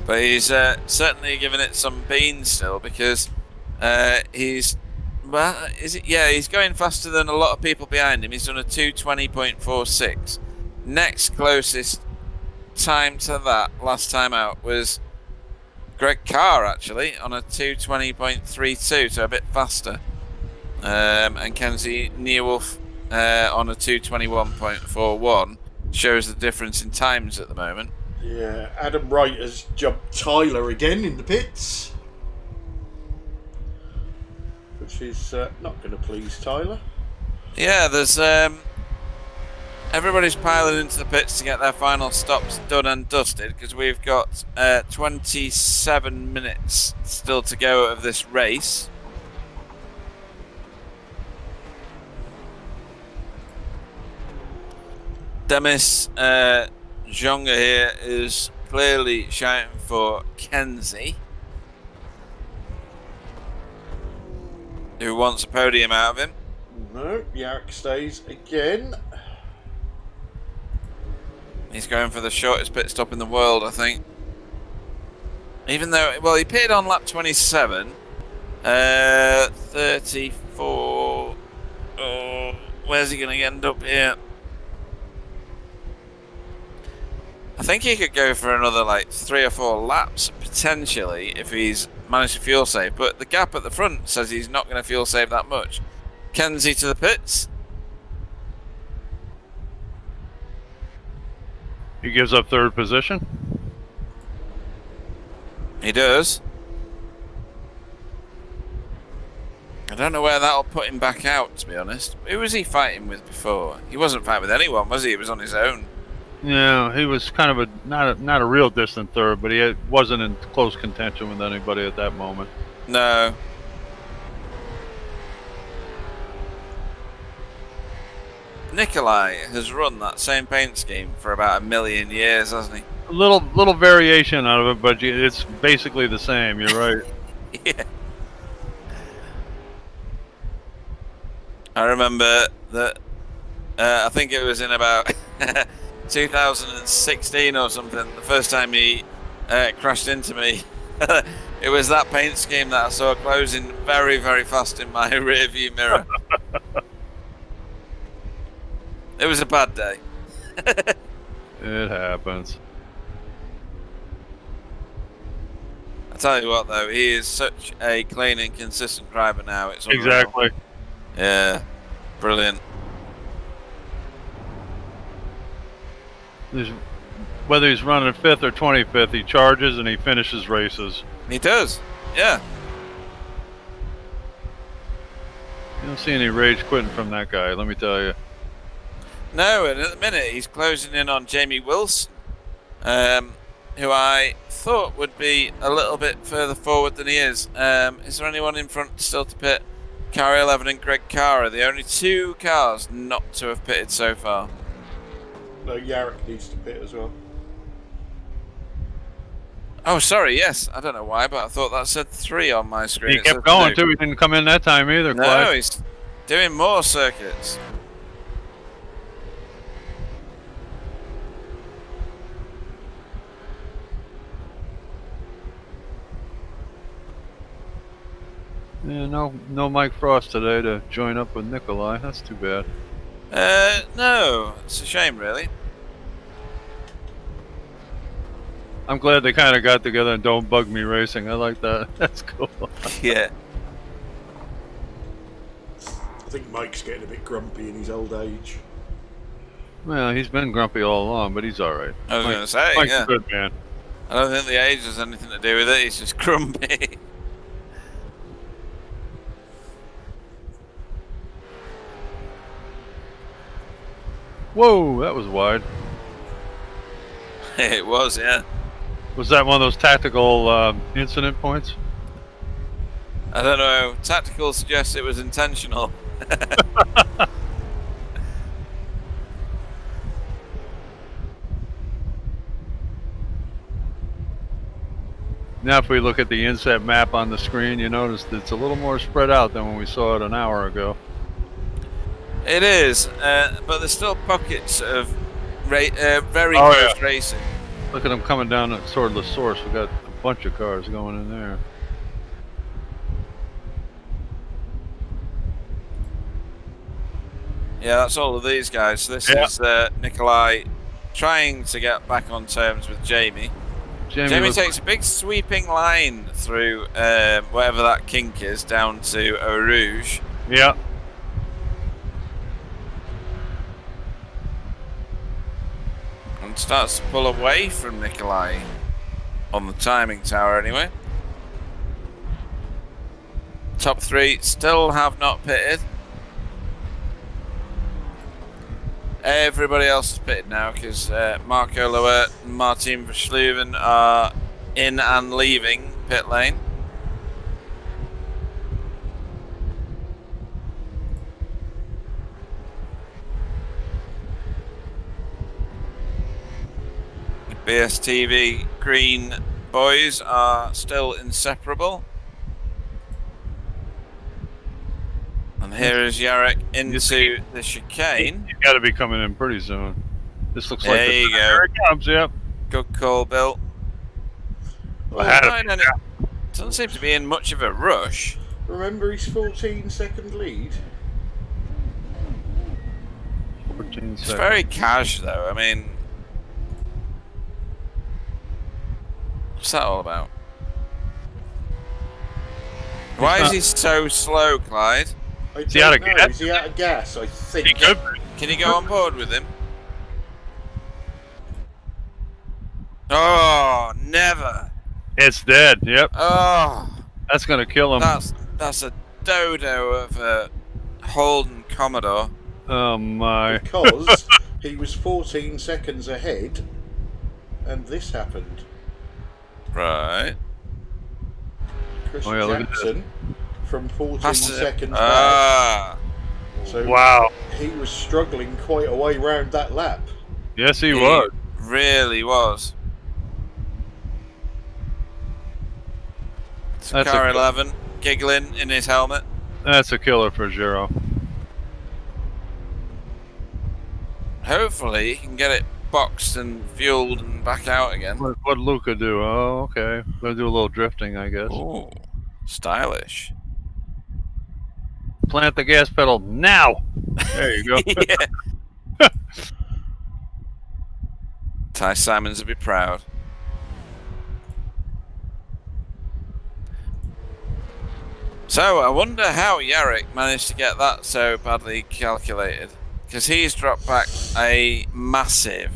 But he's certainly giving it some beans still, because he's going faster than a lot of people behind him. He's done a 2:20.46. Next closest time to that last time out was Greg Carr, actually, on a 2:20.32, so a bit faster. And Kenzie Neewolf on a 2:21.41 shows the difference in times at the moment. Yeah, Adam Wright has jumped Tyler again in the pits, which is not going to please Tyler. Yeah, there's everybody's piling into the pits to get their final stops done and dusted, because we've got 27 minutes still to go of this race. Demis Jonga here is clearly shouting for Kenzie, who wants a podium out of him. No, Yarrick stays again. He's going for the shortest pit stop in the world, I think. Even though, well, he pitted on lap 27. 34. Oh, where's he going to end up here? I think he could go for another like 3 or 4 laps potentially if he's managed to fuel save, but the gap at the front says he's not going to fuel save that much. Kenzie to the pits. He gives up third position. He does. I don't know where that'll put him back out, to be honest. Who was he fighting with before? He wasn't fighting with anyone, was he? He was on his own. Yeah, he was kind of not a real distant third, but he wasn't in close contention with anybody at that moment. No. Nikolai has run that same paint scheme for about 1 million years, hasn't he? A little variation out of it, but it's basically the same. You're right. Yeah. I remember that I think it was in about 2016 or something. The first time he crashed into me. It was that paint scheme that I saw closing very, very fast in my rear view mirror. It was a bad day. It happens. I tell you what, though, he is such a clean and consistent driver now. It's unreal. Exactly. Yeah, brilliant. Whether he's running 5th or 25th, he charges and he finishes races. He does, yeah. You don't see any rage quitting from that guy, let me tell you. No, and at the minute he's closing in on Jamie Wilson, who I thought would be a little bit further forward than he is. Is there anyone in front still to pit? Car 11 and Greg Carr are the only 2 cars not to have pitted so far. No, Yarrick needs to pit as well. Oh, sorry, yes. I don't know why, but I thought that said 3 on my screen. He kept going too, he didn't come in that time either, No, Clyde. he's doing more circuits. Yeah, no Mike Frost today to join up with Nikolai. That's too bad. No, it's a shame, really. I'm glad they kind of got together and don't bug me racing. I like that. That's cool. Yeah. I think Mike's getting a bit grumpy in his old age. Well, he's been grumpy all along, but he's all right. I was going to say, Mike's yeah. a good man. I don't think the age has anything to do with it. He's just grumpy. Whoa, that was wide. It was, yeah. Was that one of those tactical incident points? I don't know. Tactical suggests it was intentional. Now, if we look at the inset map on the screen, you notice that it's a little more spread out than when we saw it an hour ago. It is, but there's still pockets of very close racing. Look at them coming down toward the source. We got a bunch of cars going in there. Yeah, that's all of these guys. So this is Nikolai trying to get back on terms with Jamie. Jamie takes a big sweeping line through whatever that kink is down to Eau Rouge. Yeah. And starts to pull away from Nikolai on the timing tower anyway. Top 3 still have not pitted. Everybody else is pitted now because Marco Loert and Martin Schluben are in and leaving pit lane. BSTV green boys are still inseparable. And here is Yarrick into the chicane. You got to be coming in pretty soon. This looks like there you go. Here it comes. Yep. Good call, Bill. Doesn't seem to be in much of a rush. Remember his 14-second lead? 14 seconds. It's very cash, though. I mean, what's that all about? Why is he so slow, Clyde? Is he out of gas? Is he out of gas? I think. He could be. Can you go on board with him? Oh, never. It's dead. Yep. Oh, That's gonna kill him. that's a dodo of a Holden Commodore. Oh my. Because he was 14 seconds ahead, and this happened. Right. Chris Oh, yeah, look at Jackson from 14 Passed it. seconds back. Ah. So Wow. he was struggling quite a way round that lap. Yes, he was. Really was. That's Car a- 11 giggling in his helmet. That's a killer for Giro. Hopefully he can get it boxed and fueled and back out again. What Luca do? Oh, okay. Gonna do a little drifting, I guess. Ooh, stylish. Plant the gas pedal now. There you go. Yeah. Ty Simons would be proud. So I wonder how Yarrick managed to get that so badly calculated, because he's dropped back a massive.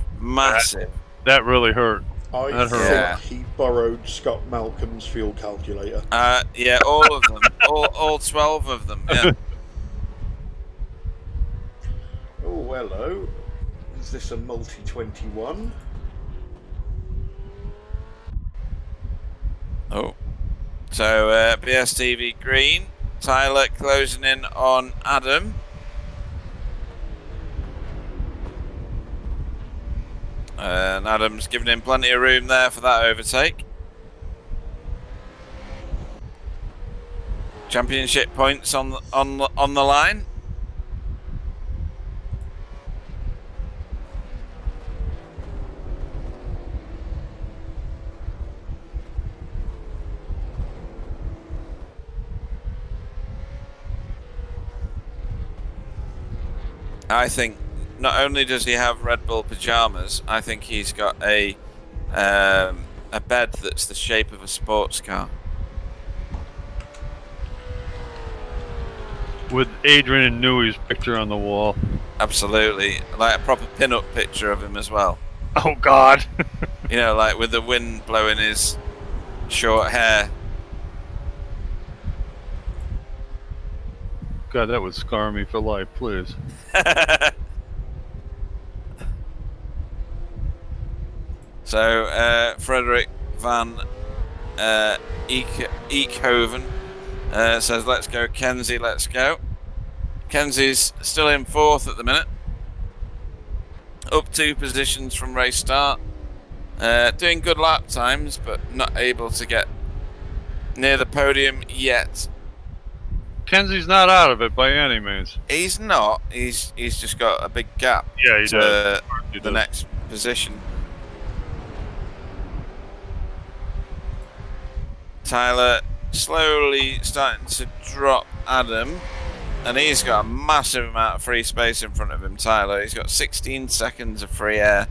That really hurt. I That think hurt. he borrowed Scott Malcolm's fuel calculator. Yeah, all of them, all 12 of them. Yeah. Oh, hello. Is this a multi-21? Oh. So, BSTV green. Tyler closing in on Adam. And Adam's giving him plenty of room there for that overtake. Championship points on the line. I think not only does he have Red Bull pajamas, I think he's got a bed that's the shape of a sports car. With Adrian Newey's picture on the wall. Absolutely, like a proper pin-up picture of him as well. Oh God. You know, like with the wind blowing his short hair. God, that would scar me for life, please. So, Frederick van Eekhoven says, let's go, Kenzie, let's go. Kenzie's still in 4th at the minute. Up 2 positions from race start. Doing good lap times, but not able to get near the podium yet. Kenzie's not out of it by any means. He's not. He's just got a big gap Yeah, he to does. He the does. next position. Tyler slowly starting to drop Adam, and he's got a massive amount of free space in front of him. Tyler, he's got 16 seconds of free air.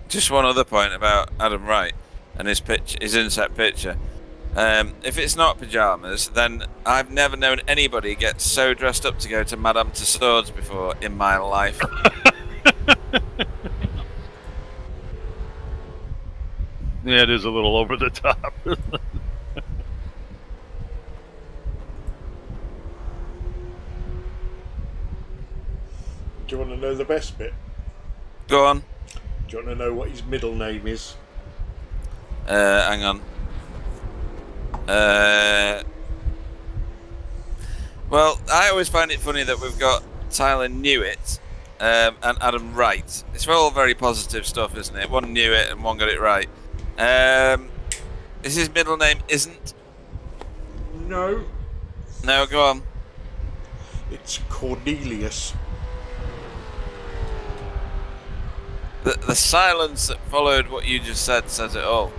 Just one other point about Adam Wright and his inset picture. If it's not pajamas, then I've never known anybody get so dressed up to go to Madame Tussauds before in my life. Yeah, it is a little over the top. Do you want to know the best bit? Go on. Do you want to know what his middle name is? Hang on. Well, I always find it funny that we've got Tyler Newitt and Adam Wright. It's all very positive stuff, isn't it? One knew it and one got it right. Is his middle name isn't? No. No, go on. It's Cornelius. The silence that followed what you just said says it all.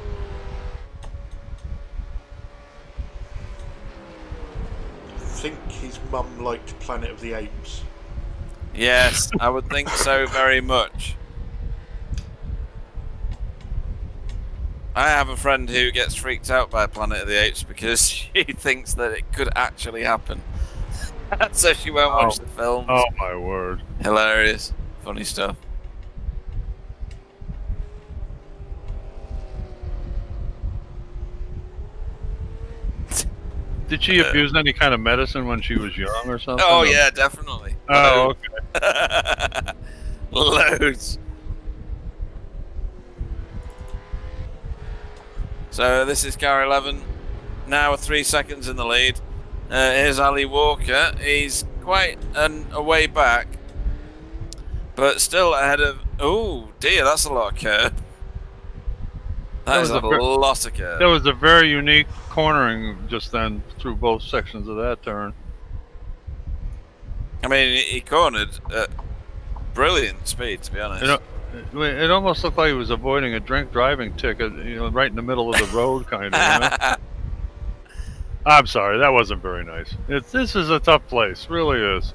I think his mum liked Planet of the Apes. Yes, I would think so very much. I have a friend who gets freaked out by Planet of the Apes because she thinks that it could actually happen. So she won't watch the films. Oh my word. Hilarious. Funny stuff. Did she abuse any kind of medicine when she was young or something? Oh yeah, definitely. Oh, okay. Loads. So this is car 11. Now 3 seconds in the lead. Here's Ali Walker. He's quite a way back. but still ahead of. Oh dear, that's a lot of curve. That is a lot of curve. There was a very unique cornering just then through both sections of that turn. I mean, he cornered at brilliant speed, to be honest. It almost looked like he was avoiding a drink driving ticket, right in the middle of the road, kind of. I'm sorry, that wasn't very nice. This is a tough place, really is.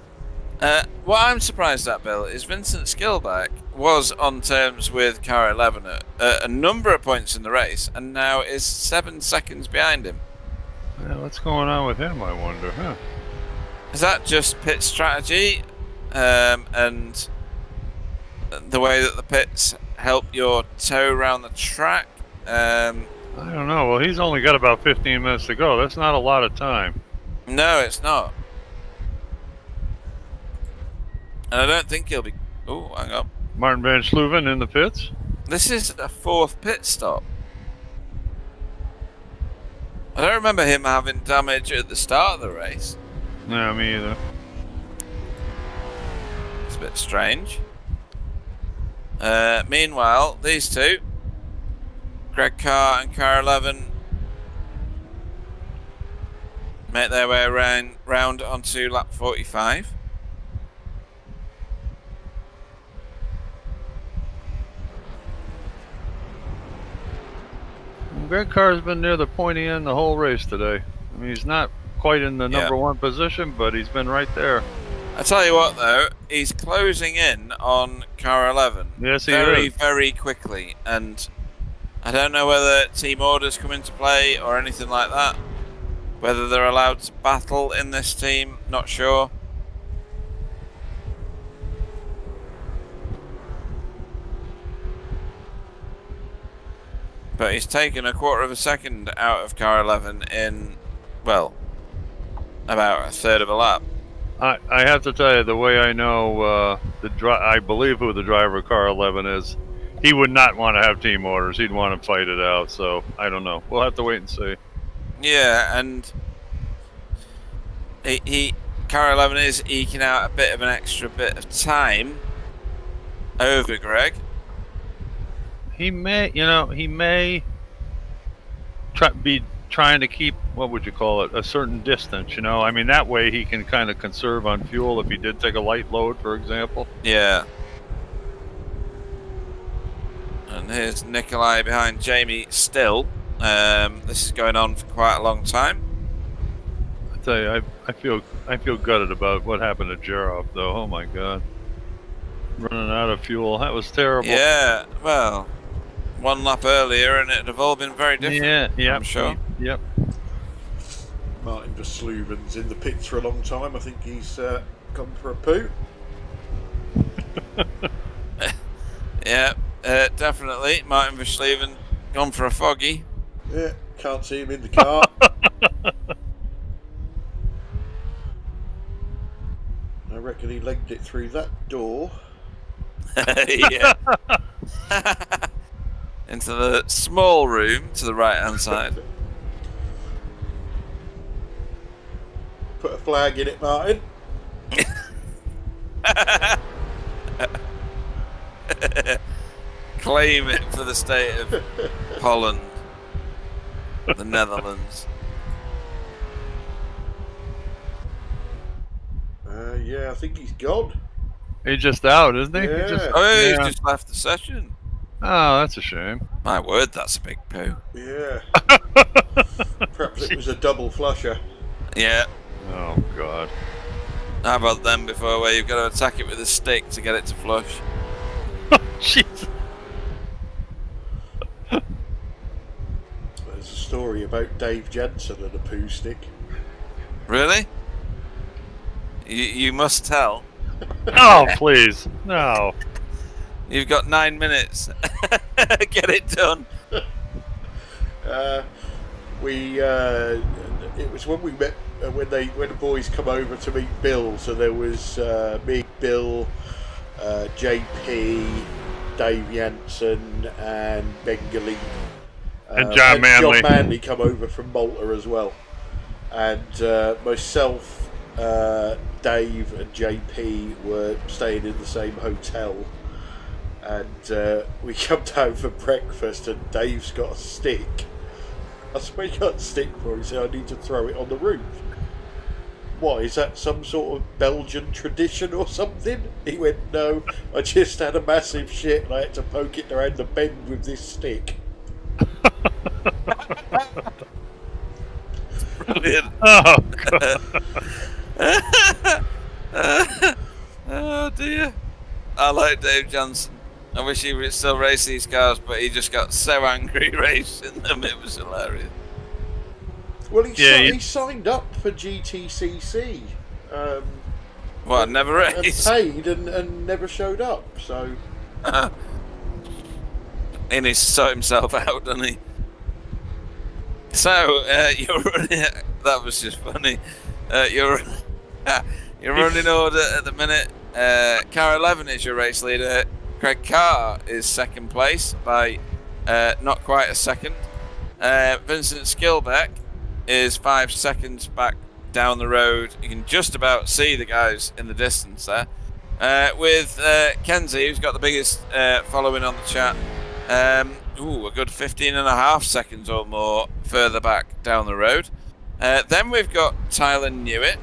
What I'm surprised at, Bill, is Vincent Skillback was on terms with car 11 at a number of points in the race, and now is 7 seconds behind him. Yeah, what's going on with him, I wonder, huh? Is that just pit strategy, and the way that the pits help your tow around the track? I don't know. Well, he's only got about 15 minutes to go. That's not a lot of time. No, it's not. And I don't think he'll be... Oh, hang on. Martin van Schluben in the pits. This is a 4th pit stop. I don't remember him having damage at the start of the race. No, me either. It's a bit strange. Meanwhile, these two, Greg Carr and Car 11, make their way round onto lap 45. Greg Carr's been near the pointy end the whole race today. I mean, he's not quite in the number one position, but he's been right there. I tell you what, though, he's closing in on car 11. Yes, he is. Very quickly, and I don't know whether team orders come into play or anything like that. Whether they're allowed to battle in this team, not sure. But he's taken a quarter of a second out of car 11 in, well, about a third of a lap. I have to tell you, the way I know I believe who the driver of car 11 is, he would not want to have team orders. He'd want to fight it out. So I don't know. We'll have to wait and see. Yeah, and car 11 is eking out a bit of an extra bit of time over Greg. He may be trying to keep, what would you call it, a certain distance, I mean, that way he can kind of conserve on fuel if he did take a light load, for example. Yeah. And here's Nikolai behind Jamie still. This is going on for quite a long time. I tell you, I feel gutted about what happened to Jarov, though. Oh my God. Running out of fuel. That was terrible. Yeah, well, one lap earlier and it'd have all been very different. Yeah, I'm sure. Yep. Martin van Schluben's in the pits for a long time. I think he's gone for a poo. Yeah, definitely. Martin van Schluben gone for a foggy. Yeah, can't see him in the car. I reckon he legged it through that door. Yeah. Into the small room to the right hand side. Put a flag in it, Martin. Claim it for the state of Holland, the Netherlands. Yeah, I think he's gone. He's just out, isn't he? Yeah. He's just left the session. Oh, that's a shame. My word, that's a big poo. Yeah. Perhaps it was a double flusher. Yeah. Oh, God. How about them before, where you've got to attack it with a stick to get it to flush? Jeez. There's a story about Dave Jensen and a poo stick. Really? You must tell. Oh, please. No. You've got 9 minutes. Get it done. It was when we met when the boys come over to meet Bill. So there was me, Bill, JP, Dave Jansen, and Bengali, and John Manley. John Manley come over from Malta as well, and myself, Dave and JP were staying in the same hotel, and we come down for breakfast, and Dave's got a stick. I said, "What you got a stick for?" He said, "I need to throw it on the roof." "What, is that some sort of Belgian tradition or something?" He went, "No, I just had a massive shit and I had to poke it around the bend with this stick." Brilliant. Oh, God. Oh dear. I like Dave Johnson. I wish he would still race these cars, but he just got so angry racing them. It was hilarious. Well, he signed up for GTCC. What, never And raced? paid and never showed up, so... He needs to sort himself out, doesn't he? So, you're running... That was just funny. You're running order at the minute. Car 11 is your race leader. Craig Carr is second place by not quite a second. Vincent Skilbeck is 5 seconds back down the road. You can just about see the guys in the distance there. With Kenzie, who's got the biggest following on the chat, a good 15.5 seconds or more further back down the road. Then we've got Tyler Newitt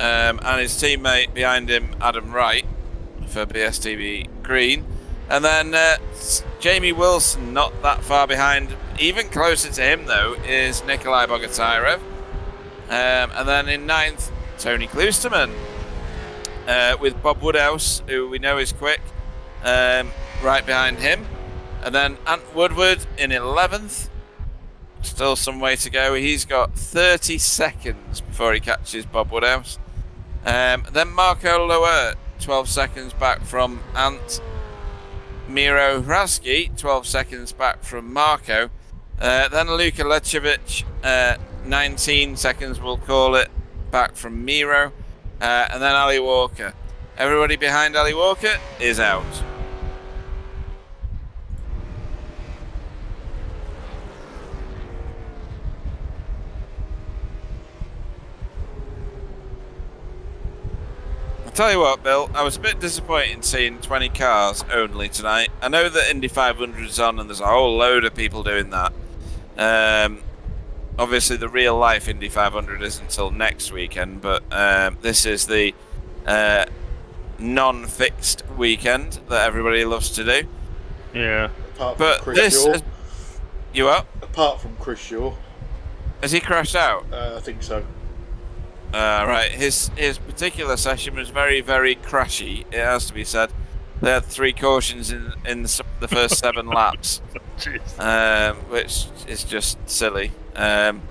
and his teammate behind him, Adam Wright, for BSTV Green. And then Jamie Wilson, not that far behind. Even closer to him, though, is Nikolai Bogatyrov. And then in 9th, Tony Kloosterman, with Bob Woodhouse, who we know is quick, right behind him. And then Ant Woodward in 11th. Still some way to go. He's got 30 seconds before he catches Bob Woodhouse. Then Marco Lower, 12 seconds back from Ant. Miro Hraski, 12 seconds back from Marco. Then Luka Lecevic, 19 seconds, we'll call it, back from Miro. And then Ali Walker. Everybody behind Ali Walker is out. Tell you what, Bill, I was a bit disappointed in seeing 20 cars only tonight. I know that Indy 500 is on and there's a whole load of people doing that. Obviously, the real life Indy 500 isn't until next weekend, but this is the non-fixed weekend that everybody loves to do. Yeah. Apart from But Chris this, Shaw. you up? Apart from Chris Shaw. Has he crashed out? I think so. Right, his particular session was very, very crashy, it has to be said. They had 3 cautions in the first 7 laps, which is just silly. Given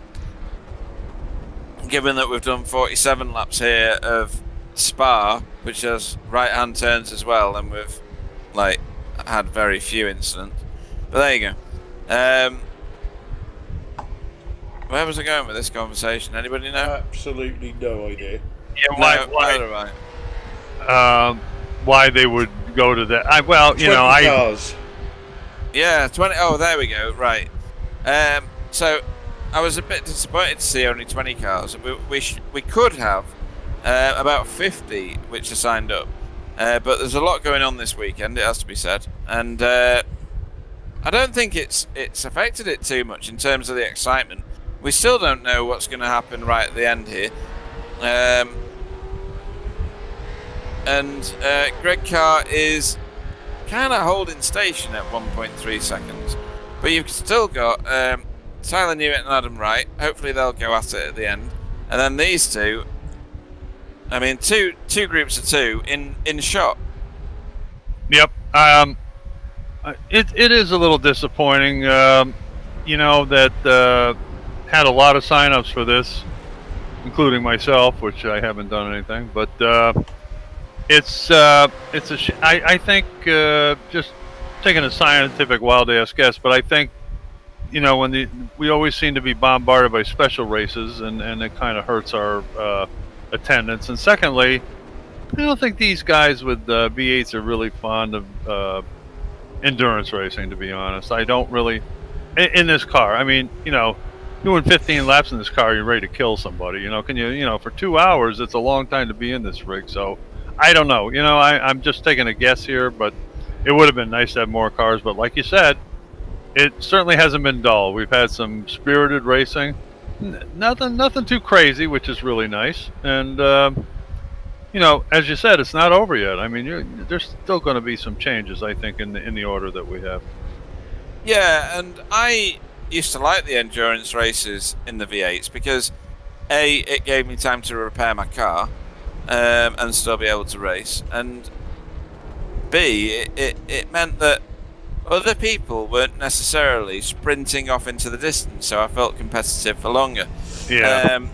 that we've done 47 laps here of Spa, which has right-hand turns as well, and we've had very few incidents. But there you go. Where was I going with this conversation? Anybody know? Absolutely no idea. Yeah, why they would go to that? Cars. Yeah, 20. Oh, there we go. Right. So I was a bit disappointed to see only 20 cars. We could have about 50 which are signed up, but there's a lot going on this weekend. It has to be said, and I don't think it's affected it too much in terms of the excitement. We still don't know what's going to happen right at the end here. And Greg Carr is kind of holding station at 1.3 seconds. But you've still got Tyler Newitt and Adam Wright. Hopefully they'll go at it at the end. And then these two, I mean, two groups of 2 in shot. Yep. It is a little disappointing, that had a lot of sign-ups for this, including myself, which I haven't done anything. But it's I think just taking a scientific wild-ass guess, but I think we always seem to be bombarded by special races, and it kind of hurts our attendance. And secondly, I don't think these guys with V8s are really fond of endurance racing, to be honest. I don't really in this car. I mean, doing 15 laps in this car, you're ready to kill somebody. For 2 hours, it's a long time to be in this rig. So I don't know. I'm just taking a guess here, but it would have been nice to have more cars. But like you said, it certainly hasn't been dull. We've had some spirited racing, nothing too crazy, which is really nice. And as you said, it's not over yet. I mean, there's still going to be some changes, I think, in the order that we have. Yeah, and I used to like the endurance races in the V8s because A, it gave me time to repair my car and still be able to race, and B, it meant that other people weren't necessarily sprinting off into the distance, so I felt competitive for longer. Yeah.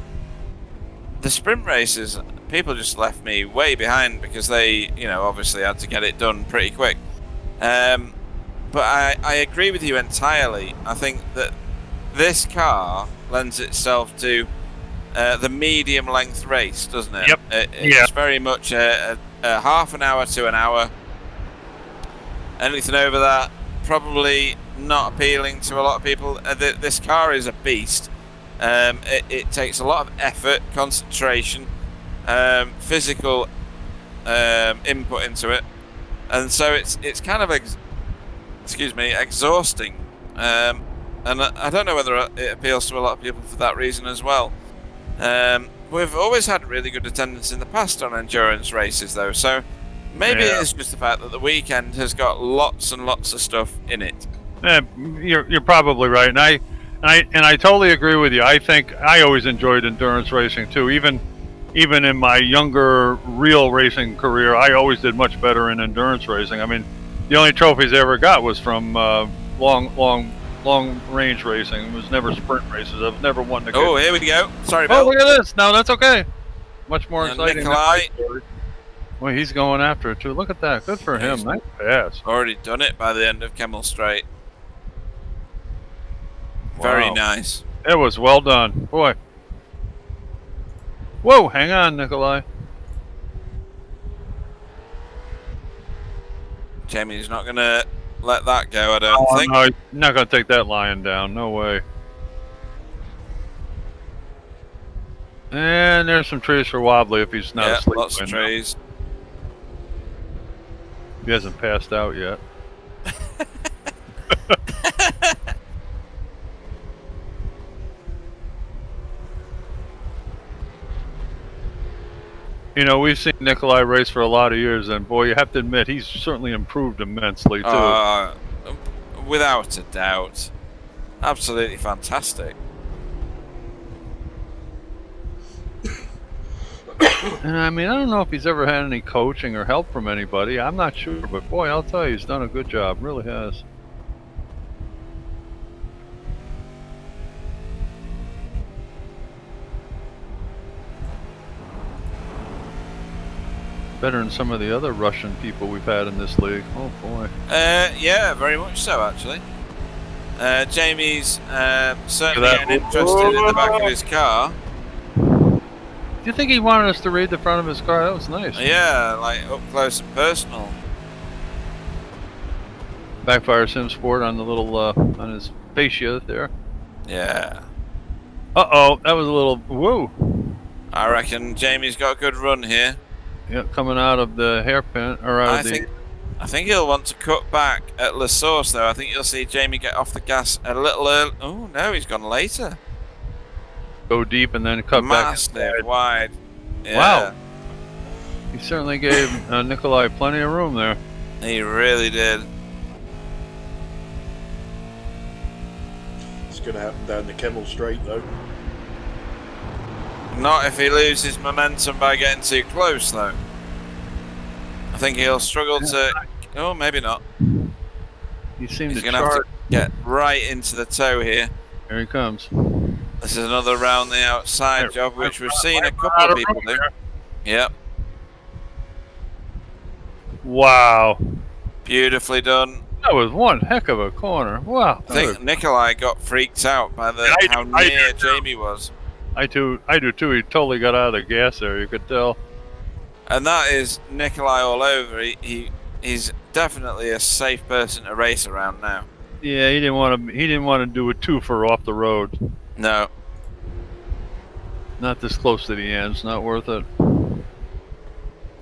The sprint races, people just left me way behind because they, obviously had to get it done pretty quick. But I agree with you entirely. I think that this car lends itself to the medium length race, doesn't it? Yep. It's very much a half an hour to an hour. Anything over that, probably not appealing to a lot of people. This car is a beast. It takes a lot of effort, concentration, physical input into it, and so it's kind of exhausting. And I don't know whether it appeals to a lot of people for that reason as well. We've always had really good attendance in the past on endurance races, though, so maybe it's just the fact that the weekend has got lots and lots of stuff in it. You're probably right, and I totally agree with you. I think I always enjoyed endurance racing too. Even in my younger real racing career, I always did much better in endurance racing. I mean, the only trophies I ever got was from long range racing. It was never sprint races. I've never won the. Oh, here we go. Sorry, Bill. Bill. Oh, look at this. No, that's okay. Much more exciting. Nikolai. Well, he's going after it too. Look at that. Good for him. Nice pass. Already done it by the end of Kemmel Straight. Wow. Very nice. It was well done. Boy. Whoa, hang on, Nikolai. Jamie's not going to let that go, I don't think. No, he's not going to take that lion down. No way. And there's some trees for Wobbly if he's not asleep. Lots of trees. He hasn't passed out yet. We've seen Nikolai race for a lot of years, and boy, you have to admit, he's certainly improved immensely, too. Without a doubt. Absolutely fantastic. And I mean, I don't know if he's ever had any coaching or help from anybody. I'm not sure, but boy, I'll tell you, he's done a good job. Really has. Better than some of the other Russian people we've had in this league. Oh boy. Yeah, very much so, actually. Jamie's certainly getting interested in the back of his car. Do you think he wanted us to read the front of his car? That was nice. Yeah, like up close and personal. Backfire Simsport on the little on his fascia there. Yeah. Uh-oh, that was a little woo. I reckon Jamie's got a good run here. Yeah, coming out of the hairpin or out of the. I think he'll want to cut back at La Source, though. I think you'll see Jamie get off the gas a little early. Oh no, he's gone later. Go deep and then cut Massive, back. wide. Yeah. Wow. He certainly gave Nikolai plenty of room there. He really did. It's going to happen down the Kemmel Straight, though. Not if he loses momentum by getting too close, though. I think he'll struggle to. Oh, maybe not. He seemed He's to going to have to get right into the toe here. Here he comes. This is another round the outside job, which we've seen a couple of people do. Yep. Wow. Beautifully done. That was one heck of a corner. Wow. I think Nikolai got freaked out by how near Jamie was. I do too. He totally got out of the gas there. You could tell. And that is Nikolai all over. He's definitely a safe person to race around now. Yeah, he didn't want to do a twofer off the road. No. Not this close to the end. It's not worth it. What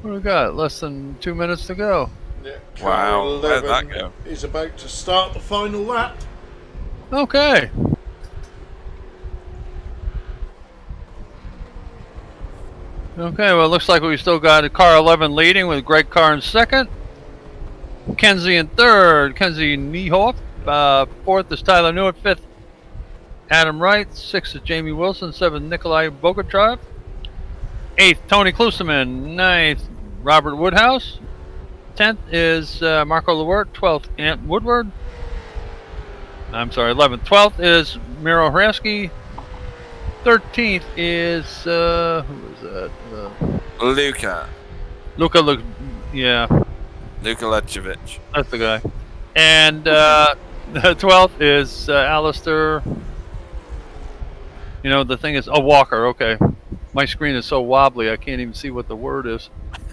do we got? Less than 2 minutes to go. Yeah, Wow, car where'd 11 that go? is about to start the final lap. Okay. Okay, well, it looks like we still got car 11 leading with Greg Carr in second. Kenzie in third. Kenzie Niehoff. Fourth is Tyler Newitt. Fifth, Adam Wright. Sixth is Jamie Wilson. Seventh, Nikolai Bogatrov. Eighth, Tony Kluseman. Ninth, Robert Woodhouse. 10th is Marco Lewert. 12th, Ant Woodward. I'm sorry, 11th. 12th is Miro Hransky. 13th is, who is that? Luka Yeah, Lechevich. that's the guy. And the 12th is Alistair. You know, the thing is, Walker, okay. My screen is so wobbly, I can't even see what the word is.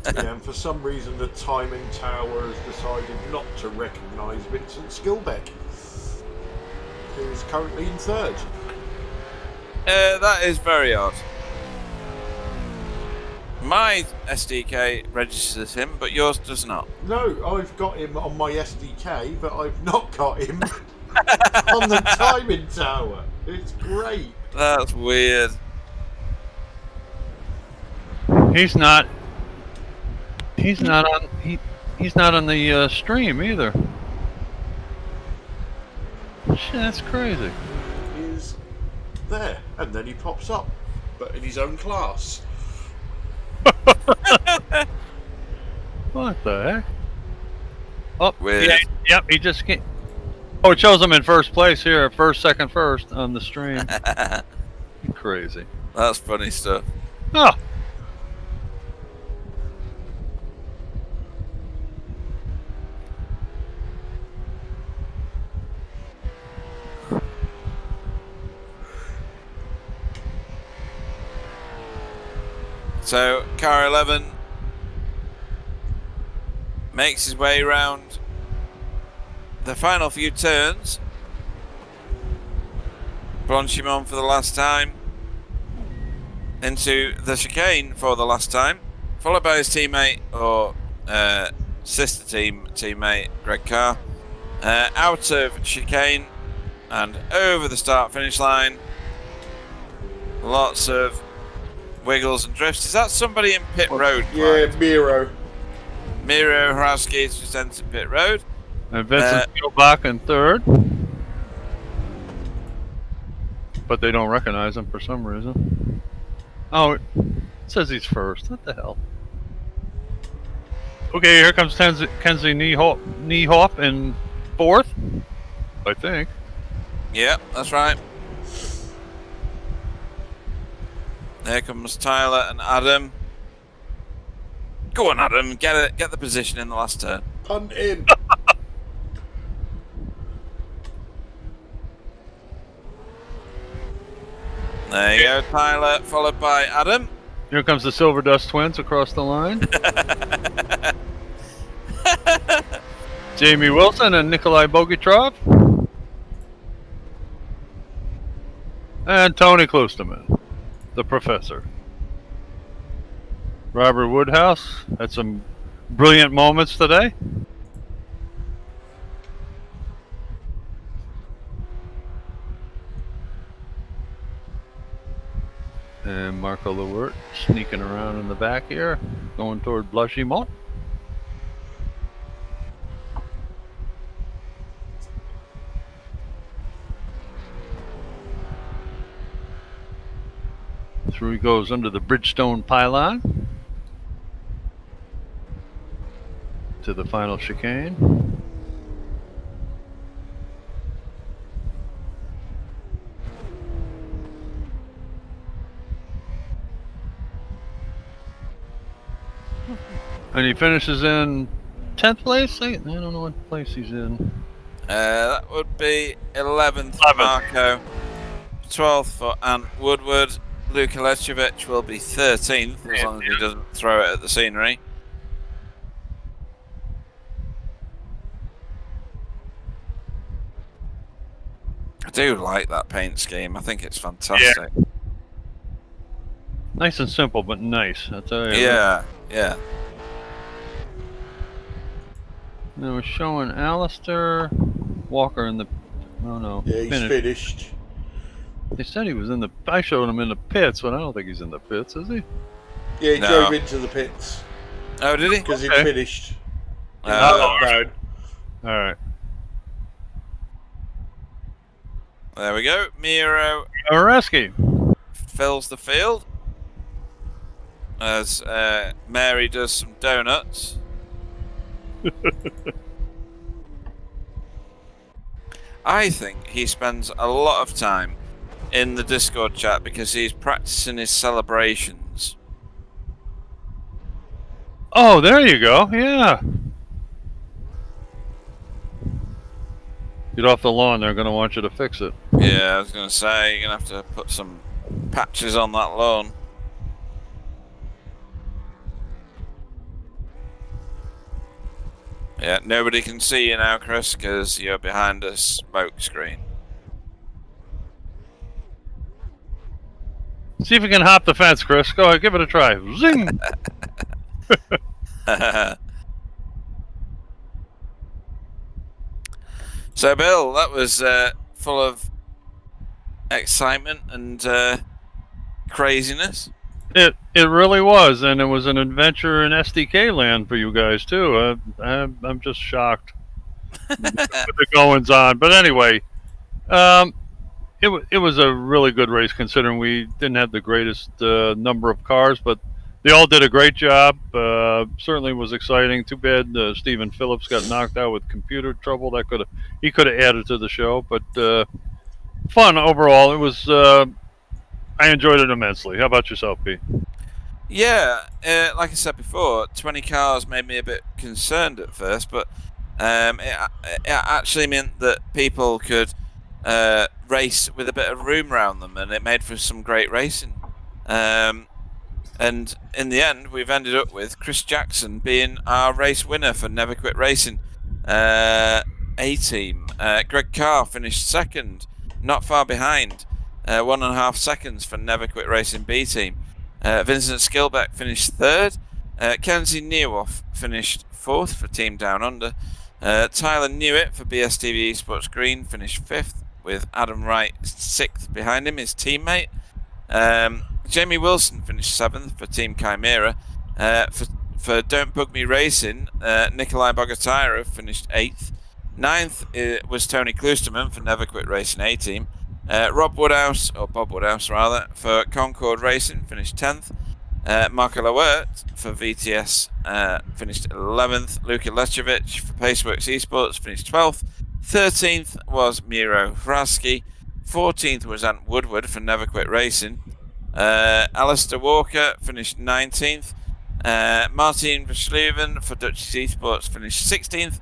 Yeah, and for some reason the timing tower has decided not to recognise Vincent Skilbeck, who is currently in third. That is very odd. My SDK registers him, but yours does not. No, I've got him on my SDK, but I've not got him on the timing tower. It's great. That's weird. He's not on. He's not on the stream either. Shit, that's crazy. He is there, and then he pops up, but in his own class. What the heck? Oh, Weird. yeah, yep. He just can't. Oh, it shows him in first place here, first, second, first on the stream. Crazy. That's funny stuff. Oh. So, car 11 makes his way around the final few turns. Bronchimon for the last time. Into the chicane for the last time. Followed by his teammate, or sister teammate, Greg Carr. Out of chicane and over the start-finish line. Lots of wiggles and drifts. Is that somebody in pit road? Yeah, Miro. Miro Hransky has just entered pit road. And Vincent Spielbach in third. But they don't recognize him for some reason. Oh, it says he's first. What the hell? Okay, here comes Kenzie Niehoff in fourth, I think. Yeah, that's right. There comes Tyler and Adam. Go on, Adam. Get the position in the last turn. Punt in. There you go, Tyler, followed by Adam. Here comes the Silver Dust Twins across the line. Jamie Wilson and Nikolai Bogitrov. And Tony Klusterman, the professor. Robert Woodhouse had some brilliant moments today. And Marco Lewert sneaking around in the back here, going toward Blanchimont. Through he goes under the Bridgestone pylon to the final chicane. And he finishes in 10th place? I don't know what place he's in. That would be 11th for Marco, 12th for Ant Woodward. Luka Lechevich will be 13th, as long as he doesn't throw it at the scenery. I do like that paint scheme. I think it's fantastic. Nice and simple, but nice. I tell you. Yeah. They were showing Alistair Walker in the. Oh no. Yeah, he's finished. They said he was in the. I showed him in the pits, but I don't think he's in the pits, is he? Yeah, he drove into the pits. Oh, did he? Because he finished. All right. There we go. Miro V8ESC fills the field as Mary does some donuts. I think he spends a lot of time in the Discord chat because he's practicing his celebrations. Oh, there you go. Yeah. Get off the lawn. They're going to want you to fix it. Yeah, I was going to say, you're going to have to put some patches on that lawn. Yeah, nobody can see you now, Chris, because you're behind a smoke screen. See if you can hop the fence, Chris. Go ahead, give it a try. Zing! So, Bill, that was full of excitement and craziness. It really was, and it was an adventure in SDK land for you guys too. I'm just shocked with the goings on. But anyway, it was a really good race considering we didn't have the greatest number of cars, but they all did a great job. Certainly was exciting. Too bad Stephen Phillips got knocked out with computer trouble. He could have added to the show, but fun overall. It was. I enjoyed it immensely. How about yourself, Pete? Yeah, like I said before, 20 cars made me a bit concerned at first, but it actually meant that people could race with a bit of room around them, and it made for some great racing. And in the end, we've ended up with Chris Jackson being our race winner for Never Quit Racing A-Team. Greg Carr finished second, not far behind. 1.5 seconds for Never Quit Racing B-Team. Vincent Skilbeck finished third. Kenzie Niehoff finished fourth for Team Down Under. Tyler Newitt for BSTV Esports Green finished fifth, with Adam Wright sixth behind him, his teammate. Jamie Wilson finished seventh for Team Chimera. For Don't Bug Me Racing, Nikolai Bogatyrov finished eighth. Ninth was Tony Klusterman for Never Quit Racing A-Team. Bob Woodhouse, rather, for Concord Racing finished 10th. Marco Lawert for VTS finished 11th. Luka Lechevich for Paceworks Esports finished 12th. 13th was Miro V8ESC. 14th was Ant Woodward for Never Quit Racing. Alistair Walker finished 19th. Martin Schluben for Dutch Esports finished 16th.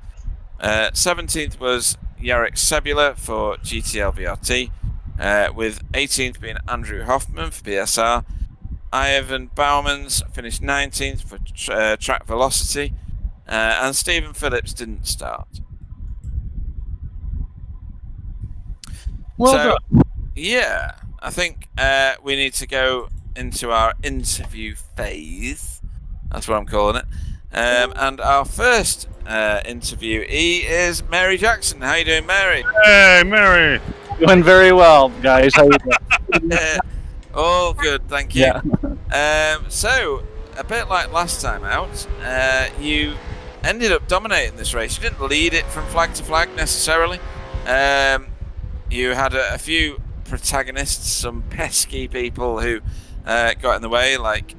17th was Jarek Sebula for GTL VRT. With 18th being Andrew Hoffman for PSR. Ivan Bowmans finished 19th for Track Velocity. And Stephen Phillips didn't start. Well done. Yeah, I think we need to go into our interview phase. That's what I'm calling it. And our first interviewee is Mary Jackson. How you doing, Mary? Hey, Mary. Doing very well, guys. How you doing? All good, thank you. Yeah. So, a bit like last time out, you ended up dominating this race. You didn't lead it from flag to flag necessarily. You had a few protagonists, some pesky people who got in the way, like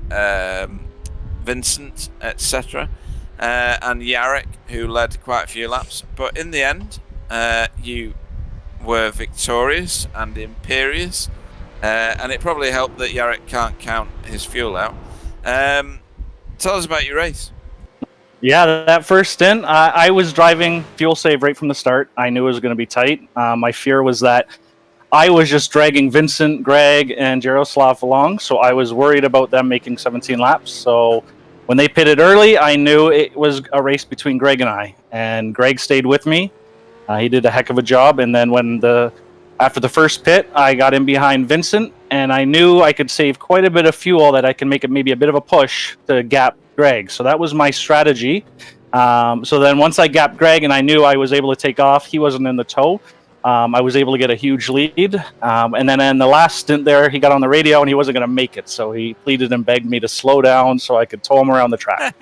Vincent, etc., and Jarek, who led quite a few laps. But in the end, you were victorious and imperious, and it probably helped that Jarek can't count his fuel out. Tell us about your race. Yeah, that first stint, I was driving fuel save right from the start. I knew it was going to be tight. My fear was that I was just dragging Vincent, Greg, and Jaroslav along, so I was worried about them making 17 laps. So when they pitted early, I knew it was a race between Greg and I. And Greg stayed with me. He did a heck of a job. And then when the After the first pit, I got in behind Vincent, and I knew I could save quite a bit of fuel that I can make it maybe a bit of a push to gap Greg. So that was my strategy. So then once I gapped Greg and I knew I was able to take off, he wasn't in the tow. I was able to get a huge lead. And then in the last stint there, he got on the radio and he wasn't going to make it. So he pleaded and begged me to slow down so I could tow him around the track.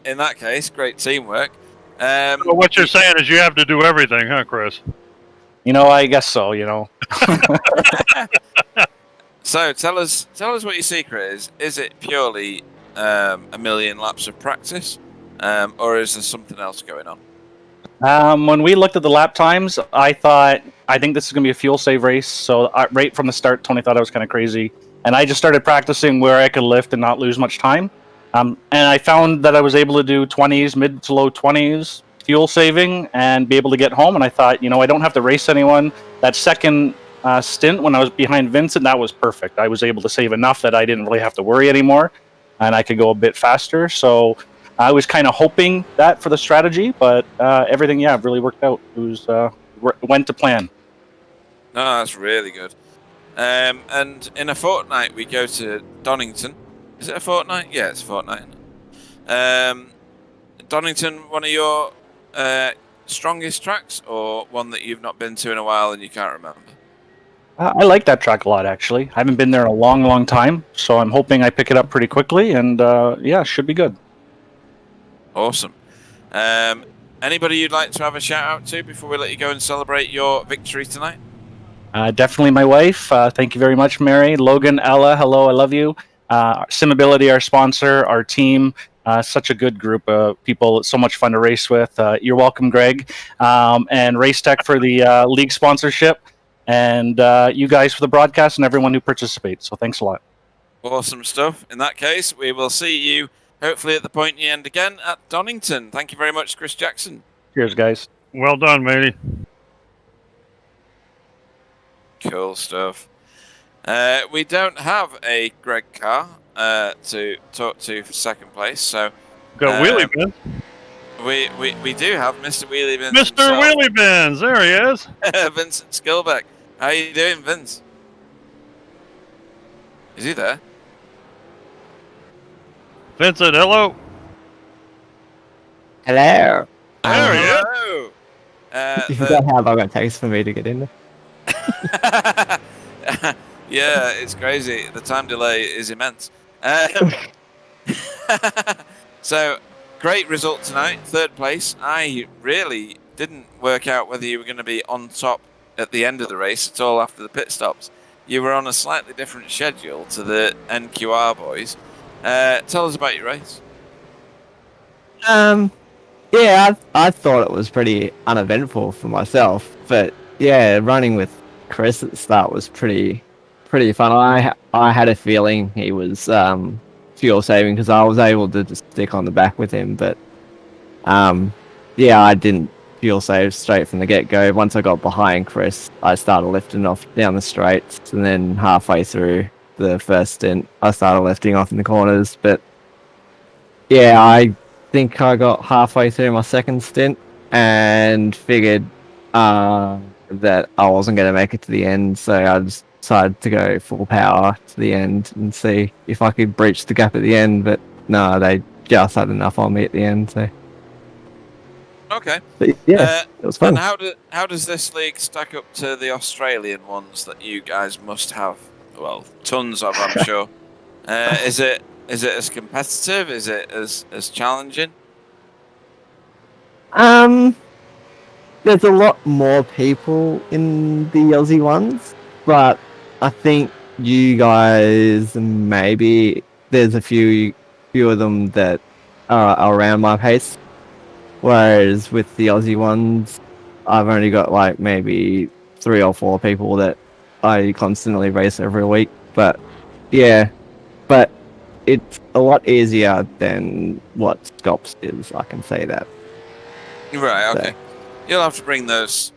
In that case, great teamwork. So what you're saying is you have to do everything, huh, Chris? I guess so, So tell us what your secret is. Is it purely a million laps of practice, or is there something else going on? When we looked at the lap times, I think this is going to be a fuel save race. So right from the start, Tony thought I was kind of crazy. And I just started practicing where I could lift and not lose much time. And I found that I was able to do 20s, mid to low 20s, fuel saving, and be able to get home. And I thought, I don't have to race anyone. That second stint when I was behind Vincent, that was perfect. I was able to save enough that I didn't really have to worry anymore. And I could go a bit faster. So I was kind of hoping that for the strategy, but everything, really worked out. It went to plan. No, that's really good. And in a fortnight, we go to Donington. Is it a fortnight? Yeah, it's a fortnight. Donington, one of your strongest tracks, or one that you've not been to in a while and you can't remember? I like that track a lot, actually. I haven't been there in a long, long time, so I'm hoping I pick it up pretty quickly, and should be good. Awesome. Anybody you'd like to have a shout out to before we let you go and celebrate your victory tonight? Definitely my wife. Thank you very much, Mary. Logan, Ella, hello, I love you. Simability, our sponsor, our team, such a good group of people. It's so much fun to race with. You're welcome, Greg. And Racetech for the league sponsorship, and you guys for the broadcast, and everyone who participates. So thanks a lot. Awesome stuff. In that case, we will see you hopefully at the pointy end again at Donington. Thank you very much, Chris Jackson. Cheers, guys. Well done, matey. Cool stuff. We don't have a Greg Carr to talk to for second place, so Got Wheelie Bins. we do have Mr. Wheelie Bins. Mr. himself. Wheelie Bins, there he is. Vincent Skilbeck. How you doing, Vince? Is he there? Vincent, hello. Hello. There he is. Hello. You forgot how long it takes for me to get in there. Yeah, it's crazy. The time delay is immense. So, great result tonight, third place. I really didn't work out whether you were going to be on top at the end of the race at all after the pit stops. You were on a slightly different schedule to the NQR boys. Tell us about your race. Yeah, I thought it was pretty uneventful for myself, but yeah, running with Chris at the start was pretty fun. I had a feeling he was fuel saving because I was able to just stick on the back with him, but I didn't fuel save straight from the get-go. Once I got behind Chris, I started lifting off down the straights, and then halfway through the first stint, I started lifting off in the corners. But yeah, I think I got halfway through my second stint and figured that I wasn't going to make it to the end, so I just decided to go full power to the end and see if I could breach the gap at the end. But no, they just had enough on me at the end. So Okay. but yeah, it was fun. And how does this league stack up to the Australian ones that you guys must have? Well, tons of, I'm sure. Is it as competitive? Is it as challenging? There's a lot more people in the Aussie ones, but I think you guys, maybe there's a few of them that are around my pace. Whereas with the Aussie ones, I've only got like maybe 3 or 4 people that I constantly race every week. But yeah, but it's a lot easier than what Scops is, I can say that. Right, okay. You'll have to bring those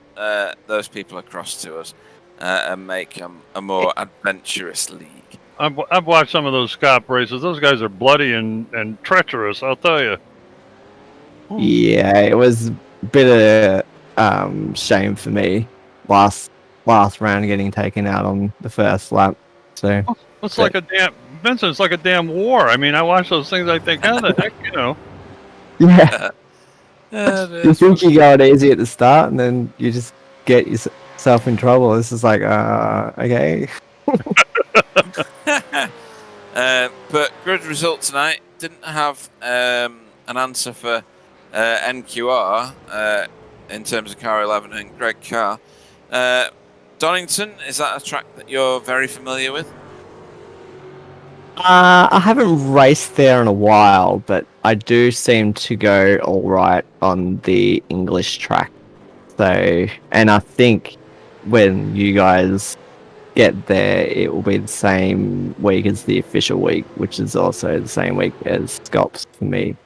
people across to us and make a more adventurous league. I've watched some of those Scop races. Those guys are bloody and treacherous, I'll tell you. Yeah, it was a bit of shame for me last round getting taken out on the first lap. So It's like a damn Vincent. It's like a damn war. I mean, I watch those things. I think, how the heck, yeah, it you is think you go easy at the start, and then you just get yourself in trouble. This is like, okay. But good result tonight. Didn't have an answer for NQR in terms of car 11 and Greg Carr. Donington, is that a track that you're very familiar with? I haven't raced there in a while, but I do seem to go all right on the English track. So, and I think when you guys get there, it will be the same week as the official week, which is also the same week as Scops for me.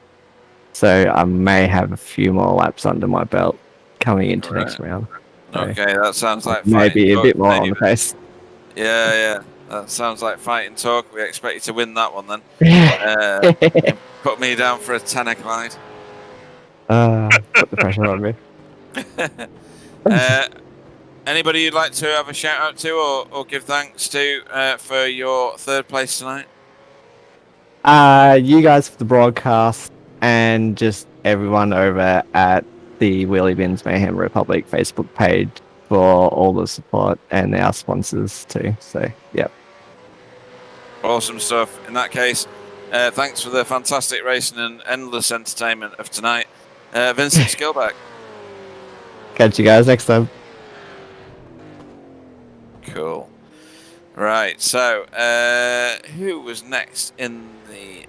So I may have a few more laps under my belt coming into next round. So Okay, that sounds like maybe a bit more on the anyway. pace. Yeah. That sounds like fighting talk. We expect you to win that one then. Put me down for a tenner, Clyde. Put the pressure on me. Anybody you'd like to have a shout out to or give thanks to for your third place tonight? You guys for the broadcast and just everyone over at the Wheelie Bins Mayhem Republic Facebook page for all the support and our sponsors too. So, yep. Awesome stuff. In that case, thanks for the fantastic racing and endless entertainment of tonight. Vincent Skillback. Catch you guys next time. Cool. Right, so who was next in the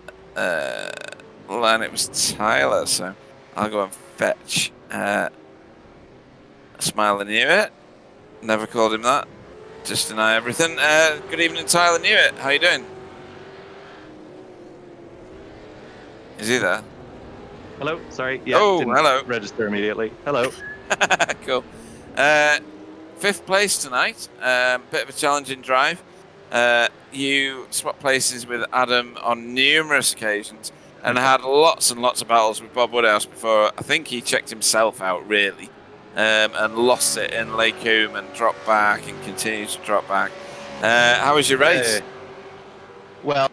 line? It was Tyler, so I'll go and fetch Smiling Newitt. Never called him that. Just deny everything. Good evening, Tyler Newitt. How you doing? Is he there? Hello, sorry. Yeah, Oh, didn't hello. register immediately. Hello. Cool. Fifth place tonight. Bit of a challenging drive. You swapped places with Adam on numerous occasions and had lots and lots of battles with Bob Woodhouse before I think he checked himself out, really, and lost it in Lake Coombe and dropped back and continued to drop back. How was your race? Well,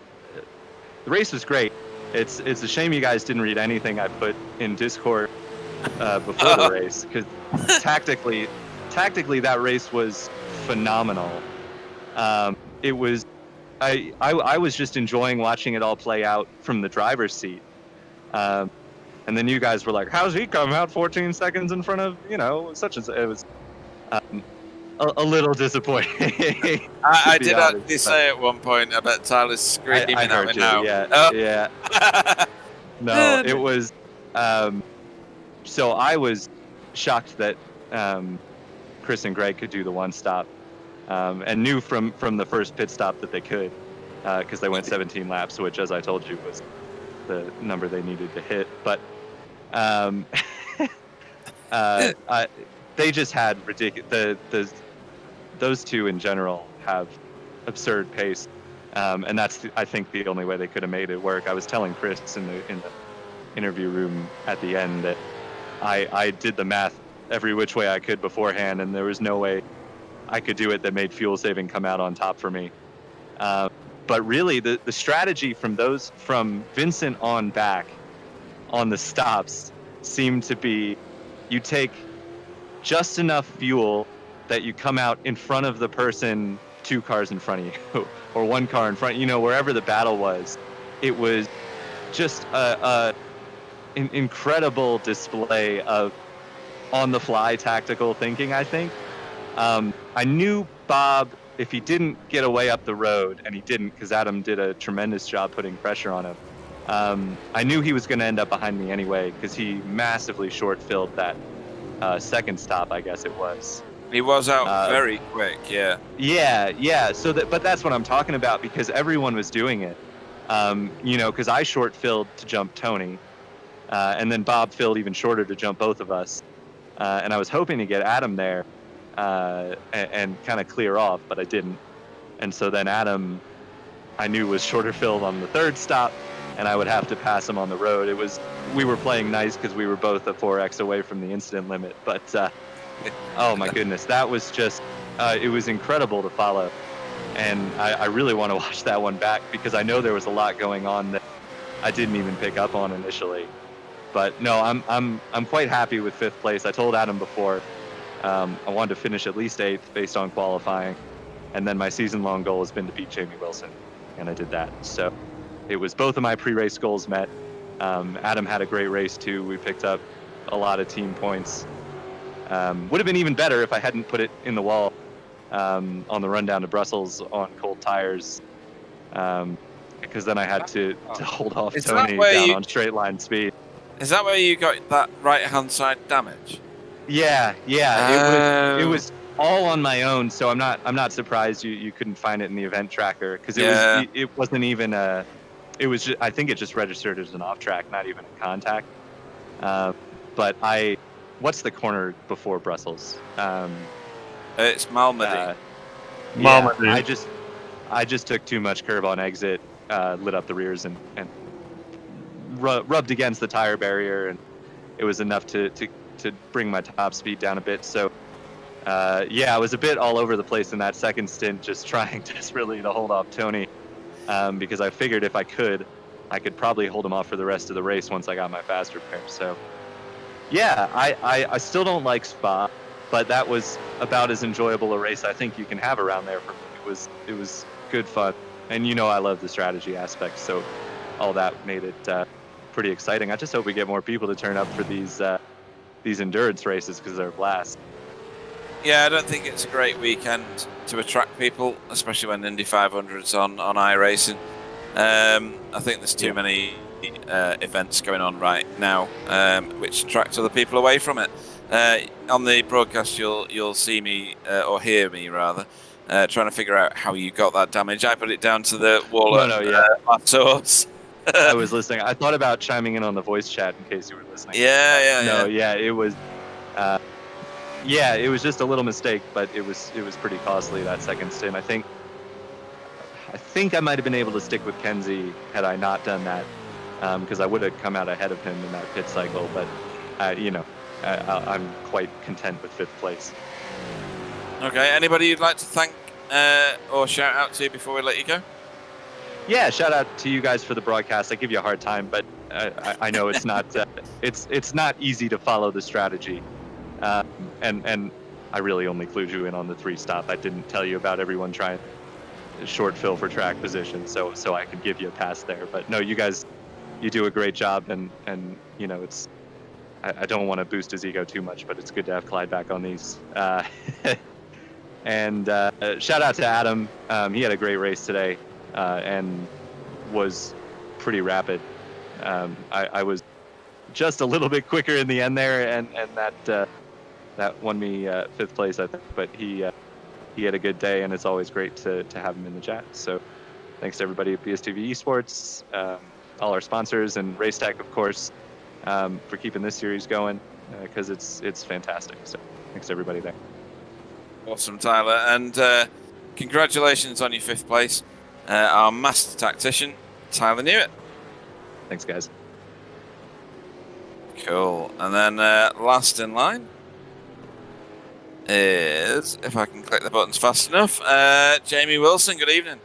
the race was great. It's a shame you guys didn't read anything I put in Discord before the race, because tactically that race was phenomenal. It was I was just enjoying watching it all play out from the driver's seat. And then you guys were like, how's he come out 14 seconds in front of, such and such. It was a little disappointing. I did actually say at one point, I bet Tyler's screaming I at heard me you, now. Yeah. No, it was... so I was shocked that Chris and Greg could do the one stop, and knew from the first pit stop that they could, because they went 17 laps, which, as I told you, was the number they needed to hit. But they just had ridiculous. Those two in general have absurd pace, and that's I think the only way they could have made it work. I was telling Chris in the interview room at the end that I did the math every which way I could beforehand, and there was no way I could do it that made fuel saving come out on top for me. But really, the strategy from Vincent on back on the stops seemed to be you take just enough fuel that you come out in front of the person 2 cars in front of you or 1 car in front, wherever the battle was. It was just an incredible display of on-the-fly tactical thinking, I think. I knew Bob, if he didn't get away up the road, and he didn't because Adam did a tremendous job putting pressure on him, I knew he was going to end up behind me anyway because he massively short-filled that second stop, I guess it was. He was out very quick, yeah. Yeah. But that's what I'm talking about, because everyone was doing it. Because I short-filled to jump Tony, and then Bob filled even shorter to jump both of us. And I was hoping to get Adam there and kind of clear off, but I didn't. And so then Adam, I knew, was shorter filled on the third stop, and I would have to pass him on the road. We were playing nice because we were both a 4x away from the incident limit, but oh my goodness, that was just it was incredible to follow, and I really want to watch that one back because I know there was a lot going on that I didn't even pick up on initially. But no, I'm quite happy with 5th place. I told Adam before I wanted to finish at least 8th based on qualifying, and then my season-long goal has been to beat Jamie Wilson, and I did that. So it was both of my pre-race goals met. Adam had a great race too. We picked up a lot of team points. Would have been even better if I hadn't put it in the wall on the run down to Brussels on cold tires, because then I had to hold off Tony down on straight line speed. Is that where you got that right-hand side damage? Yeah. It was all on my own, so I'm not surprised you couldn't find it in the event tracker because it wasn't even it was just, I think it just registered as an off track, not even a contact. But what's the corner before Brussels? It's Malmedy. Yeah, I just took too much curb on exit, lit up the rears and rubbed against the tire barrier, and it was enough to bring my top speed down a bit. So I was a bit all over the place in that second stint, just trying desperately to hold off Tony, because I figured if I could probably hold him off for the rest of the race once I got my fast repair. So yeah, I still don't like Spa, but that was about as enjoyable a race I think you can have around there for me. It was good fun, and I love the strategy aspect, so all that made it pretty exciting. I just hope we get more people to turn up for these endurance races because they're a blast. Yeah, I don't think it's a great weekend to attract people, especially when Indy 500's on iRacing. I think there's too many events going on right now, which attract other people away from it. On the broadcast, you'll see me, or hear me rather, trying to figure out how you got that damage. I put it down to the wall source. I was listening. I thought about chiming in on the voice chat in case you were listening. It was. It was just a little mistake, but it was pretty costly that second stint. I think I might have been able to stick with Kenzie had I not done that, because I would have come out ahead of him in that pit cycle. But I'm quite content with 5th place. Okay. Anybody you'd like to thank or shout out to before we let you go? Yeah, shout out to you guys for the broadcast. I give you a hard time, but I know it's not it's not easy to follow the strategy, and I really only clued you in on the 3-stop. I didn't tell you about everyone trying short fill for track position, so I could give you a pass there. But no, you guys, you do a great job, and it's I don't want to boost his ego too much, but it's good to have Clyde back on these. And shout out to Adam. He had a great race today. And was pretty rapid. I was just a little bit quicker in the end there, and that won me 5th place, I think. But he had a good day, and it's always great to have him in the chat. So thanks to everybody at BSTV Esports, all our sponsors, and Racetech, of course, for keeping this series going, because it's fantastic. So thanks to everybody there. Awesome, Tyler, and congratulations on your 5th place. Our master tactician, Tyler Newitt. Thanks, guys. Cool. And then last in line is, if I can click the buttons fast enough, Jamie Wilson. Good evening.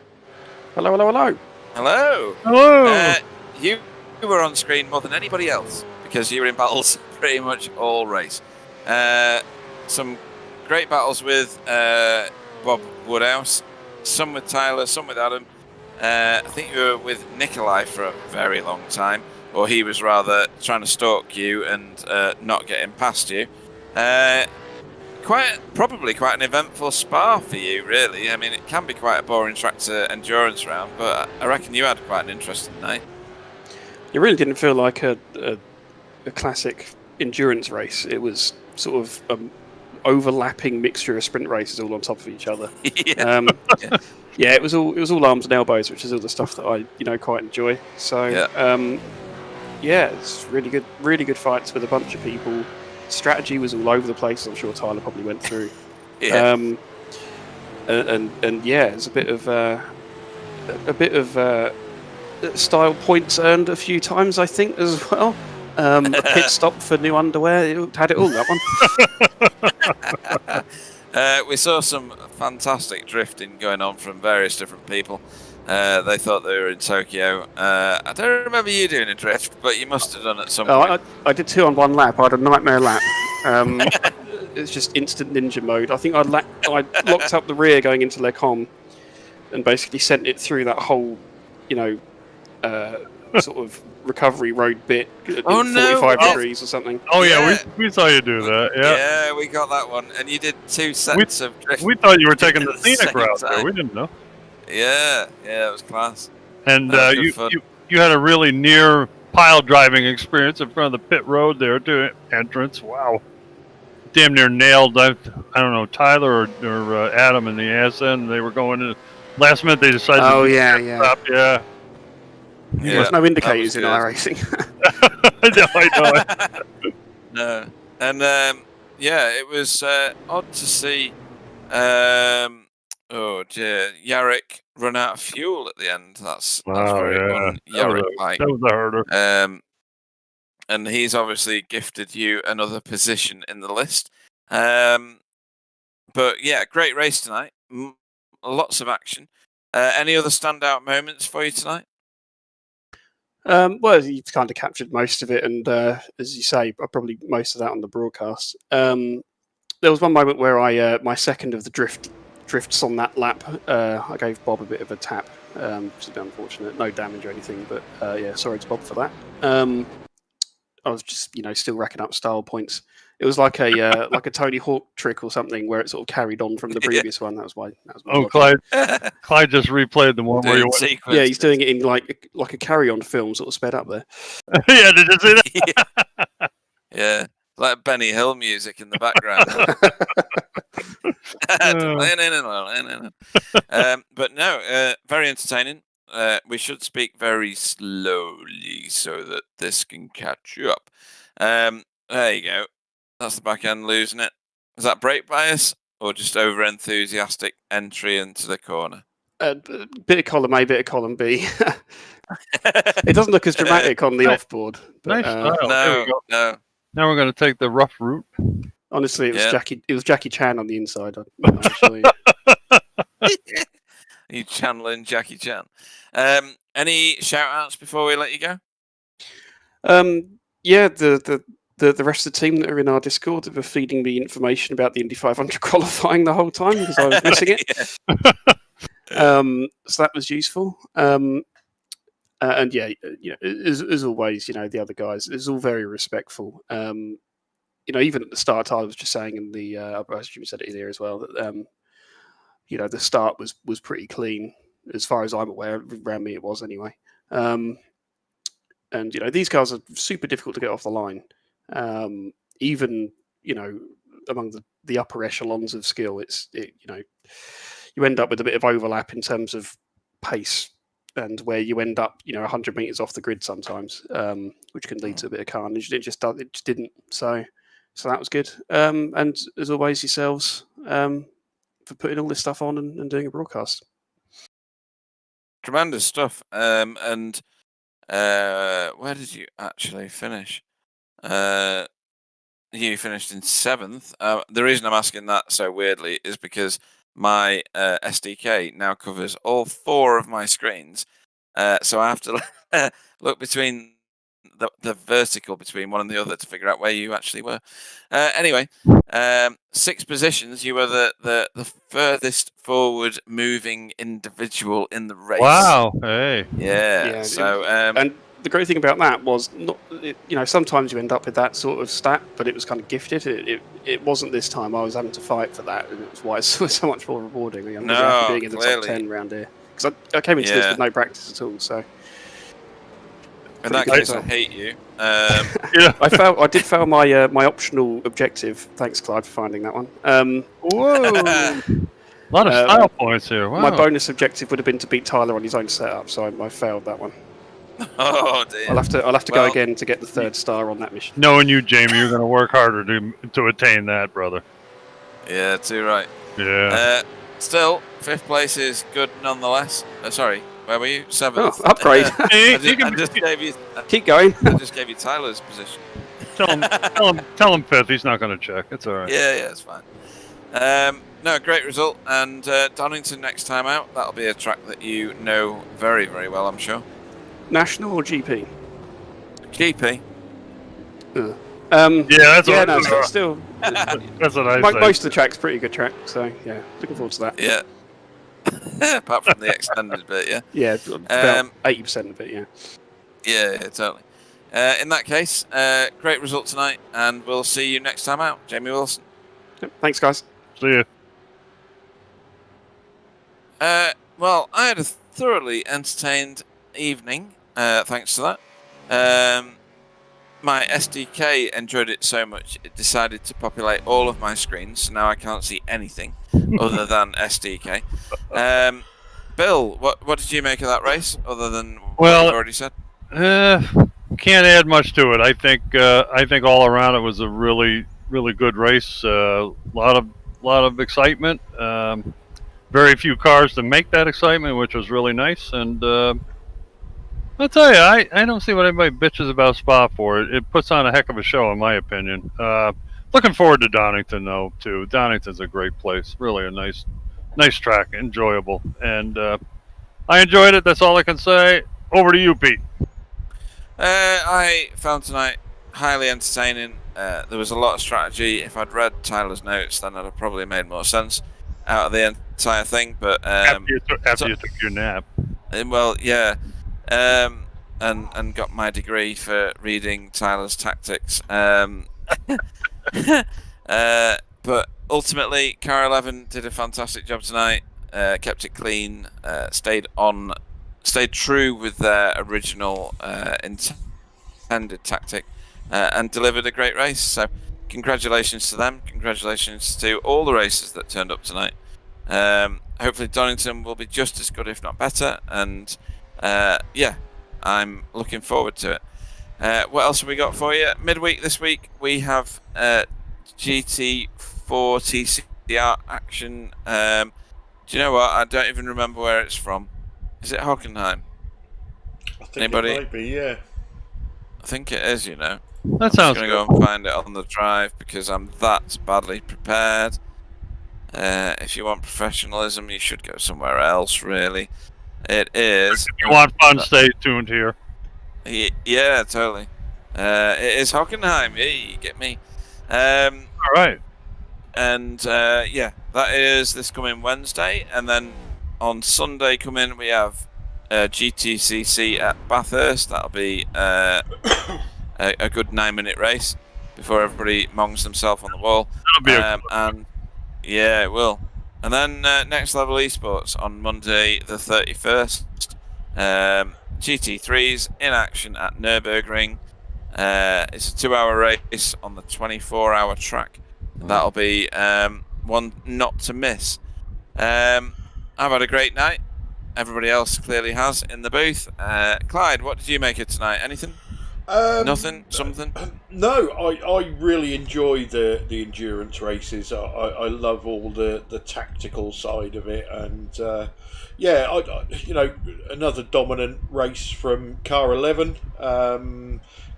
Hello, hello, hello. Hello. Hello. You were on screen more than anybody else because you were in battles pretty much all race. Some great battles with Bob Woodhouse, some with Tyler, some with Adam. I think you were with Nikolai for a very long time, or he was rather trying to stalk you and not getting past you. Probably quite an eventful Spa for you, really. I mean, it can be quite a boring track to endurance round, but I reckon you had quite an interesting night. It really didn't feel like a classic endurance race. It was sort of overlapping mixture of sprint races all on top of each other. Yeah, it was all arms and elbows, which is all the stuff that I quite enjoy. So it's really good fights with a bunch of people. Strategy was all over the place. I'm sure Tyler probably went through. And it's a bit of style points earned a few times, I think, as well. A pit stop for new underwear. It had it all, that one. We saw some fantastic drifting going on from various different people. They thought they were in Tokyo. I don't remember you doing a drift, but you must have done at some point. I did 2 on 1 lap. I had a nightmare lap. It's just instant ninja mode. I think I locked up the rear going into Les Combes and basically sent it through that whole, sort of recovery road bit at 45 degrees or something. Oh yeah, we saw you do that. Yeah, we got that one, and you did 2 sets of drift. We thought you were taking the scenic route there. We didn't know. Yeah, it was class. And you had a really near pile driving experience in front of the pit road there to entrance. Wow, damn near nailed. I don't know, Tyler or Adam in the ass end. They were going in. Last minute they decided. Oh yeah. There's no indicators in iRacing. I know. No, and it was odd to see. Yarrick run out of fuel at the end. That's very fun. Yarrick bike. That was a herder. And he's obviously gifted you another position in the list. But yeah, great race tonight. Lots of action. Any other standout moments for you tonight? Well, you've kind of captured most of it, and as you say, probably most of that on the broadcast. There was one moment where I my second of the drifts on that lap. I gave Bob a bit of a tap, which is a bit unfortunate. No damage or anything, but sorry to Bob for that. I was just still racking up style points. It was like a Tony Hawk trick or something where it sort of carried on from the previous one. That was why. Clyde just replayed the one where you went. Yeah, he's doing it in like a carry-on film, sort of sped up there. Yeah, did you see that? Yeah, like Benny Hill music in the background. But no, very entertaining. We should speak very slowly so that this can catch you up. There you go. That's the back end losing it. Is that brake bias or just over enthusiastic entry into the corner? Bit of column A, bit of column B. It doesn't look as dramatic on the offboard. But, nice style. No. Now we're going to take the rough route. Honestly, it was Jackie Chan on the inside. You channeling Jackie Chan. Any shout outs before we let you go? Yeah, the rest of the team that are in our Discord that were feeding me information about the Indy 500 qualifying the whole time because I was missing it. So that was useful. And as always, the other guys, it's all very respectful. Even at the start, I was just saying in the, I assume you said it in here as well, that, the start was pretty clean as far as I'm aware. Around me, it was anyway. And these cars are super difficult to get off the line. Even among the upper echelons of skill, you end up with a bit of overlap in terms of pace and where you end up 100 meters off the grid sometimes, which can lead to a bit of carnage. It just didn't. So that was good. And as always, yourselves for putting all this stuff on and doing a broadcast. Tremendous stuff. And where did you actually finish? You finished in 7th. The reason I'm asking that so weirdly is because my SDK now covers all 4 of my screens. So I have to look between the vertical between one and the other to figure out where you actually were. Anyway, 6 positions. You were the furthest forward moving individual in the race. Wow! Hey. Yeah. So and the great thing about that was sometimes you end up with that sort of stat, but it was kind of gifted. It wasn't this time. I was having to fight for that, and it was why it's so much more rewarding. I'm happy being in the top 10 round here because I came into this with no practice at all. So. In that case, I hate you. I did fail my optional objective. Thanks, Clyde, for finding that one. Whoa! A lot of style points here. Wow. My bonus objective would have been to beat Tyler on his own setup, so I failed that one. Oh dear! I'll have to go again to get the 3rd star on that mission. Knowing you, Jamie, you're going to work harder to attain that, brother. Yeah, too right. Yeah. Still, 5th place is good nonetheless. Sorry, Where were you? 7th. Oh, upgrade. Hey, I just gave you. Keep going. I just gave you Tyler's position. tell him 5th. He's not going to check. It's all right. Yeah, it's fine. No, great result. And Donington next time out, that'll be a track that you know very, very well, I'm sure. National or GP? GP. Yeah, that's yeah, what no, I still. That's what I say. Most of the track's pretty good track, so yeah, looking forward to that. Yeah. Apart from the extended bit, yeah. Yeah, about 80% of it, yeah. Yeah, totally. In that case, great result tonight, and we'll see you next time out. Jamie Wilson. Yep, thanks, guys. See you. Well, I had a thoroughly entertained evening, thanks to that. My SDK enjoyed it so much, it decided to populate all of my screens, so now I can't see anything other than SDK. Bill, what did you make of that race, other than what you've already said? Can't add much to it. I think all around it was a really, really good race. Lot of excitement. Very few cars to make that excitement, which was really nice. And I'll tell you, I don't see what anybody bitches about Spa for. It puts on a heck of a show, in my opinion. Looking forward to Donington, though, too. Donington's a great place. Really a nice track, enjoyable. And I enjoyed it. That's all I can say. Over to you, Pete. I found tonight highly entertaining. There was a lot of strategy. If I'd read Tyler's notes, then I'd have probably made more sense out of the entire thing. But after you took your nap. Well, yeah. And got my degree for reading Tyler's tactics. But ultimately, Car 11 did a fantastic job tonight. Kept it clean. Stayed true with their original intended tactic, and delivered a great race. So, congratulations to them. Congratulations to all the racers that turned up tonight. Hopefully, Donington will be just as good, if not better. And yeah, I'm looking forward to it. What else have we got for you? Midweek this week, we have GT4 TCR action. Do you know what? I don't even remember where it's from. Is it Hockenheim? I think Anybody? it might be, yeah. I think it is, you know. That sounds I'm good. going to go and find it on the drive because I'm that badly prepared. If you want professionalism, you should go somewhere else, really. It is... If you want fun, stay tuned here. Yeah, totally. It is Hockenheim. Hey, get me. All right. And yeah, that is this coming Wednesday. And then on Sunday coming, we have GTCC at Bathurst. That'll be a good 9-minute race before everybody mongs themselves on the wall. That'll be and yeah, it will. And then Next Level Esports on Monday the 31st. GT3s in action at Nürburgring. It's a 2-hour race on the 24-hour track. That'll be one not to miss. I've had a great night. Everybody else clearly has in the booth. Clyde, what did you make of tonight? Anything? Nothing? Something? No, I really enjoy the endurance races. I love all the tactical side of it, and yeah, I another dominant race from Car 11.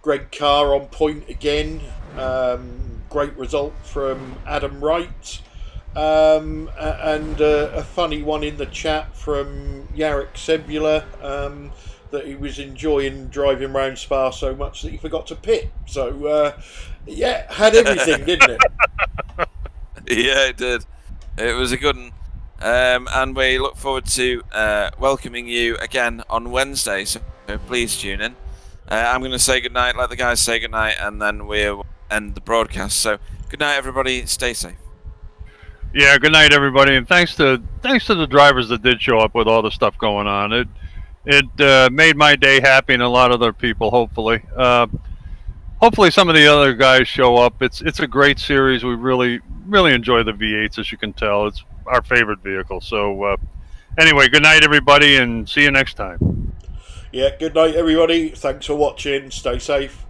Greg Carr on point again. Great result from Adam Wright. And a funny one in the chat from Yarek Sebula, that he was enjoying driving around Spa so much that he forgot to pit. So, yeah, had everything, didn't it? Yeah, it did. It was a good one. And we look forward to welcoming you again on Wednesday, so please tune in. I'm going to say goodnight, let the guys say goodnight, and then we'll end the broadcast. So, good night, everybody. Stay safe. Yeah, good night, everybody, and thanks to the drivers that did show up with all the stuff going on. It made my day happy, and a lot of other people. Hopefully some of the other guys show up. It's a great series. We really enjoy the V8s, as you can tell. It's our favorite vehicle. So anyway, good night, everybody, and see you next time. Yeah, good night, everybody. Thanks for watching. Stay safe.